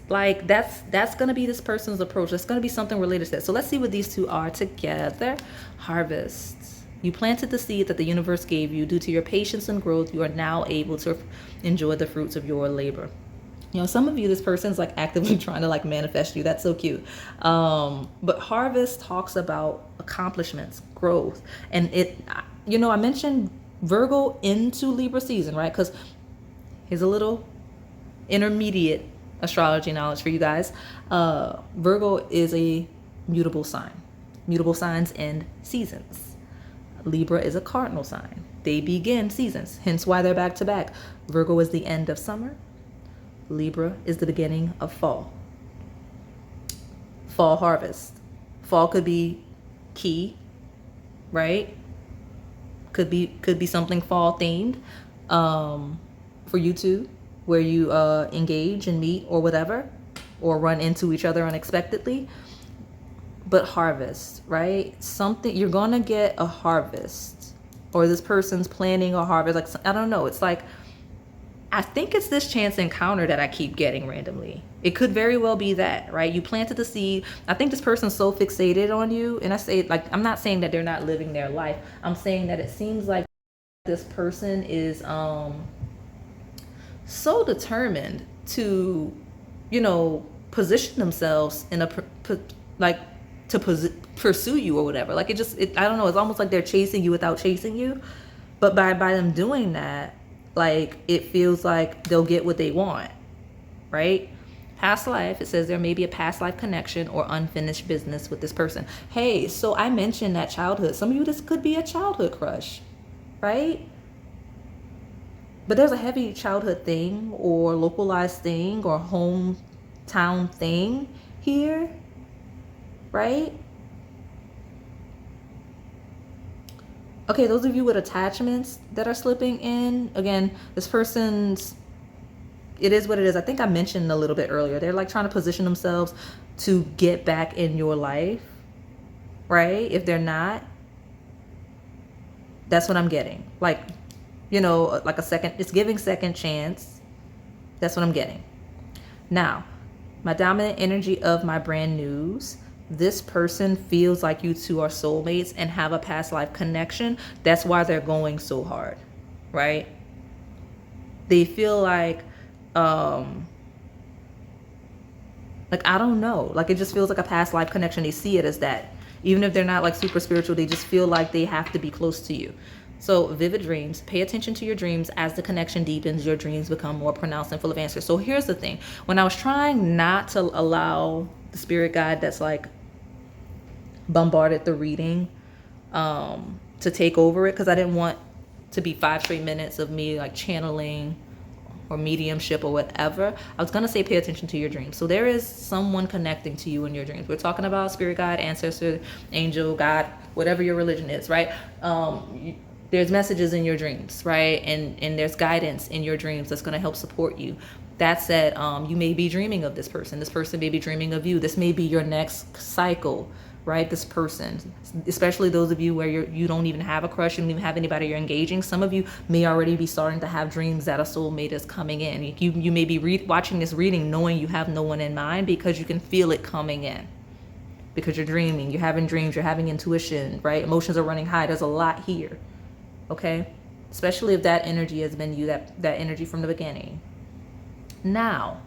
Like that's gonna be this person's approach. That's gonna be something related to that. So let's see what these two are together. Harvest. You planted the seed that the universe gave you. Due to your patience and growth, you are now able to enjoy the fruits of your labor. You know, some of you, this person's like actively trying to like manifest you. That's so cute. But Harvest talks about accomplishments, growth, and you know, I mentioned Virgo into Libra season, right? Because here's a little intermediate astrology knowledge for you guys. Virgo is a mutable sign. Mutable signs end seasons. Libra is a cardinal sign. They begin seasons, hence why they're back to back. Virgo is the end of summer. Libra is the beginning of fall. Fall harvest. Fall could be key, right? Could be something fall themed for you two, where you engage and meet or whatever, or run into each other unexpectedly. But harvest, right? Something, you're gonna get a harvest, or this person's planning a harvest. Like, I don't know. It's like, I think it's this chance encounter that I keep getting randomly. It could very well be that, right? You planted the seed. I think this person's so fixated on you. And I say, like, I'm not saying that they're not living their life. I'm saying that it seems like this person is so determined to, you know, position themselves in a, like, to pursue you or whatever. Like, I don't know. It's almost like they're chasing you without chasing you. But by them doing that, like, it feels like they'll get what they want, right? Past life, it says there may be a past life connection or unfinished business with this person. Hey, so I mentioned that childhood. Some of you, this could be a childhood crush, right? But there's a heavy childhood thing or localized thing or hometown thing here, right? Okay, those of you with attachments that are slipping in, again, this person's, it is what it is. I think I mentioned a little bit earlier. They're like trying to position themselves to get back in your life, right? If they're not, that's what I'm getting. Like, you know, like a second, it's giving second chance. That's what I'm getting. Now, my dominant energy of my brand news. This person feels like you two are soulmates and have a past life connection. That's why they're going so hard, right? They feel like I don't know, like it just feels like a past life connection. They see it as that. Even if they're not like super spiritual, they just feel like they have to be close to you. So vivid dreams, pay attention to your dreams. As the connection deepens, your dreams become more pronounced and full of answers. So here's the thing. When I was trying not to allow the spirit guide that's like bombarded the reading to take over it, because I didn't want to be 5 straight minutes of me like channeling or mediumship or whatever, I was gonna say pay attention to your dreams. So there is someone connecting to you in your dreams. We're talking about spirit guide, ancestor, angel, God, whatever your religion is, right? There's messages in your dreams, right? And there's guidance in your dreams that's gonna help support you. That said, you may be dreaming of this person. This person may be dreaming of you. This may be your next cycle, right? This person, especially those of you where you don't even have a crush, you don't even have anybody you're engaging. Some of you may already be starting to have dreams that a soulmate is coming in. You may be watching this reading knowing you have no one in mind because you can feel it coming in. Because you're dreaming, you're having dreams, you're having intuition, right? Emotions are running high. There's a lot here, okay? Especially if that energy has been you, that energy from the beginning. Now,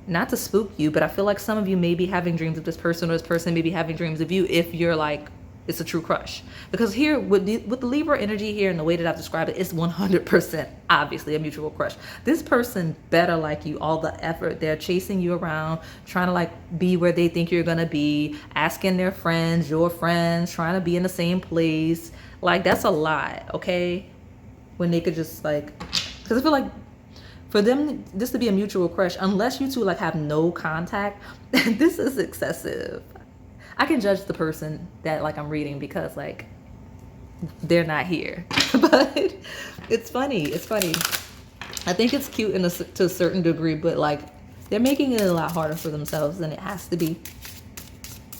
not to spook you, but I feel like some of you may be having dreams of this person, or this person may be having dreams of you if you're like, it's a true crush. Because here, with the Libra energy here and the way that I've described it, it's 100% obviously a mutual crush. This person better like you all the effort. They're chasing you around, trying to like be where they think you're gonna be, asking their friends, your friends, trying to be in the same place. Like, that's a lot, okay? When they could just like, because I feel like for them, this to be a mutual crush, unless you two like have no contact, this is excessive. I can judge the person that like I'm reading because like they're not here, but it's funny. It's funny. I think it's cute to a certain degree, but like they're making it a lot harder for themselves than it has to be.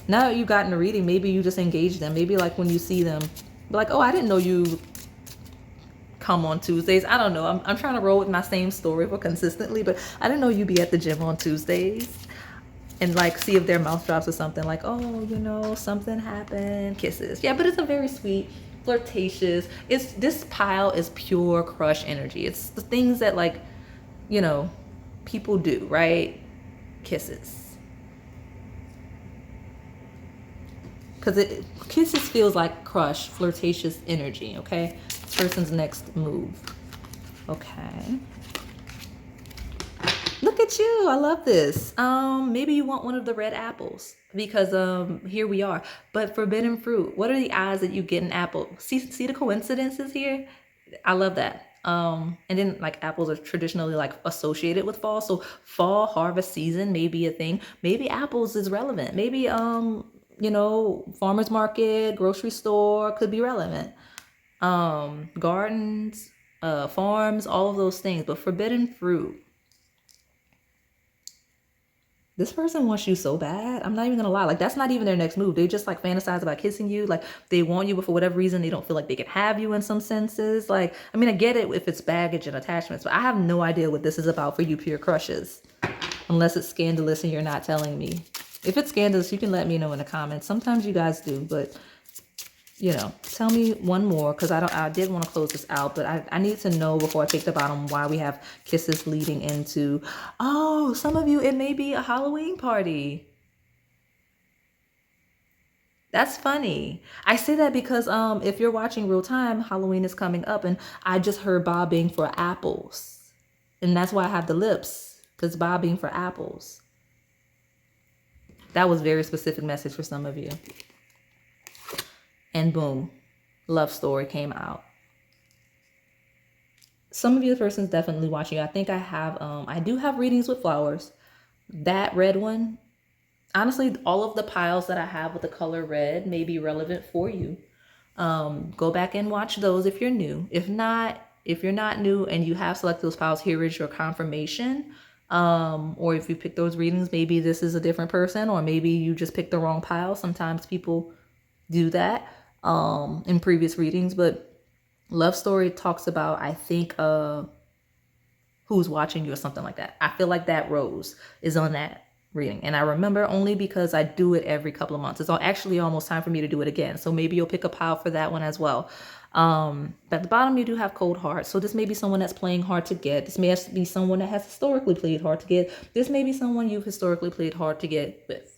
Now that you've gotten a reading, maybe you just engage them. Maybe like when you see them, be like, oh, I didn't know you come on Tuesdays. I don't know. I'm trying to roll with my same story for consistently, but I didn't know you'd be at the gym on Tuesdays. And like see if their mouth drops or something like, oh, you know, something happened, kisses. Yeah, but it's a very sweet, flirtatious. This pile is pure crush energy. It's the things that like, you know, people do, right? Kisses. Because kisses feels like crush, flirtatious energy, okay? This person's next move. Okay. Look at you. I love this. Maybe you want one of the red apples because here we are. But forbidden fruit. What are the odds that you get an apple? See the coincidences here? I love that. And then like apples are traditionally like associated with fall. So fall harvest season may be a thing. Maybe apples is relevant. Maybe you know, farmer's market, grocery store could be relevant. Gardens, farms, all of those things. But forbidden fruit. This person wants you so bad. I'm not even gonna lie. Like, that's not even their next move. They just like fantasize about kissing you. Like, they want you, but for whatever reason, they don't feel like they can have you in some senses. Like, I mean, I get it if it's baggage and attachments, but I have no idea what this is about for you pure crushes. Unless it's scandalous and you're not telling me. If it's scandalous, you can let me know in the comments. Sometimes you guys do, but you know, tell me one more, because I did want to close this out, but I need to know before I take the bottom why we have kisses leading into, oh, some of you, it may be a Halloween party. That's funny. I say that because if you're watching real time, Halloween is coming up, and I just heard bobbing for apples, and that's why I have the lips because bobbing for apples. That was a very specific message for some of you. And boom, love story came out. Some of you, the person's definitely watching you. I think I do have readings with flowers. That red one, honestly, all of the piles that I have with the color red may be relevant for you. Go back and watch those if you're new. If you're not new and you have selected those piles, here is your confirmation. Or if you pick those readings, maybe this is a different person, or maybe you just picked the wrong pile. Sometimes people do that in previous readings, but love story talks about, I think, who's watching you or something like that. I feel like that rose is on that reading. And I remember only because I do it every couple of months. It's actually almost time for me to do it again. So maybe you'll pick a pile for that one as well. But at the bottom, you do have cold heart. So this may be someone that's playing hard to get. This may be someone that has historically played hard to get. This may be someone you've historically played hard to get with.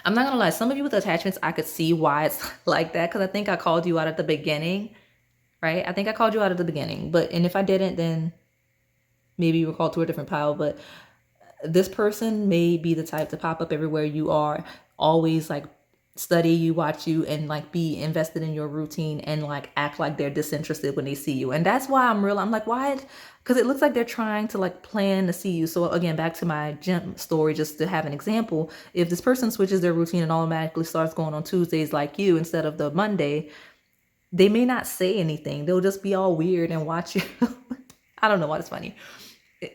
I'm not going to lie. Some of you with attachments, I could see why it's like that, because I think I called you out at the beginning, right? I think I called you out at the beginning. And if I didn't, then maybe you were called to a different pile. But this person may be the type to pop up everywhere you are, always like study you, watch you, and like be invested in your routine and like act like they're disinterested when they see you. And that's why I'm like, why? Because it looks like they're trying to like plan to see you. So again, back to my gym story, just to have an example, if this person switches their routine and automatically starts going on Tuesdays like you instead of the Monday, they may not say anything. They'll just be all weird and watch you. I don't know why it's funny.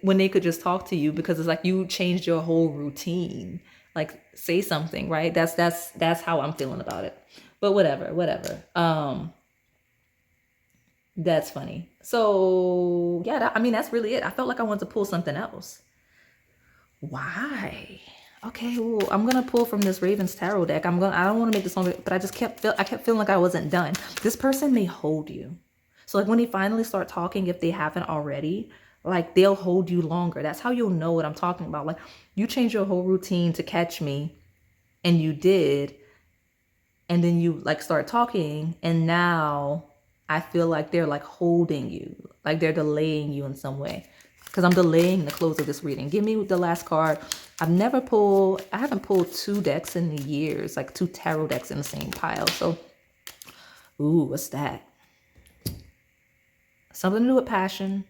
When they could just talk to you, because it's like you changed your whole routine. Like, say something, right? That's how I'm feeling about it. But whatever. That's funny. So yeah, that's really it. I felt like I wanted to pull something else. Why? Okay, well, I'm gonna pull from this Raven's Tarot deck. I don't want to make this long, but I kept feeling like I wasn't done. This person may hold you. So like when they finally start talking, if they haven't already, like they'll hold you longer. That's how you'll know what I'm talking about. Like you changed your whole routine to catch me, and you did, and then you like start talking, and now I feel like they're like holding you, like they're delaying you in some way. Because I'm delaying the close of this reading. Give me the last card. I haven't pulled 2 decks in years, like 2 tarot decks in the same pile. So, ooh, what's that? Something to do with passion.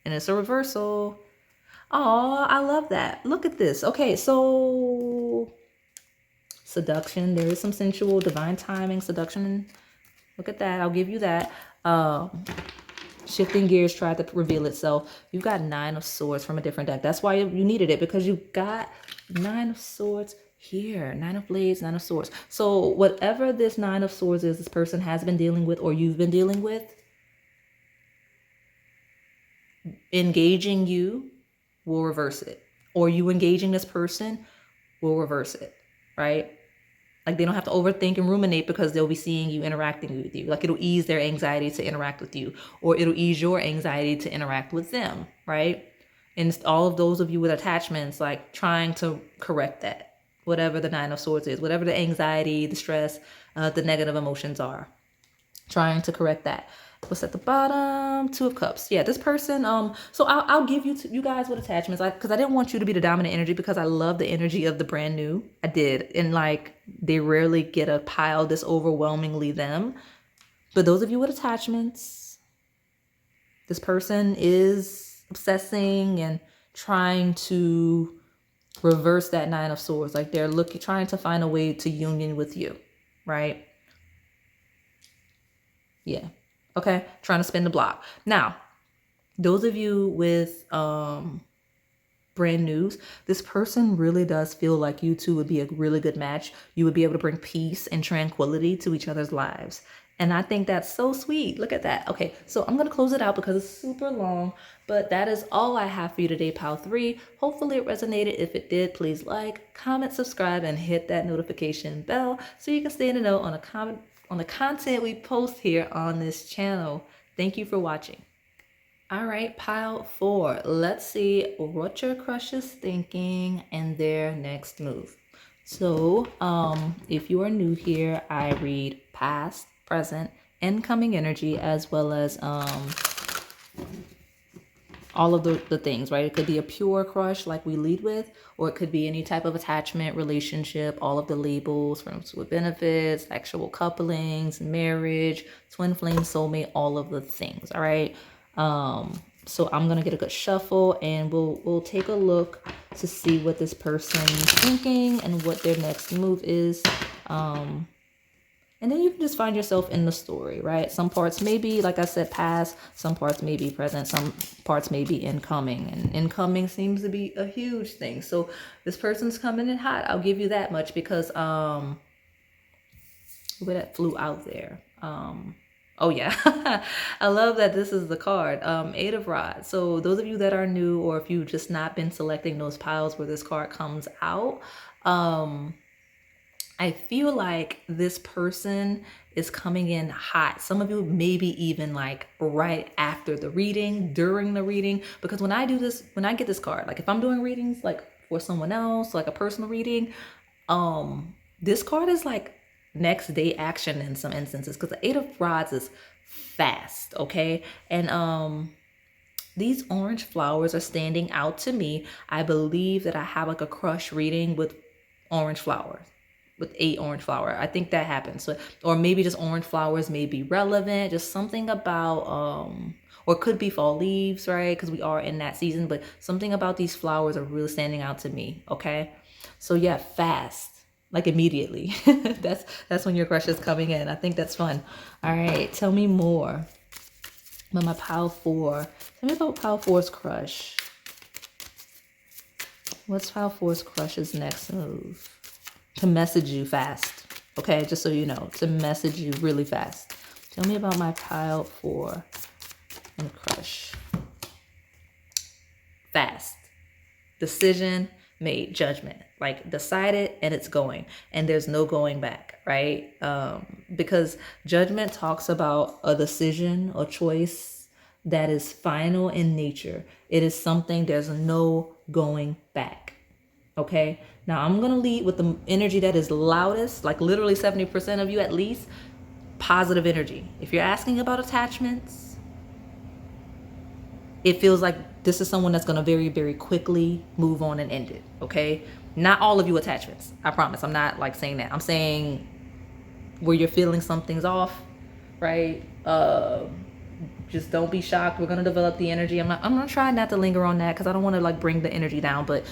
And it's a reversal. Oh, I love that. Look at this. Okay, so seduction. There is some sensual, divine timing, seduction. Look at that. I'll give you that. Shifting gears tried to reveal itself. You've got 9 of Swords from a different deck. That's why you needed it, because you got 9 of Swords here. 9 of Blades, 9 of Swords. So whatever this 9 of Swords is, this person has been dealing with, or you've been dealing with, engaging you will reverse it. Or you engaging this person will reverse it, right? Like they don't have to overthink and ruminate, because they'll be seeing you interacting with you. Like it'll ease their anxiety to interact with you, or it'll ease your anxiety to interact with them, right? And all of those of you with attachments, like trying to correct that, whatever the 9 of Swords is, whatever the anxiety, the stress, the negative emotions are, trying to correct that. What's at the bottom? 2 of Cups. Yeah, this person, so I'll give you guys with attachments, because I didn't want you to be the dominant energy, because I love the energy of the brand new. I did. And like, they rarely get a pile this overwhelmingly them. But those of you with attachments, this person is obsessing and trying to reverse that 9 of Swords. Like they're trying to find a way to union with you, right? Yeah. Okay, trying to spin the block. Now, those of you with brand news, this person really does feel like you two would be a really good match. You would be able to bring peace and tranquility to each other's lives. And I think that's so sweet. Look at that. Okay, so I'm going to close it out because it's super long. But that is all I have for you today, Pile 3. Hopefully it resonated. If it did, please like, comment, subscribe, and hit that notification bell so you can stay in the know on the content we post here on this channel. Thank you for watching. All right, Pile 4. Let's see what your crush is thinking and their next move. So if you are new here, I read past, present, incoming energy, as well as all of the things, right? It could be a pure crush like we lead with, or it could be any type of attachment, relationship, all of the labels, friends with benefits, sexual couplings, marriage, twin flame, soulmate, all of the things, all right? So I'm gonna get a good shuffle, and we'll take a look to see what this person's thinking and what their next move is. And then you can just find yourself in the story, right? Some parts may be, like I said, past, some parts may be present, some parts may be incoming. And incoming seems to be a huge thing. So this person's coming in hot. I'll give you that much because where that flew out there. Oh yeah, I love that this is the card, 8 of Rods. So those of you that are new, or if you've just not been selecting those piles where this card comes out, I feel like this person is coming in hot. Some of you maybe even like right after the reading, during the reading, because when I do this, when I get this card, like if I'm doing readings like for someone else, like a personal reading, this card is like next day action in some instances, because the 8 of Rods is fast, okay? And these orange flowers are standing out to me. I believe that I have like a crush reading with orange flowers, with 8 orange flower. I think that happens. So, or maybe just orange flowers may be relevant, just something about or it could be fall leaves, right? Because we are in that season, but something about these flowers are really standing out to me. Okay, so yeah, fast, like immediately. that's when your crush is coming in. I think that's fun. All right, tell me more about my pile 4. Tell me about pile 4's crush. What's pile 4's crush's next move? To message you fast, okay? Just so you know, to message you really fast. Tell me about my pile 4 and crush. Fast. Decision made, judgment. Like decided, and it's going, and there's no going back, right? Because judgment talks about a decision or choice that is final in nature. It is something, there's no going back. Okay, now I'm going to lead with the energy that is loudest, like literally 70% of you at least, positive energy. If you're asking about attachments, it feels like this is someone that's going to very, very quickly move on and end it. Okay, not all of you attachments. I promise. I'm not like saying that. I'm saying where you're feeling something's off, right? Just don't be shocked. We're going to develop the energy. I'm going to try not to linger on that because I don't want to like bring the energy down, but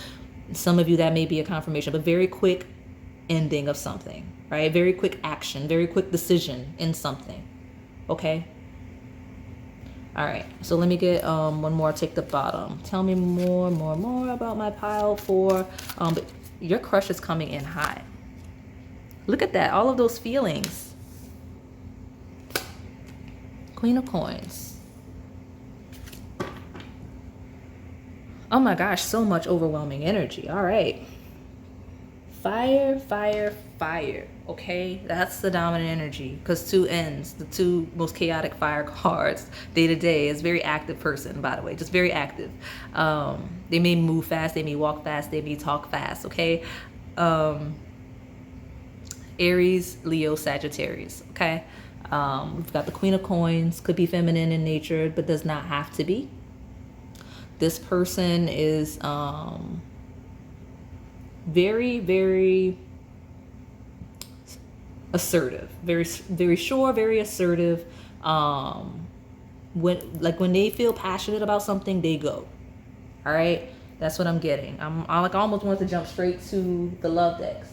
some of you that may be a confirmation, but very quick ending of something, right? Very quick action, very quick decision in something. Okay. All right. So let me get one more. Take the bottom. Tell me more about my pile 4. But your crush is coming in hot. Look at that. All of those feelings. Queen of Coins. Oh my gosh, so much overwhelming energy. All right. Fire, fire, fire. Okay, that's the dominant energy, because 2 ends, the 2 most chaotic fire cards day to day. Is very active person, by the way, just very active. They may move fast, they may walk fast, they may talk fast. Okay. Aries, Leo, Sagittarius. Okay. We've got the Queen of Coins, could be feminine in nature, but does not have to be. This person is very, very assertive, very, very sure, very assertive. When they feel passionate about something, they go. All right, that's what I'm getting. I almost want to jump straight to the love decks.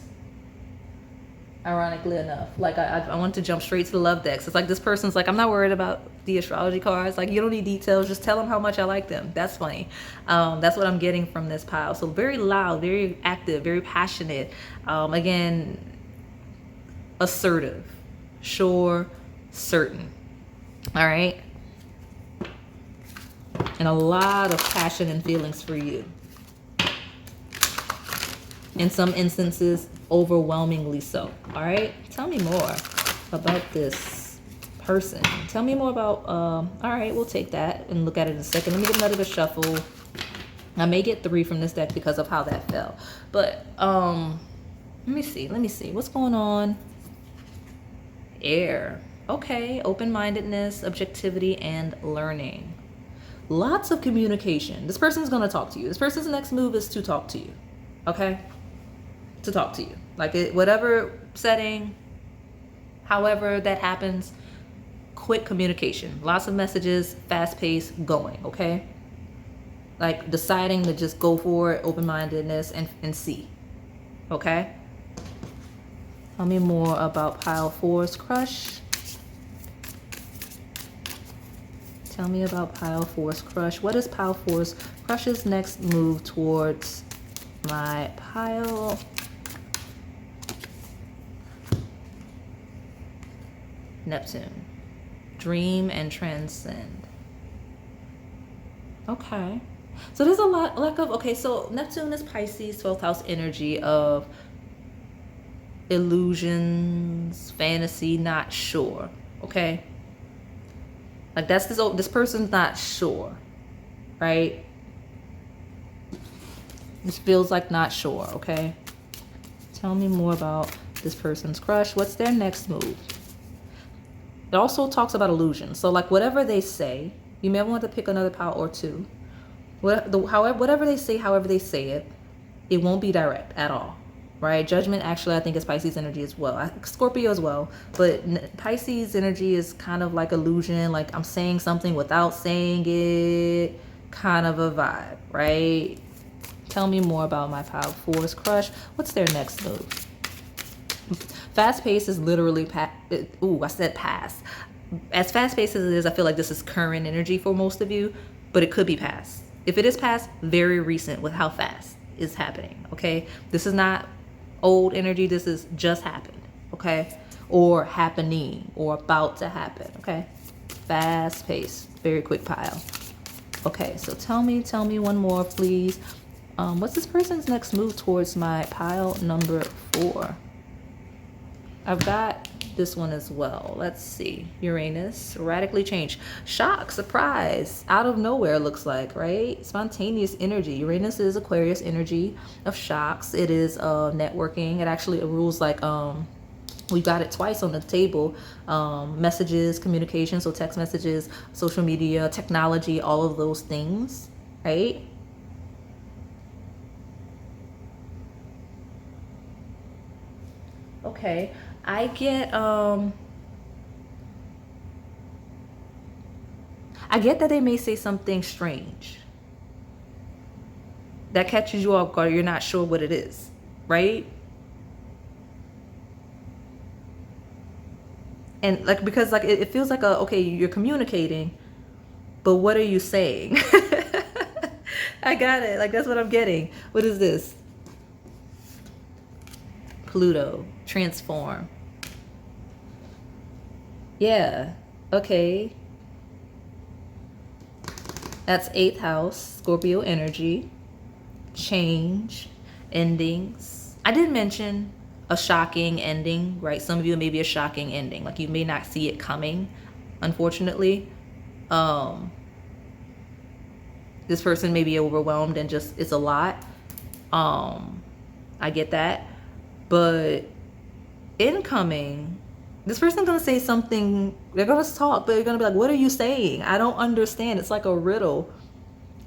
Ironically enough, like I want to jump straight to the love decks. It's like this person's like, I'm not worried about the astrology cards. Like, you don't need details. Just tell them how much I like them. That's funny. That's what I'm getting from this pile. So very loud, very active, very passionate. Again, assertive, sure, certain. All right. And a lot of passion and feelings for you. In some instances, overwhelmingly so. All right, tell me more about this person. Tell me more about all right, we'll take that and look at it in a second. Let me get another shuffle. I may get 3 from this deck because of how that fell, but let me see what's going on. Air. Okay, open-mindedness, objectivity, and learning. Lots of communication. This person's going to talk to you. This person's next move is to talk to you. Okay? To talk to you. Like whatever setting, however that happens, quick communication. Lots of messages, fast pace, going. Okay? Like deciding to just go for it, open-mindedness, and see. Okay? Tell me more about pile 4's crush. Tell me about pile 4's crush. What is pile 4's crush's next move towards my pile? Neptune. Dream and transcend. Okay. So there's a lot of, okay, so Neptune is Pisces, 12th house energy of illusions, fantasy, not sure. Okay? Like that's this person's not sure, right? This feels like not sure, okay? Tell me more about this person's crush. What's their next move? It also talks about illusions. So like whatever they say, you may want to pick another pile or two. Whatever they say, however they say it, it won't be direct at all. Right? Judgment actually I think is Pisces energy as well. Scorpio as well. But Pisces energy is kind of like illusion. Like I'm saying something without saying it. Kind of a vibe. Right? Tell me more about my pile 4's crush. What's their next move? Fast pace is literally I said past. As fast paced as it is, I feel like this is current energy for most of you. But it could be past. If it is past, very recent with how fast is happening. Okay? This is not old energy. This is just happened, okay? Or happening, or about to happen, okay? Fast pace, very quick pile. Okay, so tell me one more, please. What's this person's next move towards my pile number 4? I've got this one as well. Let's see. Uranus, radically change. Shock, surprise, out of nowhere looks like, right? Spontaneous energy. Uranus is Aquarius energy of shocks. It is networking. It actually rules like, we got it twice on the table. Messages, communication, so text messages, social media, technology, all of those things, right? Okay. I get that they may say something strange that catches you off guard. You're not sure what it is, right? And like, because like it feels like okay, you're communicating, but what are you saying? I got it. Like that's what I'm getting. What is this? Pluto, transform. Yeah, okay. That's 8th house, Scorpio energy, change, endings. I did mention a shocking ending, right? Some of you may be a shocking ending. Like you may not see it coming, unfortunately. This person may be overwhelmed and just, it's a lot. I get that. But incoming, this person's going to say something, they're going to talk, but they're going to be like, what are you saying? I don't understand. It's like a riddle.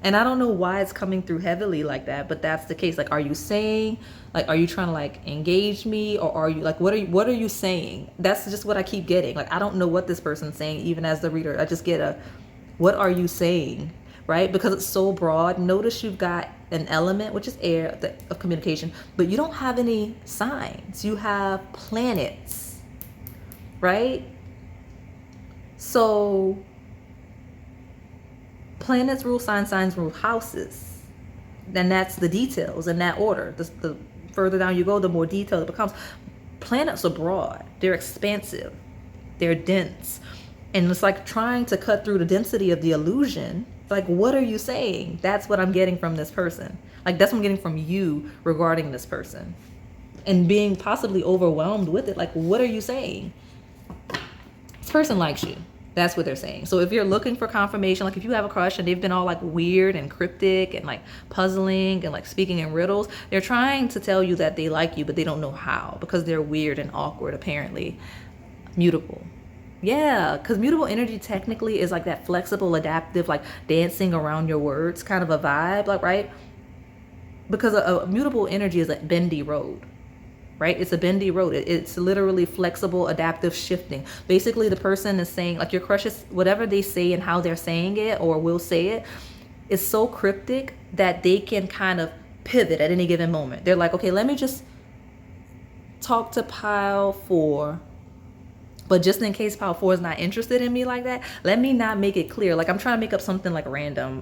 And I don't know why it's coming through heavily like that, but that's the case. Like, are you saying, like, are you trying to like engage me, or are you like, what are you saying? That's just what I keep getting. Like, I don't know what this person's saying, even as the reader. I just get what are you saying? Right? Because it's so broad. Notice you've got an element, which is air, of communication, but you don't have any signs. You have planets, right? So planets rule signs, signs rule houses. Then that's the details in that order. The further down you go, the more detailed it becomes. Planets are broad. They're expansive. They're dense. And it's like trying to cut through the density of the illusion. Like, what are you saying? That's what I'm getting from this person. Like, that's what I'm getting from you regarding this person. And being possibly overwhelmed with it. Like, what are you saying? This person likes you. That's what they're saying. So if you're looking for confirmation, like if you have a crush and they've been all like weird and cryptic and like puzzling and like speaking in riddles, they're trying to tell you that they like you, but they don't know how because they're weird and awkward, apparently. Mutable. Yeah, because mutable energy technically is like that flexible, adaptive, like dancing around your words kind of a vibe, like, right? Because a mutable energy is a bendy road, right? It's a bendy road. It's literally flexible, adaptive shifting. Basically, the person is saying, like, your crush is whatever they say and how they're saying it or will say it is so cryptic that they can kind of pivot at any given moment. They're like, okay, let me just talk to pile four, but just in case pile four is not interested in me like that, let me not make it clear. Like I'm trying to make up something like random.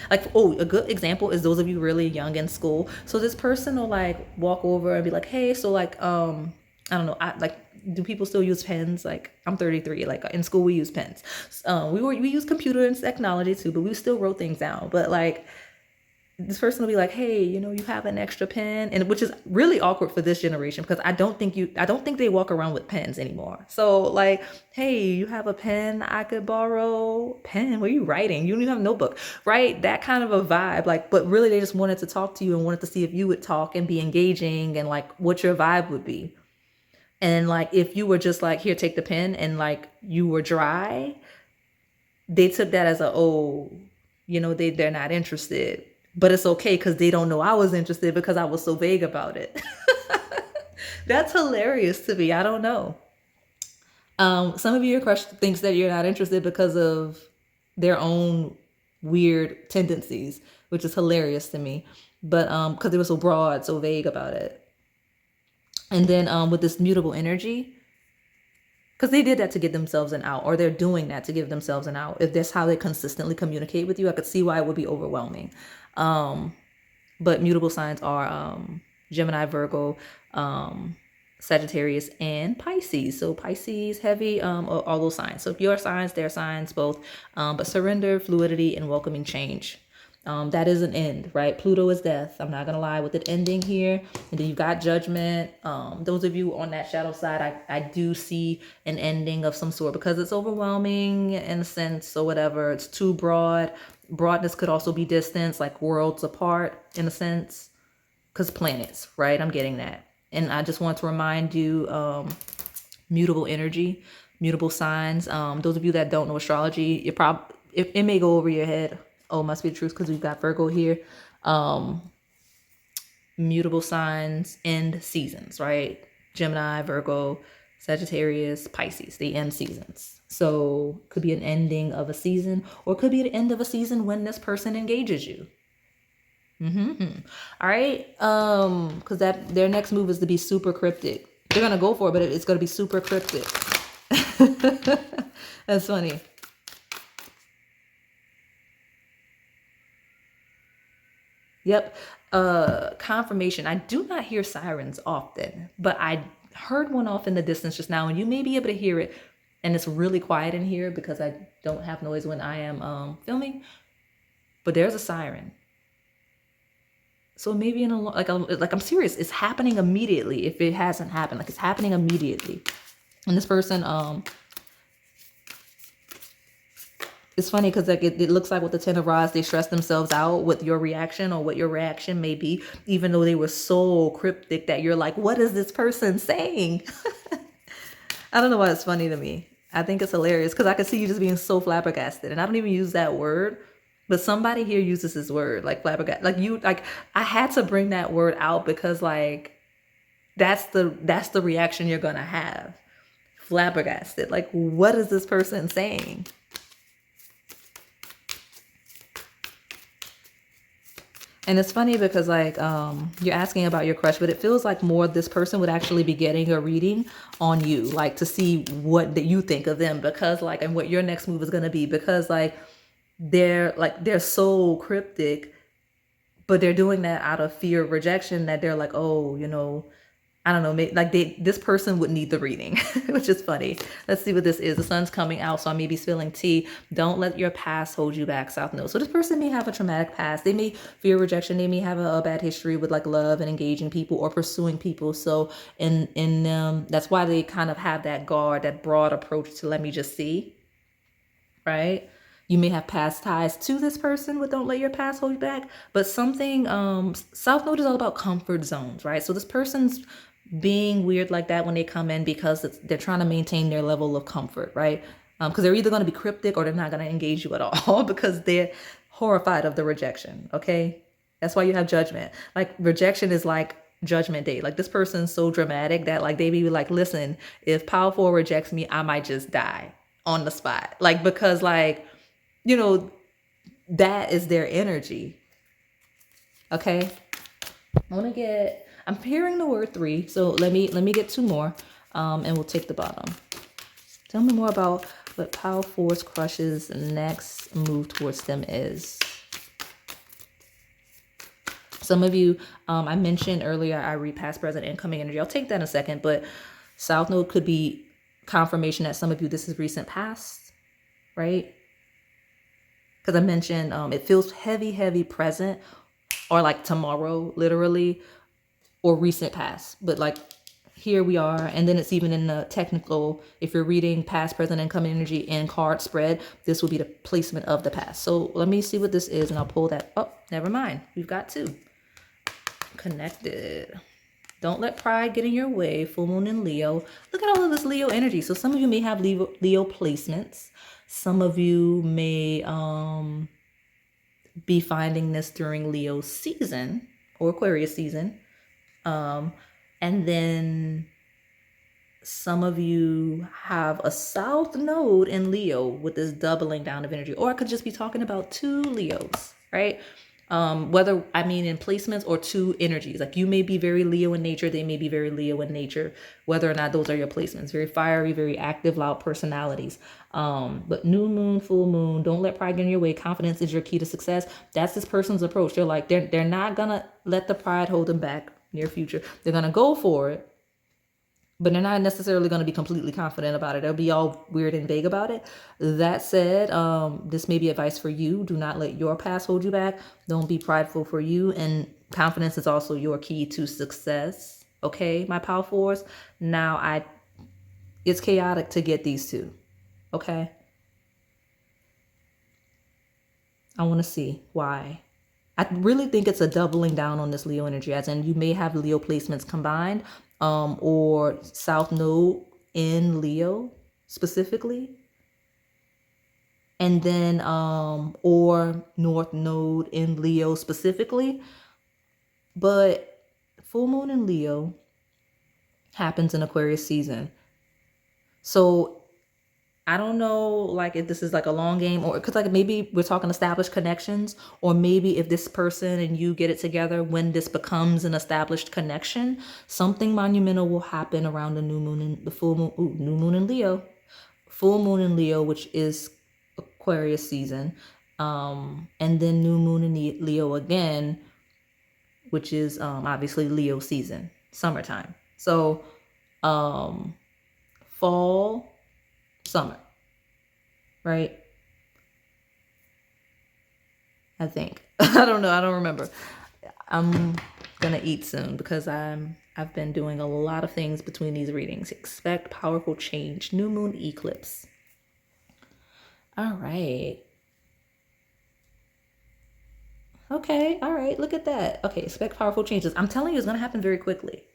Like, oh, a good example is those of you really young in school. So this person will like walk over and be like, hey, so like, I don't know, I like, do people still use pens? Like I'm 33. Like in school we use pens. We use computer and technology too, but we still wrote things down. But like this person will be like, hey, you know, you have an extra pen, and which is really awkward for this generation because I don't think they walk around with pens anymore. So like, hey, you have a pen I could borrow? Pen? What are you writing? You don't even have a notebook, right? That kind of a vibe. Like, but really they just wanted to talk to you and wanted to see if you would talk and be engaging and like what your vibe would be. And like if you were just like, here, take the pen, and like you were dry, they took that as a, oh, you know, they're not interested. But it's okay because they don't know I was interested because I was so vague about it. That's hilarious to me. I don't know. Some of your crush thinks that you're not interested because of their own weird tendencies, which is hilarious to me. But because they were so broad, so vague about it. And then with this mutable energy, because they did that to get themselves an out, or they're doing that to give themselves an out. If that's how they consistently communicate with you, I could see why it would be overwhelming. But mutable signs are Gemini, Virgo, Sagittarius, and Pisces. So Pisces, heavy, all those signs. So if your signs, their signs, both. But surrender, fluidity, and welcoming change. That is an end, right? Pluto is death. I'm not gonna lie with it ending here. And then you've got judgment. Those of you on that shadow side, I do see an ending of some sort because it's overwhelming in a sense or whatever. It's too broad. Broadness could also be distance, like worlds apart in a sense, because planets, right? I'm getting that. And I just want to remind you, mutable energy, mutable signs. Those of you that don't know astrology, it may go over your head. Oh, must be the truth because we've got Virgo here. Mutable signs end seasons, right? Gemini, Virgo, Sagittarius, Pisces, they end seasons. So could be an ending of a season, or could be the end of a season when this person engages you. All right. Because their next move is to be super cryptic. They're gonna go for it, but it's gonna be super cryptic. That's funny. Yep. Confirmation. I do not hear sirens often, but I heard one off in the distance just now, and you may be able to hear it. And it's really quiet in here because I don't have noise when I am filming. But there's a siren. So maybe in a like I'm serious. It's happening immediately. If it hasn't happened, like it's happening immediately. And this person it's funny because like it looks like with the Ten of Rods, they stress themselves out with your reaction or what your reaction may be, even though they were so cryptic that you're like, what is this person saying? I don't know why it's funny to me. I think it's hilarious because I can see you just being so flabbergasted. And I don't even use that word, but somebody here uses this word, like flabbergasted. Like you, like I had to bring that word out because like that's the reaction you're gonna have. Flabbergasted. Like, what is this person saying? And it's funny because like you're asking about your crush, but it feels like more this person would actually be getting a reading on you, like to see what that you think of them, because like and what your next move is gonna be, because like they're so cryptic, but they're doing that out of fear of rejection, that they're like, oh, you know, I don't know, maybe, like this person would need the reading, which is funny. Let's see what this is. The sun's coming out, so I may be spilling tea. Don't let your past hold you back, South Node. So this person may have a traumatic past. They may fear rejection. They may have a bad history with like love and engaging people or pursuing people. So in that's why they kind of have that guard, that broad approach to let me just see, right? You may have past ties to this person, but don't let your past hold you back. But something, South Node is all about comfort zones, right? So this person's being weird like that when they come in because they're trying to maintain their level of comfort, right? Because they're either going to be cryptic or they're not going to engage you at all because they're horrified of the rejection, okay? That's why you have judgment. Like rejection is like judgment day. Like this person's so dramatic that like they be like, listen, if Power 4 rejects me, I might just die on the spot. Like because like, you know, that is their energy. Okay? I'm hearing the word 3, so let me get 2 more, and we'll take the bottom. Tell me more about what Power 4's crush's next move towards them is. Some of you, I mentioned earlier, I read past, present, incoming energy. I'll take that in a second, but South Node could be confirmation that some of you, this is recent past, right? Because I mentioned it feels heavy present, or like tomorrow, literally, or recent past. But like here we are, and then it's even in the technical, if you're reading past, present, incoming energy in card spread, this will be the placement of the past. So let me see what this is, and I'll pull that. Oh, never mind. We've got 2. Connected. Don't let pride get in your way. Full moon in Leo. Look at all of this Leo energy. So some of you may have Leo placements. Some of you may be finding this during Leo season or Aquarius season. And then some of you have a South Node in Leo with this doubling down of energy. Or I could just be talking about 2 Leos, right? Whether, I mean, in placements or 2 energies. Like you may be very Leo in nature, they may be very Leo in nature, whether or not those are your placements. Very fiery, very active, loud personalities. But new moon, full moon, don't let pride get in your way. Confidence is your key to success. That's this person's approach. They're like, they're not gonna let the pride hold them back near future. They're gonna go for it, but they're not necessarily going to be completely confident about it. They'll be all weird and vague about it. That said, this may be advice for you. Do not let your past hold you back. Don't be prideful for you. And confidence is also your key to success. Okay, my Power 4s. Now, it's chaotic to get these 2. Okay. I want to see why. I really think it's a doubling down on this Leo energy, as in you may have Leo placements combined, or South Node in Leo specifically, and then or North Node in Leo specifically. But full moon in Leo happens in Aquarius season, so I don't know, like, if this is like a long game, or because like maybe we're talking established connections, or maybe if this person and you get it together, when this becomes an established connection, something monumental will happen around the new moon and the full moon. Ooh, new moon in Leo, full moon in Leo, which is Aquarius season, and then new moon in Leo again, which is obviously Leo season, summertime. So fall, summer, right? I think. I don't know. I don't remember. I'm gonna eat soon because I've been doing a lot of things between these readings. Expect powerful change. New moon eclipse. All right. Okay. All right. Look at that. Okay. Expect powerful changes. I'm telling you, it's gonna happen very quickly.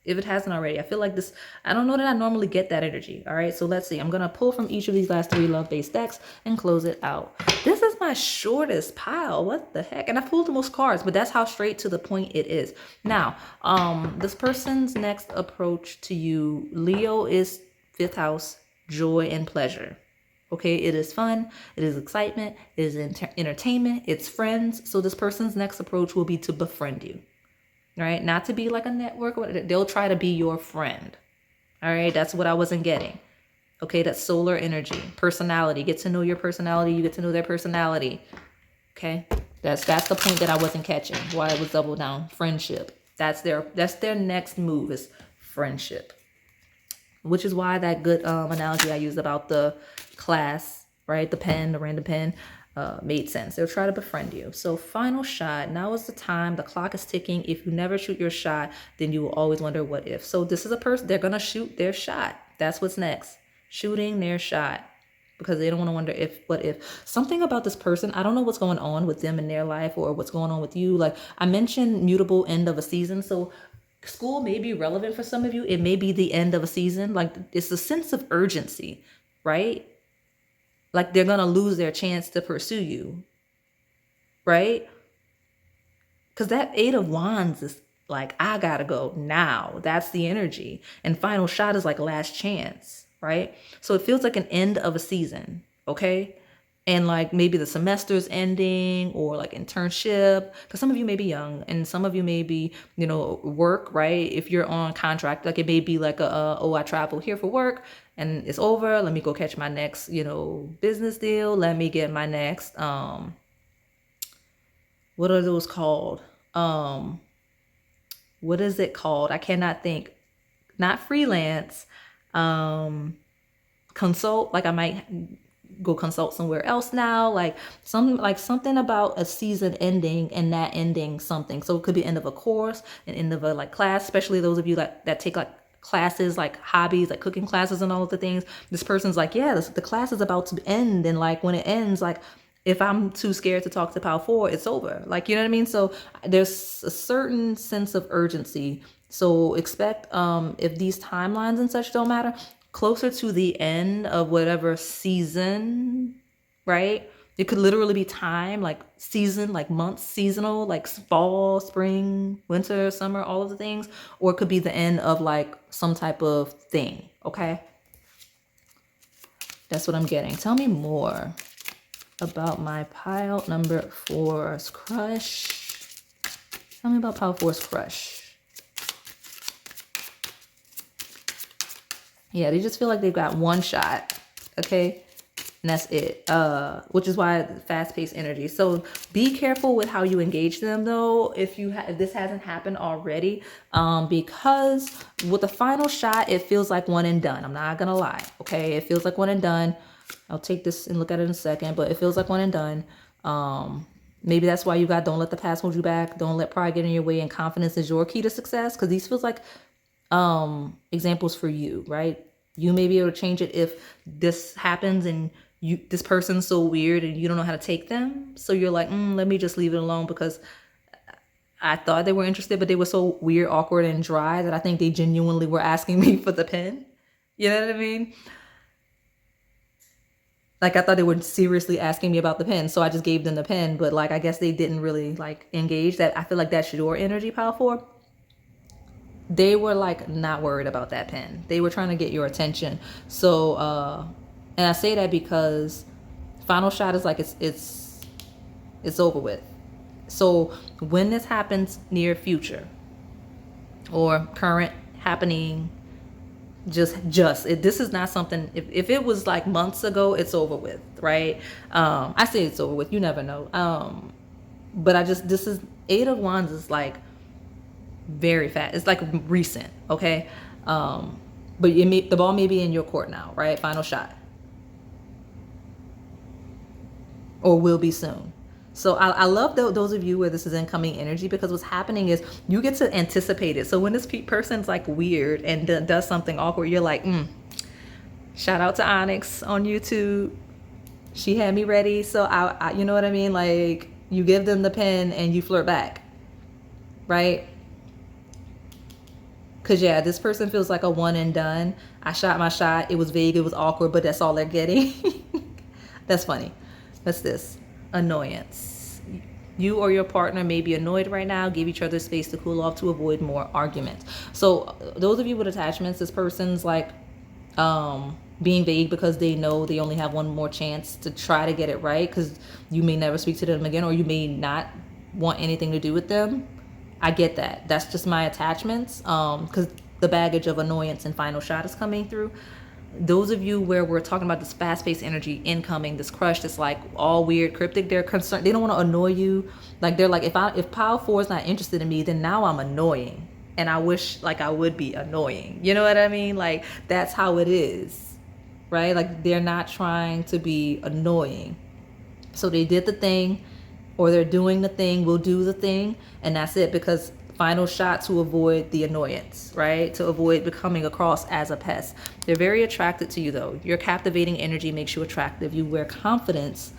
If it hasn't already, I feel like this, I don't know that I normally get that energy. All right, so let's see. I'm going to pull from each of these last 3 love-based decks and close it out. This is my shortest pile. What the heck? And I pulled the most cards, but that's how straight to the point it is. Now, this person's next approach to you, Leo, is 5th house, joy and pleasure. Okay, it is fun, it is excitement, it is entertainment, it's friends. So this person's next approach will be to befriend you. Right? Not to be like a network. They'll try to be your friend. All right. That's what I wasn't getting. Okay. That's solar energy, personality. Get to know your personality. You get to know their personality. Okay. That's the point that I wasn't catching. Why it was double down. Friendship. That's their next move is friendship. Which is why that good analogy I used about the class, right? The pen, the random pen. Made sense. They'll try to befriend you. So final shot. Now is the time. The clock is ticking. If you never shoot your shot, then you will always wonder what if. So this is a person. They're going to shoot their shot. That's what's next. Shooting their shot. Because they don't want to wonder what if. Something about this person, I don't know what's going on with them in their life or what's going on with you. Like I mentioned, mutable end of a season. So School may be relevant for some of you. It may be the end of a season. Like, it's a sense of urgency, right? Like they're going to lose their chance to pursue you, right? Because that Eight of Wands is like, I gotta go now. That's the energy. And final shot is like last chance, right? So it feels like an end of a season, okay? And like maybe the semester's ending or like internship. Because some of you may be young and some of you may be, work, right? If you're on contract, like it may be like oh, I travel here for work and it's over. Let me go catch my next, business deal. Let me get my next, what are those called? What is it called? I cannot think. Not freelance. Consult. Like I might go consult somewhere else now. Like something about a season ending and that ending something. So it could be end of a course, an end of a like class, especially those of you that take like classes, like hobbies, like cooking classes and all of the things. This person's like, yeah, the class is about to end. And like when it ends, like if I'm too scared to talk to Pal 4, it's over. Like, you know what I mean? So there's a certain sense of urgency. So expect, if these timelines and such don't matter, closer to the end of whatever season, right? It could literally be time, like season, like months, seasonal, like fall, spring, winter, summer, all of the things. Or it could be the end of like some type of thing, okay? That's what I'm getting. Tell me more about my pile number 4's crush. Tell me about pile 4's crush. Yeah, they just feel like they've got one shot, okay? And that's it, which is why fast-paced energy. So be careful with how you engage them, though, if this hasn't happened already, because with the final shot, it feels like one and done. I'm not gonna lie, okay? It feels like one and done. I'll take this and look at it in a second, but it feels like one and done. Maybe that's why you got don't let the past hold you back. Don't let pride get in your way, and confidence is your key to success, because these feels like examples for you, right? You may be able to change it if this happens and this person's so weird and you don't know how to take them. So you're like, let me just leave it alone, because I thought they were interested, but they were so weird, awkward, and dry that I think they genuinely were asking me for the pen. You know what I mean? Like I thought they were seriously asking me about the pen, so I just gave them the pen. But like I guess they didn't really like engage. That I feel like that's your energy, pile 4. They were like not worried about that pen. They were trying to get your attention. So and I say that because final shot is like it's over with. So when this happens near future or current happening, this is not something, if it was like months ago, it's over with, right? I say it's over with, you never know. But this is Eight of Wands is like very fast. It's like recent, okay? But the ball may be in your court now, right? Final shot. Or will be soon. So I love those of you where this is incoming energy, because what's happening is you get to anticipate it. So when this person's like weird and does something awkward, you're like, shout out to Onyx on YouTube. She had me ready. So I you know what I mean? Like you give them the pen and you flirt back, right? Because yeah, this person feels like a one and done. I shot my shot. It was vague. It was awkward, but that's all they're getting. That's funny. What's this? Annoyance. You or your partner may be annoyed right now. Give each other space to cool off to avoid more arguments. So those of you with attachments, this person's like being vague because they know they only have one more chance to try to get it right, because you may never speak to them again, or you may not want anything to do with them. I get that. That's just my attachments, because the baggage of annoyance and final shot is coming through. Those of you where we're talking about this fast-paced energy incoming, this crush that's like all weird, cryptic, they're concerned. They don't want to annoy you. Like they're like, if pile 4 is not interested in me, then now I'm annoying, and I wish like I would be annoying. You know what I mean? Like that's how it is, right? Like they're not trying to be annoying. So they did the thing, or they're doing the thing, will do the thing, and that's it, because final shot to avoid the annoyance, right? To avoid becoming across as a pest. They're very attracted to you though. Your captivating energy makes you attractive. You wear confidence.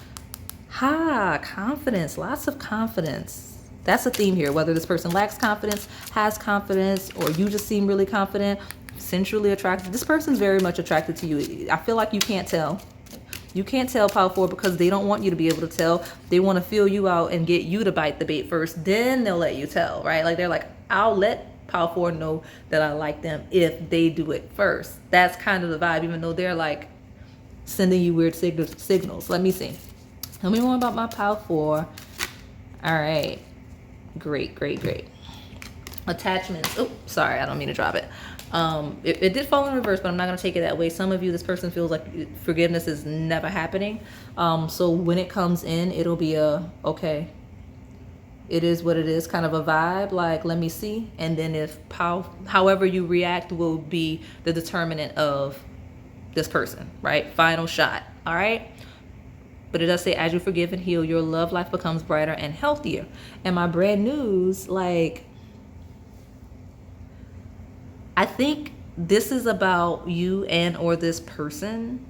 Confidence, lots of confidence. That's a theme here. Whether this person lacks confidence, has confidence, or you just seem really confident, sensually attracted. This person's very much attracted to you. I feel like you can't tell. You can't tell, Power 4, because they don't want you to be able to tell. They want to feel you out and get you to bite the bait first. Then they'll let you tell, right? Like, they're like, I'll let Power 4 know that I like them if they do it first. That's kind of the vibe, even though they're like sending you weird signals. Let me see. Tell me more about my Power 4. All right. Great, great, great. Attachments. Oh, sorry, I don't mean to drop it. It did fall in reverse, but I'm not going to take it that way. Some of you, this person feels like forgiveness is never happening. So when it comes in, it'll be a, okay, it is what it is, kind of a vibe, like, let me see. And then however you react will be the determinant of this person, right? Final shot. All right. But it does say, as you forgive and heal, your love life becomes brighter and healthier. And my brand news, like, I think this is about you and or this person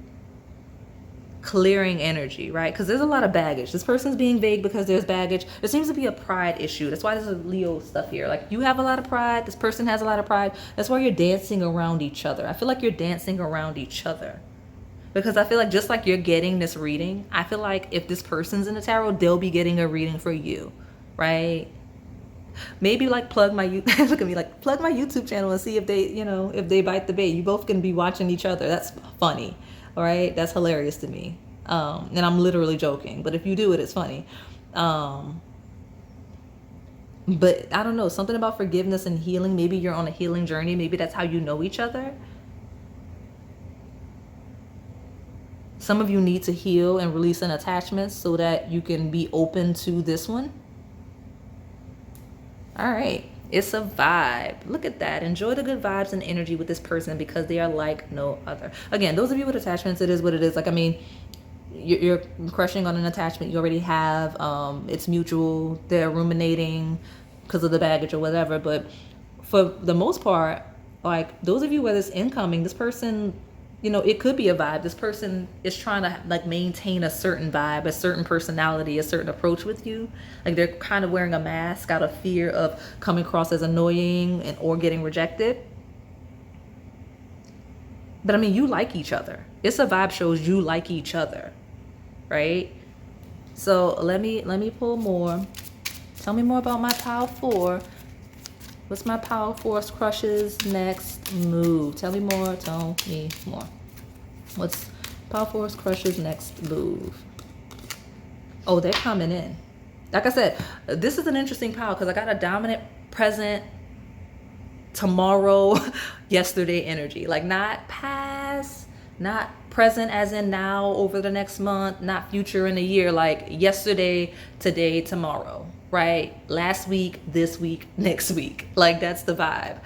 clearing energy, right? Because there's a lot of baggage. This person's being vague because there's baggage. There seems to be a pride issue. That's why there's a Leo stuff here. Like, you have a lot of pride. This person has a lot of pride. That's why you're dancing around each other. I feel like you're dancing around each other. Because I feel like just like you're getting this reading, I feel like if this person's in the tarot, they'll be getting a reading for you, right? Maybe like plug my look at me, like plug my YouTube channel and see if they, if they bite the bait. You both can be watching each other. That's funny. All right. That's hilarious to me. And I'm literally joking, but if you do it, it's funny. But I don't know, something about forgiveness and healing. Maybe you're on a healing journey. Maybe that's how you know each other. Some of you need to heal and release an attachment so that you can be open to this one. All right. It's a vibe. Look at that. Enjoy the good vibes and energy with this person because they are like no other. Again, those of you with attachments, it is what it is. Like, I mean, you're crushing on an attachment you already have. It's mutual. They're ruminating because of the baggage or whatever. But for the most part, like, those of you where it's incoming, this person, it could be a vibe. This person is trying to like maintain a certain vibe, a certain personality, a certain approach with you. Like, they're kind of wearing a mask out of fear of coming across as annoying or getting rejected. But I mean, you like each other. It's a vibe shows you like each other, right? So let me pull more. Tell me more about my Power 4. What's my Power Force crush's next move? Tell me more. Tell me more. What's Power Force crush's next move? Oh, they're coming in. Like I said, this is an interesting pile because I got a dominant, present, tomorrow, yesterday energy. Like, not past, not present as in now, over the next month, not future in a year. Like, yesterday, today, tomorrow. Right? Last week, this week, next week. Like, that's the vibe.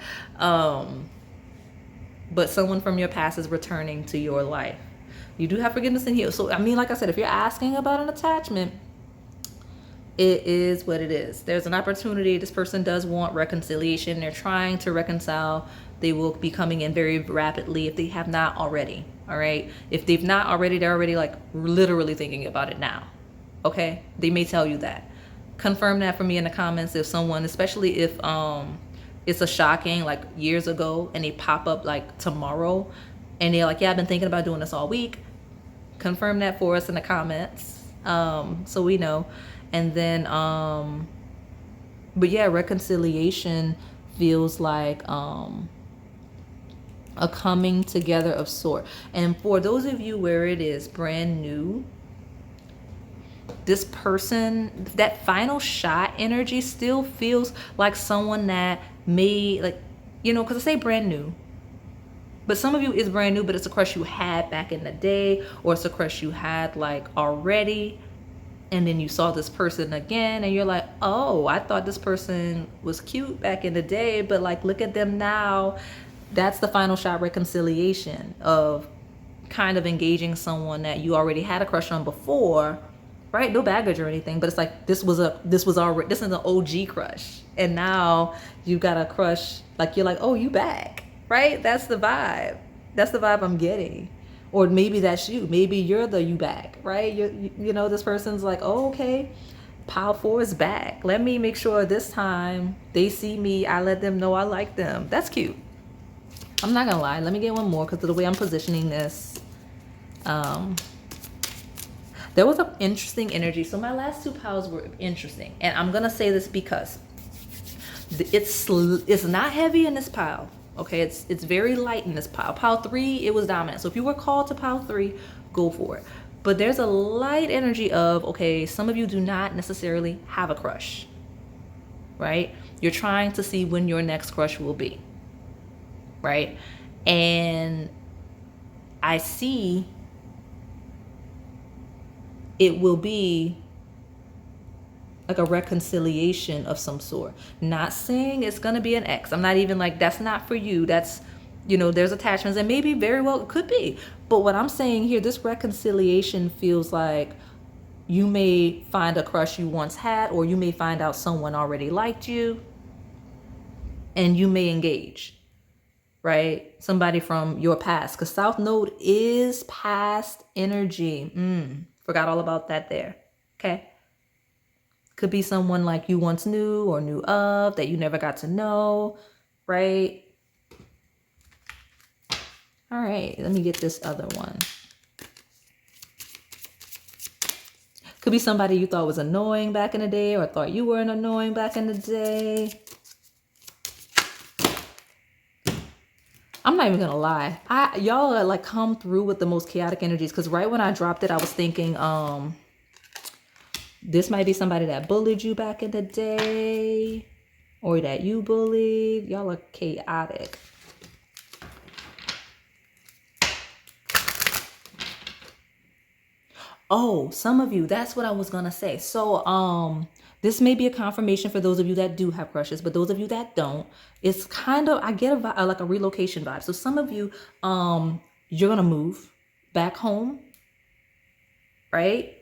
But someone from your past is returning to your life. You do have forgiveness and heal. So, I mean, like I said, if you're asking about an attachment, it is what it is. There's an opportunity. This person does want reconciliation. They're trying to reconcile. They will be coming in very rapidly if they have not already. All right? If they've not already, they're already like literally thinking about it now. Okay? They may tell you that. Confirm that for me in the comments if someone, especially if it's a shocking, like years ago, and they pop up like tomorrow and they're like, yeah, I've been thinking about doing this all week. Confirm that for us in the comments so we know. And then but yeah, reconciliation feels like a coming together of sort. And for those of you where it is brand new, this person, that final shot energy still feels like someone that may, like, because I say brand new, but some of you is brand new, but it's a crush you had back in the day, or it's a crush you had like already, and then you saw this person again and you're like, oh, I thought this person was cute back in the day, but like, look at them now. That's the final shot reconciliation of kind of engaging someone that you already had a crush on before. Right? No baggage or anything, but it's like this is an OG crush. And now you got a crush, like you're like, oh, you back. Right? That's the vibe. That's the vibe I'm getting. Or maybe that's you. Maybe you're the you back, right? This person's like, oh, okay. Pile 4 is back. Let me make sure this time they see me. I let them know I like them. That's cute. I'm not gonna lie. Let me get one more because of the way I'm positioning this. There was an interesting energy. So my last 2 piles were interesting. And I'm gonna say this because it's not heavy in this pile. Okay, it's very light in this pile. Pile 3, it was dominant. So if you were called to pile 3, go for it. But there's a light energy of, okay, some of you do not necessarily have a crush, right? You're trying to see when your next crush will be, right? And I see it will be like a reconciliation of some sort. Not saying it's gonna be an ex. I'm not even like, that's not for you. That's, you know, there's attachments and maybe very well it could be. But what I'm saying here, this reconciliation feels like you may find a crush you once had, or you may find out someone already liked you and you may engage, right? Somebody from your past, because South Node is past energy. Forgot all about that there. Okay. Could be someone like you once knew or knew of that you never got to know, right? All right, let me get this other one. Could be somebody you thought was annoying back in the day or thought you were annoying back in the day. I'm not even gonna lie. Y'all are like come through with the most chaotic energies, because right when I dropped it, I was thinking, this might be somebody that bullied you back in the day or that you bullied. Y'all are chaotic. Oh, some of you, that's what I was going to say. So, this may be a confirmation for those of you that do have crushes, but those of you that don't, it's kind of, I get a vibe, like a relocation vibe. So some of you, you're going to move back home, right?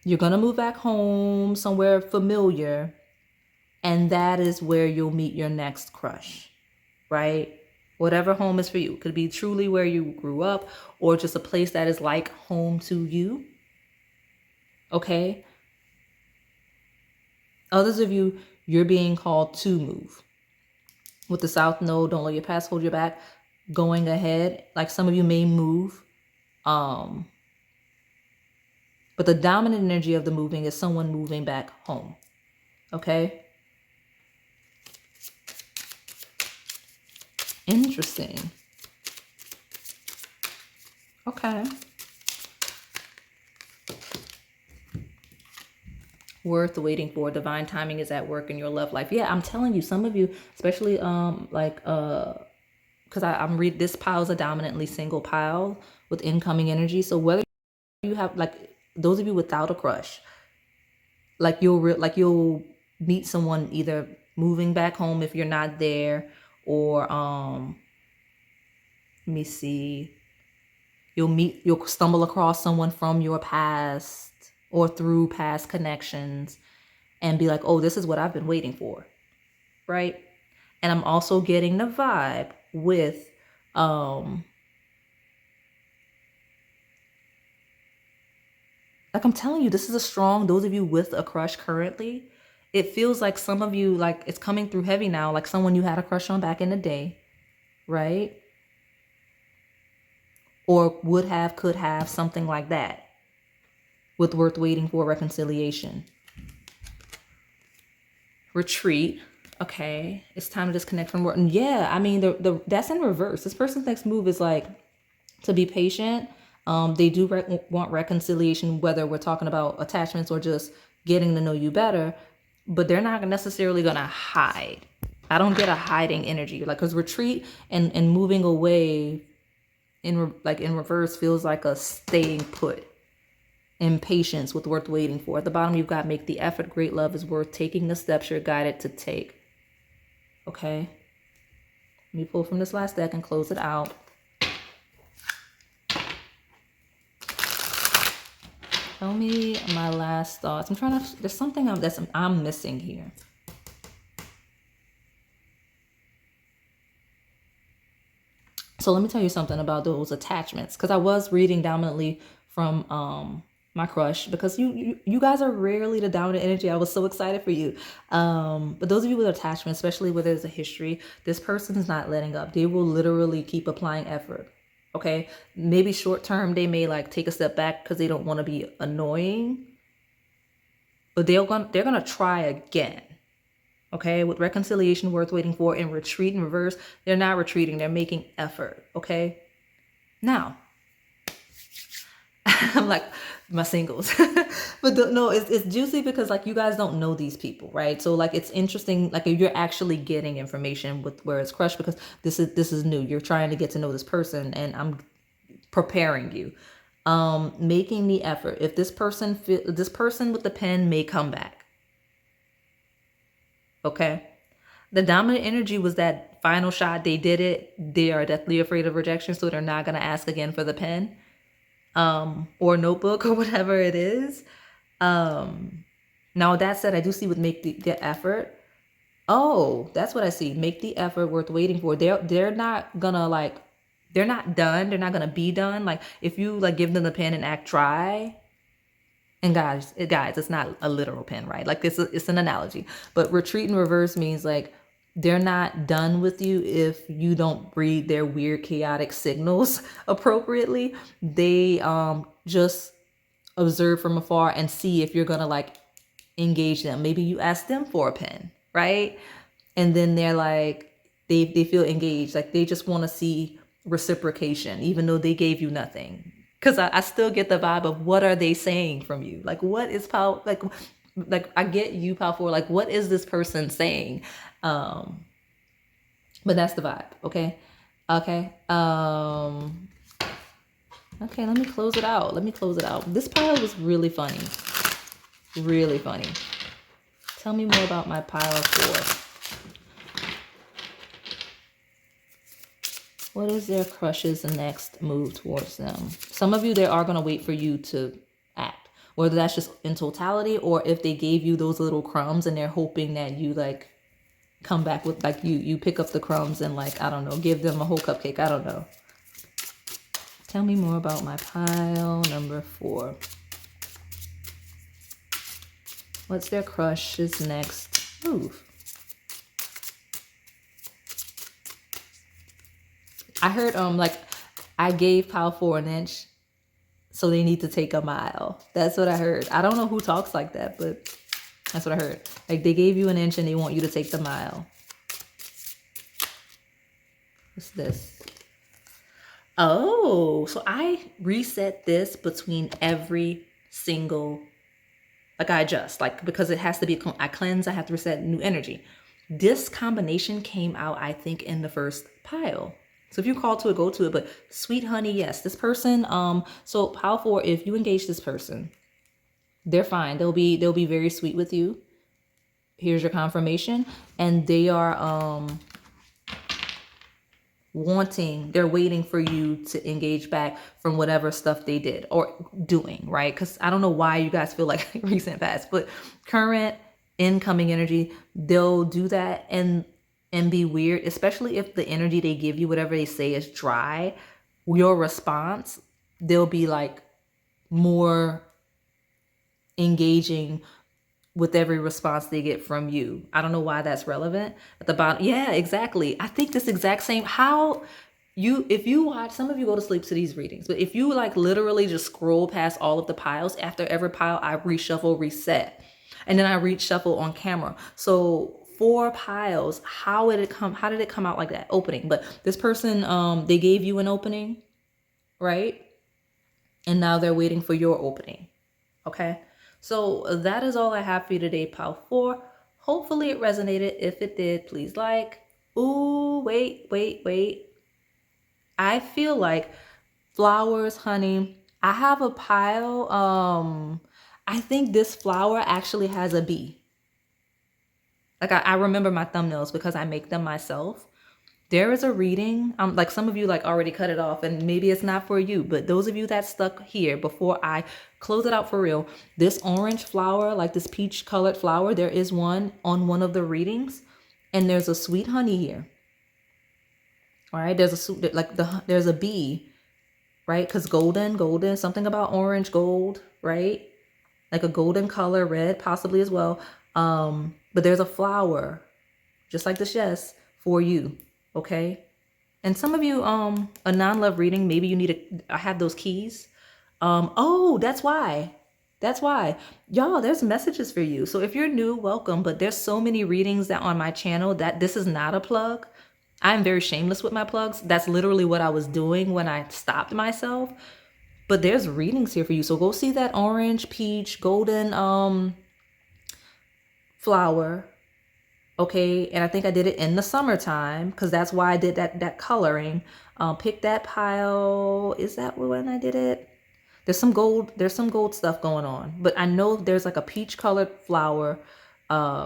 You're going to move back home somewhere familiar, and that is where you'll meet your next crush, right? Whatever home is for you. It could be truly where you grew up or just a place that is like home to you. Okay? Others of you, you're being called to move. With the South Node, don't let your past hold you back. Going ahead, like some of you may move. But the dominant energy of the moving is someone moving back home. Okay? Interesting. Okay. Worth waiting for. Divine timing is at work in your love life. Yeah, I'm telling you, some of you, especially because I'm read this pile is a dominantly single pile with incoming energy. So whether you have like those of you without a crush, like you'll meet someone either moving back home if you're not there, or let me see, you'll stumble across someone from your past or through past connections and be like, oh, this is what I've been waiting for, right? And I'm also getting the vibe with like I'm telling you, this is a strong, those of you with a crush currently, it feels like some of you, like it's coming through heavy now, like someone you had a crush on back in the day, right? Or would have, could have, something like that, with worth waiting for reconciliation. Retreat. Okay, it's time to disconnect from work. And yeah, I mean, that's in reverse. This person's next move is like to be patient. They do want reconciliation, whether we're talking about attachments or just getting to know you better, but they're not necessarily gonna hide. I don't get a hiding energy, like, because retreat and moving away in reverse feels like a staying put. Impatience with worth waiting for. At the bottom, you've got make the effort. Great love is worth taking the steps you're guided to take. Okay. Let me pull from this last deck and close it out. Tell me my last thoughts. I'm trying to, there's something I'm missing here. So let me tell you something about those attachments, because I was reading dominantly from my crush, because you guys are rarely the dominant energy. I was so excited for you. But those of you with attachment, especially where there's a history, this person is not letting up. They will literally keep applying effort. Okay, maybe short term they may like take a step back because they don't want to be annoying, but they're gonna try again. Okay, with reconciliation worth waiting for, and retreat and reverse, they're not retreating, they're making effort. Okay, now I'm like my singles. But no, it's juicy because like you guys don't know these people, right? So like it's interesting, like if you're actually getting information with where it's crushed, because this is new. You're trying to get to know this person, and I'm preparing you, making the effort. If this person with the pen may come back. Okay, the dominant energy was that final shot. They did it. They are deathly afraid of rejection, so they're not going to ask again for the pen, or notebook or whatever it is. Now that said, I do see with make the effort. Oh, that's what I see. Make the effort worth waiting for. They're not gonna like, they're not done. They're not gonna be done. Like if you like give them the pen and act dry. And guys, it's not a literal pen, right? Like it's an analogy. But retreat and reverse means like they're not done with you if you don't read their weird, chaotic signals appropriately. They just observe from afar and see if you're gonna like engage them. Maybe you ask them for a pen, right? And then they're like, they feel engaged. Like they just want to see reciprocation, even though they gave you nothing. Because I still get the vibe of what are they saying from you? Like what is power? Like I get you, power for like what is this person saying? But that's the vibe. Okay. Okay. Okay, let me close it out. This pile was really funny. Really funny. Tell me more about my pile 4. What is their crush's next move towards them? Some of you, they are going to wait for you to act. Whether that's just in totality, or if they gave you those little crumbs and they're hoping that you like come back with like you pick up the crumbs and like, I don't know, give them a whole cupcake. I don't know. Tell me more about my pile number 4. What's their crush's next move? I heard like I gave pile 4 an inch, so they need to take a mile. That's what I heard. I don't know who talks like that, but that's what I heard. Like they gave you an inch and they want you to take the mile. What's this? Oh, so I reset this between every single, like I adjust, like because it has to be, I cleanse, I have to reset new energy. This combination came out, I think, in the first pile. So if you call to it, go to it. But sweet honey, yes, this person. So pile 4, if you engage this person, they're fine. They'll be very sweet with you. Here's your confirmation, and they are they're waiting for you to engage back from whatever stuff they did or doing, right? Because I don't know why you guys feel like recent past, but current incoming energy, they'll do that and be weird, especially if the energy they give you, whatever they say, is dry. Your response, they'll be like more engaging with every response they get from you. I don't know why that's relevant at the bottom. Yeah, exactly. I think this exact same, if you watch, some of you go to sleep to these readings, but if you like literally just scroll past all of the piles, after every pile, I reshuffle, reset, and then I reshuffle on camera. So 4 piles, how did it come out like that? Opening. But this person, they gave you an opening, right? And now they're waiting for your opening. Okay. So that is all I have for you today, pile 4. Hopefully it resonated. If it did, please like. Ooh, wait. I feel like flowers, honey. I have a pile. I think this flower actually has a bee. Like I remember my thumbnails because I make them myself. There is a reading, like some of you like already cut it off and maybe it's not for you, but those of you that stuck here before I close it out for real, this orange flower, like this peach colored flower, there is one on one of the readings and there's a sweet honey here. All right, there's a bee right? Because golden, something about orange, gold, right? Like a golden color, red possibly as well. But there's a flower, just like this, yes, for you, okay? And some of you, a non-love reading, maybe you need I have those keys. Oh, that's why. That's why. Y'all, there's messages for you. So if you're new, welcome. But there's so many readings that on my channel that this is not a plug. I'm very shameless with my plugs. That's literally what I was doing when I stopped myself. But there's readings here for you. So go see that orange, peach, golden flower. Okay, and I think I did it in the summertime because that's why I did that coloring. Pick that pile. Is that when I did it? There's some gold stuff going on, but I know there's like a peach colored flower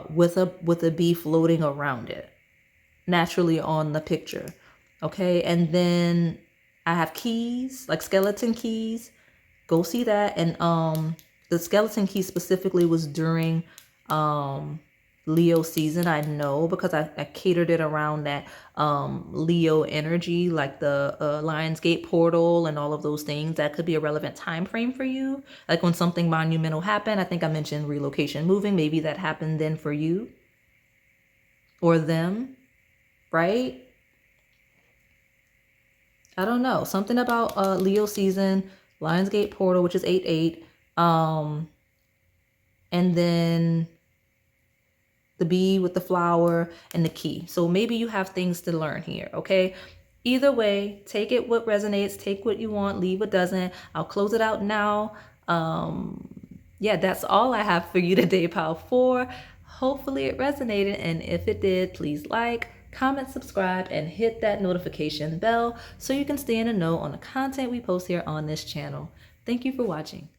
with a bee floating around it naturally on the picture. Okay, and then I have keys, like skeleton keys. Go see that. And the skeleton key specifically was during Leo season. I know because I catered it around that Leo energy, like the Lionsgate portal and all of those things. That could be a relevant time frame for you, like when something monumental happened. I think I mentioned relocation, moving. Maybe that happened then for you or them, right? I don't know. Something about Leo season, Lionsgate portal, which is 8/8. And then the bee with the flower and the key. So maybe you have things to learn here, okay? Either way, take it what resonates, take what you want, leave what doesn't. I'll close it out now. Yeah, that's all I have for you today, pile 4. Hopefully it resonated, and if it did, please like, comment, subscribe, and hit that notification bell so you can stay in the know on the content we post here on this channel. Thank you for watching.